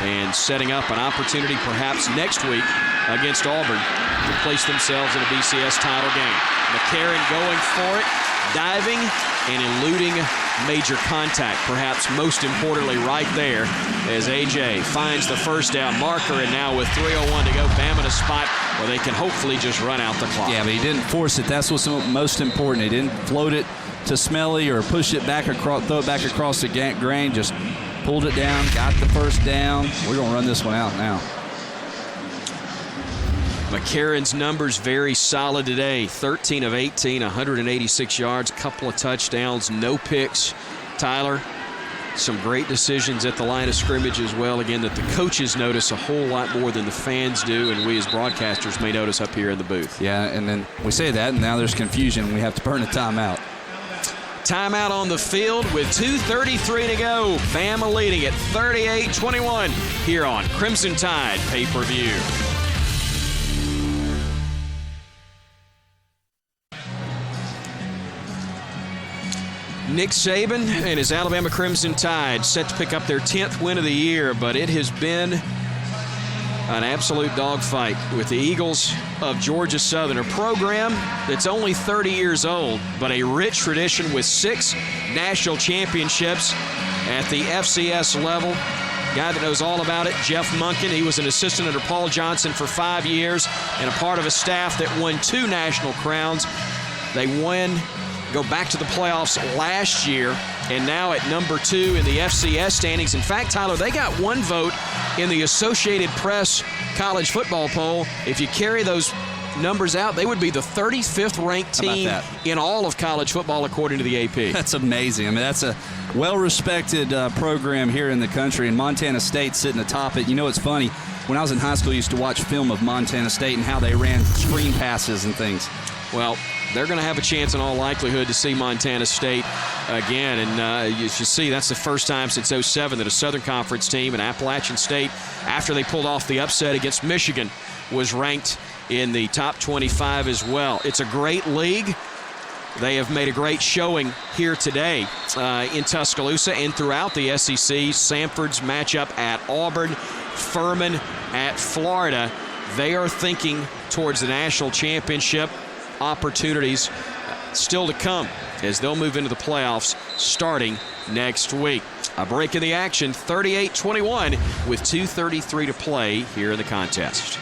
and setting up an opportunity perhaps next week against Auburn to place themselves in a BCS title game. McCarron going for it, diving and eluding major contact, perhaps most importantly right there as A.J. finds the first down marker, and now with 3:01 to go, Bama in a spot where they can hopefully just run out the clock. Yeah, but he didn't force it. That's what's most important. He didn't float it to Smelly or push it back across, throw it back across the grain. Just pulled it down, got the first down. We're going to run this one out now. McCarron's numbers very solid today. 13 of 18, 186 yards, couple of touchdowns, no picks. Tyler, some great decisions at the line of scrimmage as well. Again, that the coaches notice a whole lot more than the fans do, and we as broadcasters may notice up here in the booth. Yeah, and then we say that, and now there's confusion. We have to burn a timeout. Timeout on the field with 2:33 to go. Bama leading at 38-21 here on Crimson Tide Pay-Per-View. Nick Saban and his Alabama Crimson Tide set to pick up their 10th win of the year, but it has been an absolute dogfight with the Eagles of Georgia Southern, a program that's only 30 years old, but a rich tradition with 6 national championships at the FCS level. Guy that knows all about it, Jeff Monken. He was an assistant under Paul Johnson for 5 years and a part of a staff that won 2 national crowns. They go back to the playoffs last year, and now at number 2 in the FCS standings. In fact, Tyler, they got 1 vote in the Associated Press college football poll. If you carry those numbers out, they would be the 35th ranked team in all of college football according to the AP. That's amazing. I mean, that's a well-respected program here in the country, and Montana State sitting atop it. You know, it's funny. When I was in high school, I used to watch film of Montana State and how they ran screen passes and things. Well, they're going to have a chance in all likelihood to see Montana State again. And you should see that's the first time since 2007 that a Southern Conference team in Appalachian State, after they pulled off the upset against Michigan, was ranked in the top 25 as well. It's a great league. They have made a great showing here today in Tuscaloosa and throughout the SEC. Samford's matchup at Auburn, Furman at Florida. They are thinking towards the national championship opportunities still to come as they'll move into the playoffs starting next week. A break in the action, 38-21 with 2:33 to play here in the contest.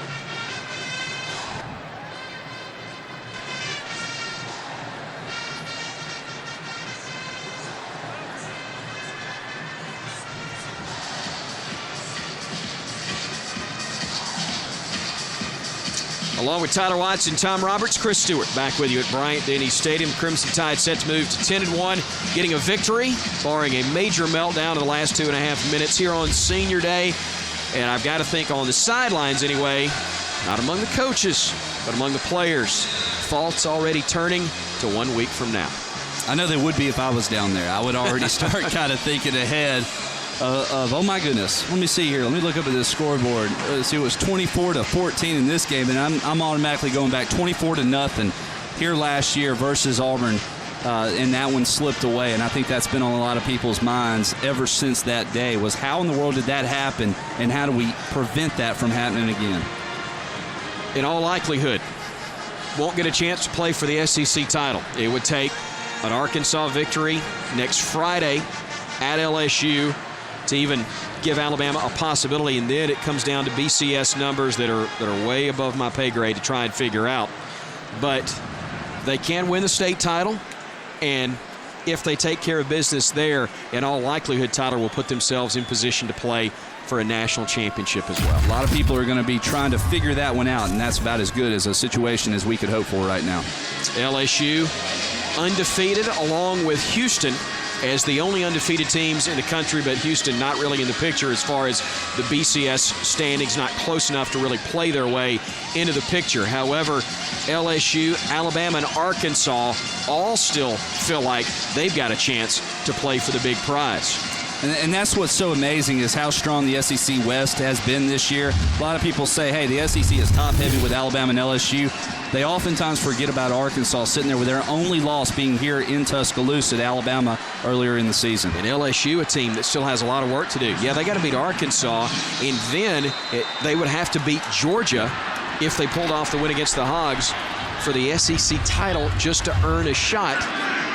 Along with Tyler Watson, Tom Roberts, Chris Stewart back with you at Bryant-Denny Stadium. Crimson Tide set to move to 10-1, getting a victory, barring a major meltdown in the last 2.5 minutes here on Senior Day. And I've got to think on the sidelines anyway, not among the coaches, but among the players, fault's already turning to 1 week from now. I know they would be if I was down there. I would already start kind of thinking ahead of, oh my goodness, let me see here. Let me look up at this scoreboard. See, it was 24-14 in this game, and I'm automatically going back 24-0 here last year versus Auburn, and that one slipped away. And I think that's been on a lot of people's minds ever since that day, was how in the world did that happen, and how do we prevent that from happening again? In all likelihood, won't get a chance to play for the SEC title. It would take an Arkansas victory next Friday at LSU to even give Alabama a possibility, and then it comes down to BCS numbers that are way above my pay grade to try and figure out. But they can win the state title, and if they take care of business there, in all likelihood, Tyler will put themselves in position to play for a national championship as well. A lot of people are going to be trying to figure that one out, and that's about as good as a situation as we could hope for right now. LSU undefeated along with Houston as the only undefeated teams in the country, but Houston not really in the picture as far as the BCS standings, not close enough to really play their way into the picture. However, LSU, Alabama, and Arkansas all still feel like they've got a chance to play for the big prize. And that's what's so amazing is how strong the SEC West has been this year. A lot of people say, hey, the SEC is top-heavy with Alabama and LSU. They oftentimes forget about Arkansas sitting there with their only loss being here in Tuscaloosa to Alabama earlier in the season. And LSU, a team that still has a lot of work to do. Yeah, they got to beat Arkansas, and then they would have to beat Georgia if they pulled off the win against the Hogs for the SEC title just to earn a shot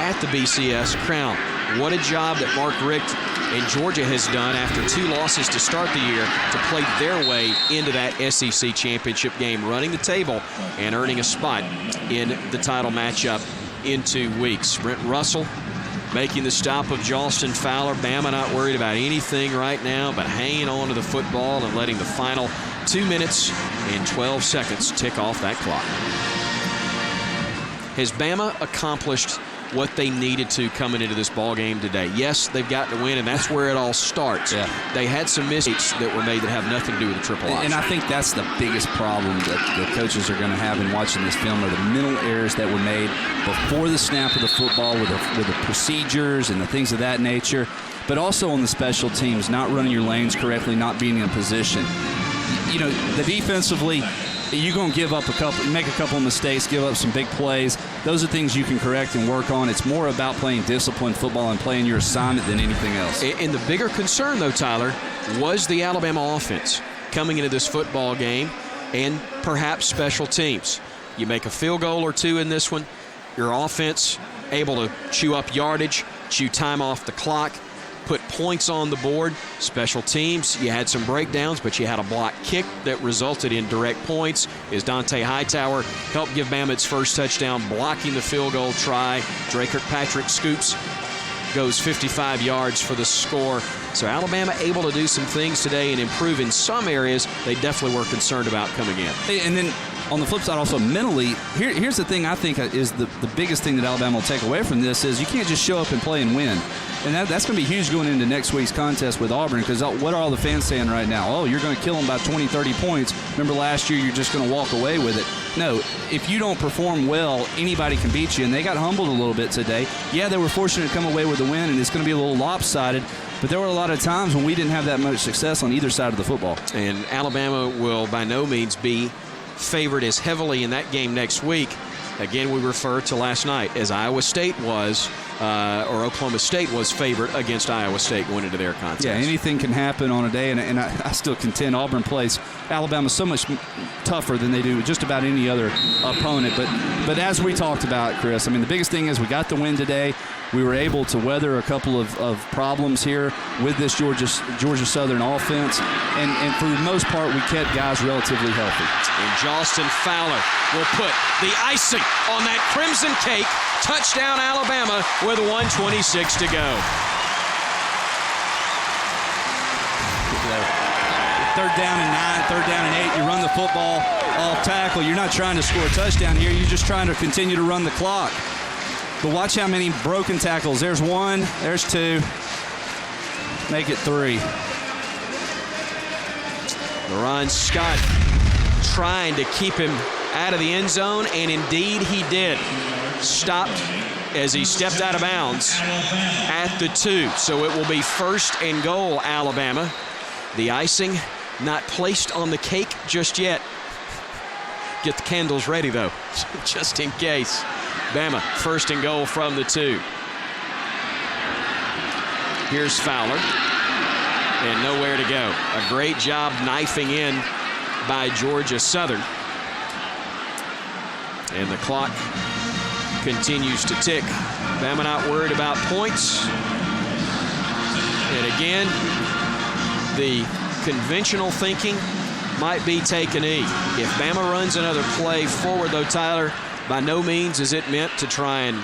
at the BCS crown. What a job that Mark Richt and Georgia has done after 2 losses to start the year to play their way into that SEC championship game, running the table and earning a spot in the title matchup in 2 weeks. Brent Russell making the stop of Jalston Fowler. Bama not worried about anything right now, but hanging on to the football and letting the final 2 minutes and 12 seconds tick off that clock. Has Bama accomplished what they needed to coming into this ball game today? Yes, they've got to win, and that's where it all starts. Yeah. They had some mistakes that were made that have nothing to do with the triple option. And I think that's the biggest problem that the coaches are going to have in watching this film are the mental errors that were made before the snap of the football with the procedures and the things of that nature, but also on the special teams, not running your lanes correctly, not being in position. You know, the defensively, you're going to give up make a couple of mistakes, give up some big plays. Those are things you can correct and work on. It's more about playing disciplined football and playing your assignment than anything else. And the bigger concern, though, Tyler, was the Alabama offense coming into this football game and perhaps special teams. You make a field goal or two in this one, your offense able to chew up yardage, chew time off the clock, put points on the board. Special teams, you had some breakdowns, but you had a block kick that resulted in direct points as Dante Hightower helped give Bama its first touchdown, blocking the field goal try. Drake Kirkpatrick scoops, goes 55 yards for the score. So Alabama able to do some things today and improve in some areas they definitely were concerned about coming in. And then on the flip side, also mentally, here's the thing I think is the biggest thing that Alabama will take away from this is you can't just show up and play and win. And that's going to be huge going into next week's contest with Auburn, because what are all the fans saying right now? Oh, you're going to kill them by 20, 30 points. Remember last year, you're just going to walk away with it. No, if you don't perform well, anybody can beat you, and they got humbled a little bit today. Yeah, they were fortunate to come away with a win, and it's going to be a little lopsided, but there were a lot of times when we didn't have that much success on either side of the football. And Alabama will by no means be favored as heavily in that game next week. Again, we refer to last night as Iowa State was, or Oklahoma State was favored against Iowa State going into their contest. Yeah, anything can happen on a day, and I still contend Auburn plays Alabama so much tougher than they do just about any other opponent. But as we talked about, Chris, I mean, the biggest thing is we got the win today. We were able to weather a couple of problems here with this Georgia Southern offense, and for the most part, we kept guys relatively healthy. And Jalston Fowler will put the icing on that crimson cake. Touchdown, Alabama, with 1:26 to go. Third down and 9, third down and 8. You run the football off tackle. You're not trying to score a touchdown here. You're just trying to continue to run the clock. But watch how many broken tackles. There's 1, there's 2. Make it 3. LaRon Scott trying to keep him out of the end zone, and indeed he did. Stopped as he stepped out of bounds at the 2. So it will be 1st and goal, Alabama. The icing not placed on the cake just yet. Get the candles ready, though, just in case. Bama, 1st and goal from the 2. Here's Fowler, and nowhere to go. A great job knifing in by Georgia Southern. And the clock continues to tick. Bama not worried about points. And again, the conventional thinking might be take a knee. If Bama runs another play forward, though, Tyler, by no means is it meant to try and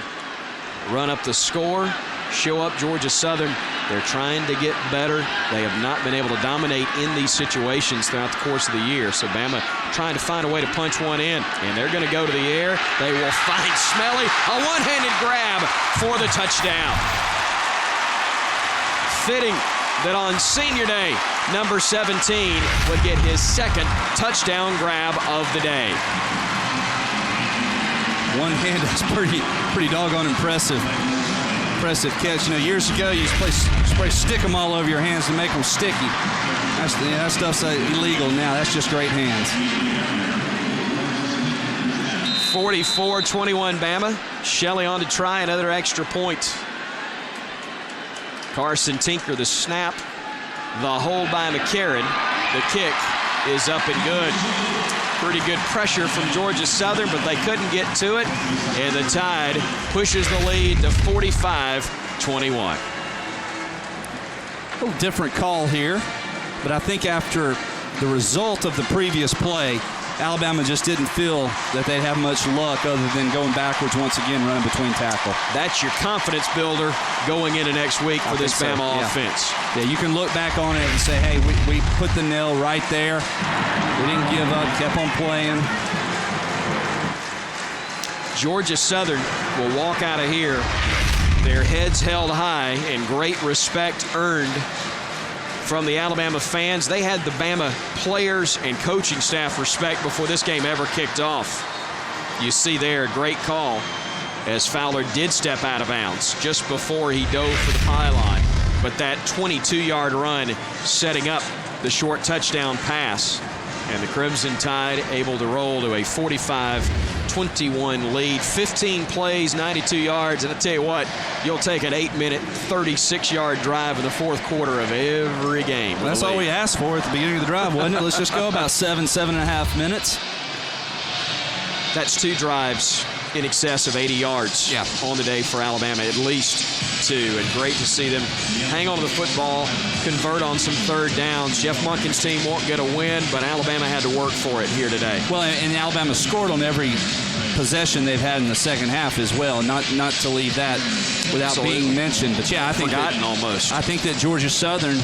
run up the score, show up Georgia Southern. They're trying to get better. They have not been able to dominate in these situations throughout the course of the year. So Bama trying to find a way to punch one in. And they're going to go to the air. They will find Smelly. A one-handed grab for the touchdown. Fitting that on Senior Day, number 17 would get his 2nd touchdown grab of the day. One hand is pretty doggone impressive catch. You know, years ago you spray stick them all over your hands to make them sticky. That stuff's illegal now. That's just great hands. 44-21 Bama. Shelley on to try another extra point. Carson Tinker the snap. The hold by McCarron. The kick is up and good. Pretty good pressure from Georgia Southern, but they couldn't get to it. And the Tide pushes the lead to 45-21. A little different call here, but I think after the result of the previous play, Alabama just didn't feel that they'd have much luck other than going backwards once again, running between tackle. That's your confidence builder going into next week for this Bama offense. Yeah, you can look back on it and say, hey, we put the nail right there. We didn't give up, kept on playing. Georgia Southern will walk out of here, their heads held high and great respect earned from the Alabama fans. They had the Bama players and coaching staff respect before this game ever kicked off. You see there, great call as Fowler did step out of bounds just before he dove for the pylon. But that 22-yard run setting up the short touchdown pass. And the Crimson Tide able to roll to a 45-21 lead. 15 plays, 92 yards. And I tell you what, you'll take an 8-minute, 36-yard drive in the 4th quarter of every game. That's all we asked for at the beginning of the drive, wasn't it? Let's just go about 7.5 minutes. That's 2 drives in excess of 80 yards on the day for Alabama, at least 2. And great to see them hang on to the football, convert on some 3rd downs. Jeff Monken's team won't get a win, but Alabama had to work for it here today. Well, and Alabama scored on every possession they've had in the second half as well. Not to leave that without being mentioned. But yeah, I think almost. I think that Georgia Southern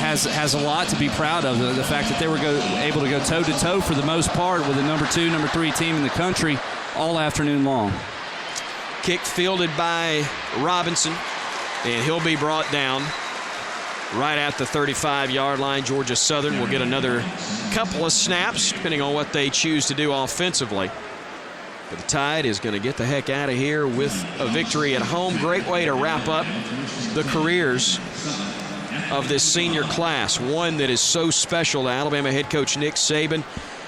has a lot to be proud of. The fact that they were able to go toe-to-toe for the most part with the number 2, number 3 team in the country all afternoon long. Kick fielded by Robinson, and he'll be brought down right at the 35-yard line. Georgia Southern will get another couple of snaps, depending on what they choose to do offensively. But the Tide is going to get the heck out of here with a victory at home. Great way to wrap up the careers of this senior class, one that is so special to Alabama head coach Nick Saban.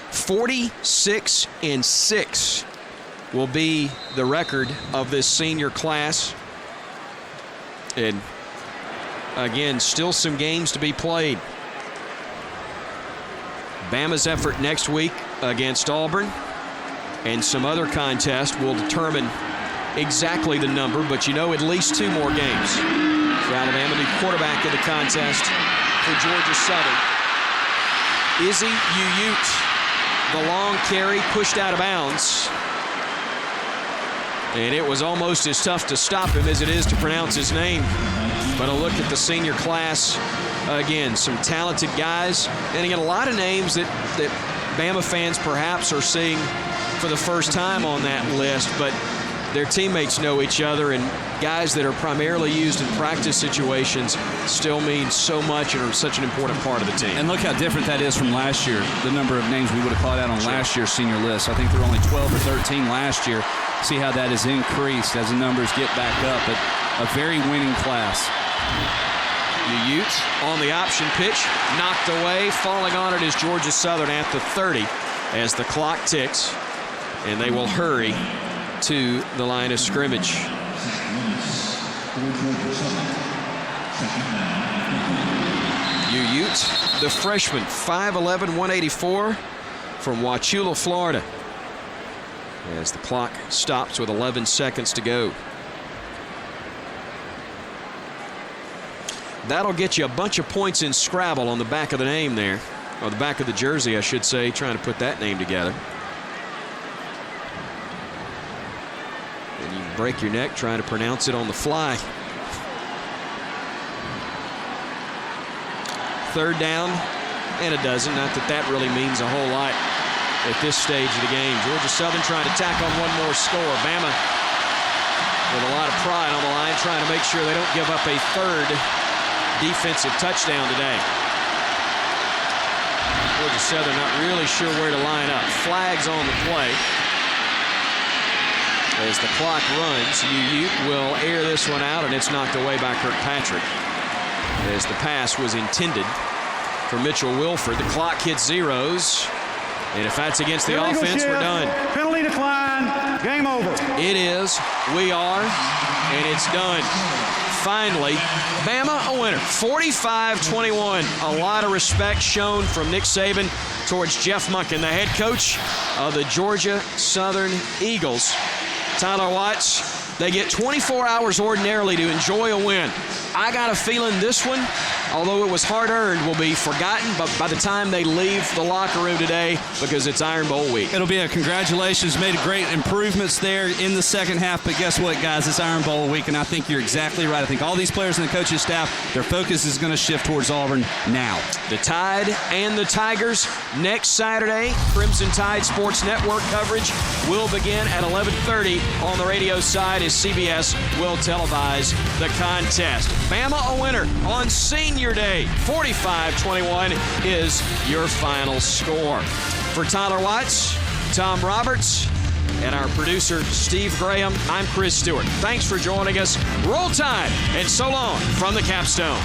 46-6 will be the record of this senior class. And again, still some games to be played. Bama's effort next week against Auburn and some other contest will determine exactly the number, but you know at least 2 more games for Alabama. The quarterback in the contest for Georgia Southern. Izzy Ute, the long carry pushed out of bounds. And it was almost as tough to stop him as it is to pronounce his name. But a look at the senior class, again, some talented guys. And again, a lot of names that Bama fans perhaps are seeing for the first time on that list. But their teammates know each other, and guys that are primarily used in practice situations still mean so much and are such an important part of the team. And look how different that is from last year, the number of names we would have called out on last year's senior list. I think there were only 12 or 13 last year. See how that has increased as the numbers get back up, but a very winning class. Utes on the option pitch, knocked away. Falling on it is Georgia Southern at the 30 as the clock ticks, and they will hurry to the line of scrimmage. Utes, the freshman, 5'11", 184 from Wauchula, Florida, as the clock stops with 11 seconds to go. That'll get you a bunch of points in Scrabble on the back of the name there, or the back of the jersey, I should say, trying to put that name together. And you break your neck trying to pronounce it on the fly. Third down and a dozen. Not that that really means a whole lot at this stage of the game. Georgia Southern trying to tack on one more score. Bama with a lot of pride on the line, trying to make sure they don't give up a third defensive touchdown today. Georgia Southern not really sure where to line up. Flags on the play. As the clock runs, Ute will air this one out, and it's knocked away by Kirkpatrick. As the pass was intended for Mitchell Wilford. The clock hits zeros, and if that's against the offense, we're done. Penalty decline, game over. It is, we are, and it's done. Finally, Bama a winner, 45-21. A lot of respect shown from Nick Saban towards Jeff Monken, the head coach of the Georgia Southern Eagles. Tyler Watts, they get 24 hours ordinarily to enjoy a win. I got a feeling this one, although it was hard-earned, will be forgotten but by the time they leave the locker room today, because it's Iron Bowl week. It'll be a congratulations. Made great improvements there in the second half, but guess what, guys? It's Iron Bowl week, and I think you're exactly right. I think all these players and the coaching staff, their focus is going to shift towards Auburn now. The Tide and the Tigers next Saturday. Crimson Tide Sports Network coverage will begin at 11:30 on the radio side as CBS will televise the contest. Bama a winner on Senior Day. 45-21 is your final score. For Tyler Watts, Tom Roberts, and our producer, Steve Graham, I'm Chris Stewart. Thanks for joining us. Roll Tide, and so long from the Capstone.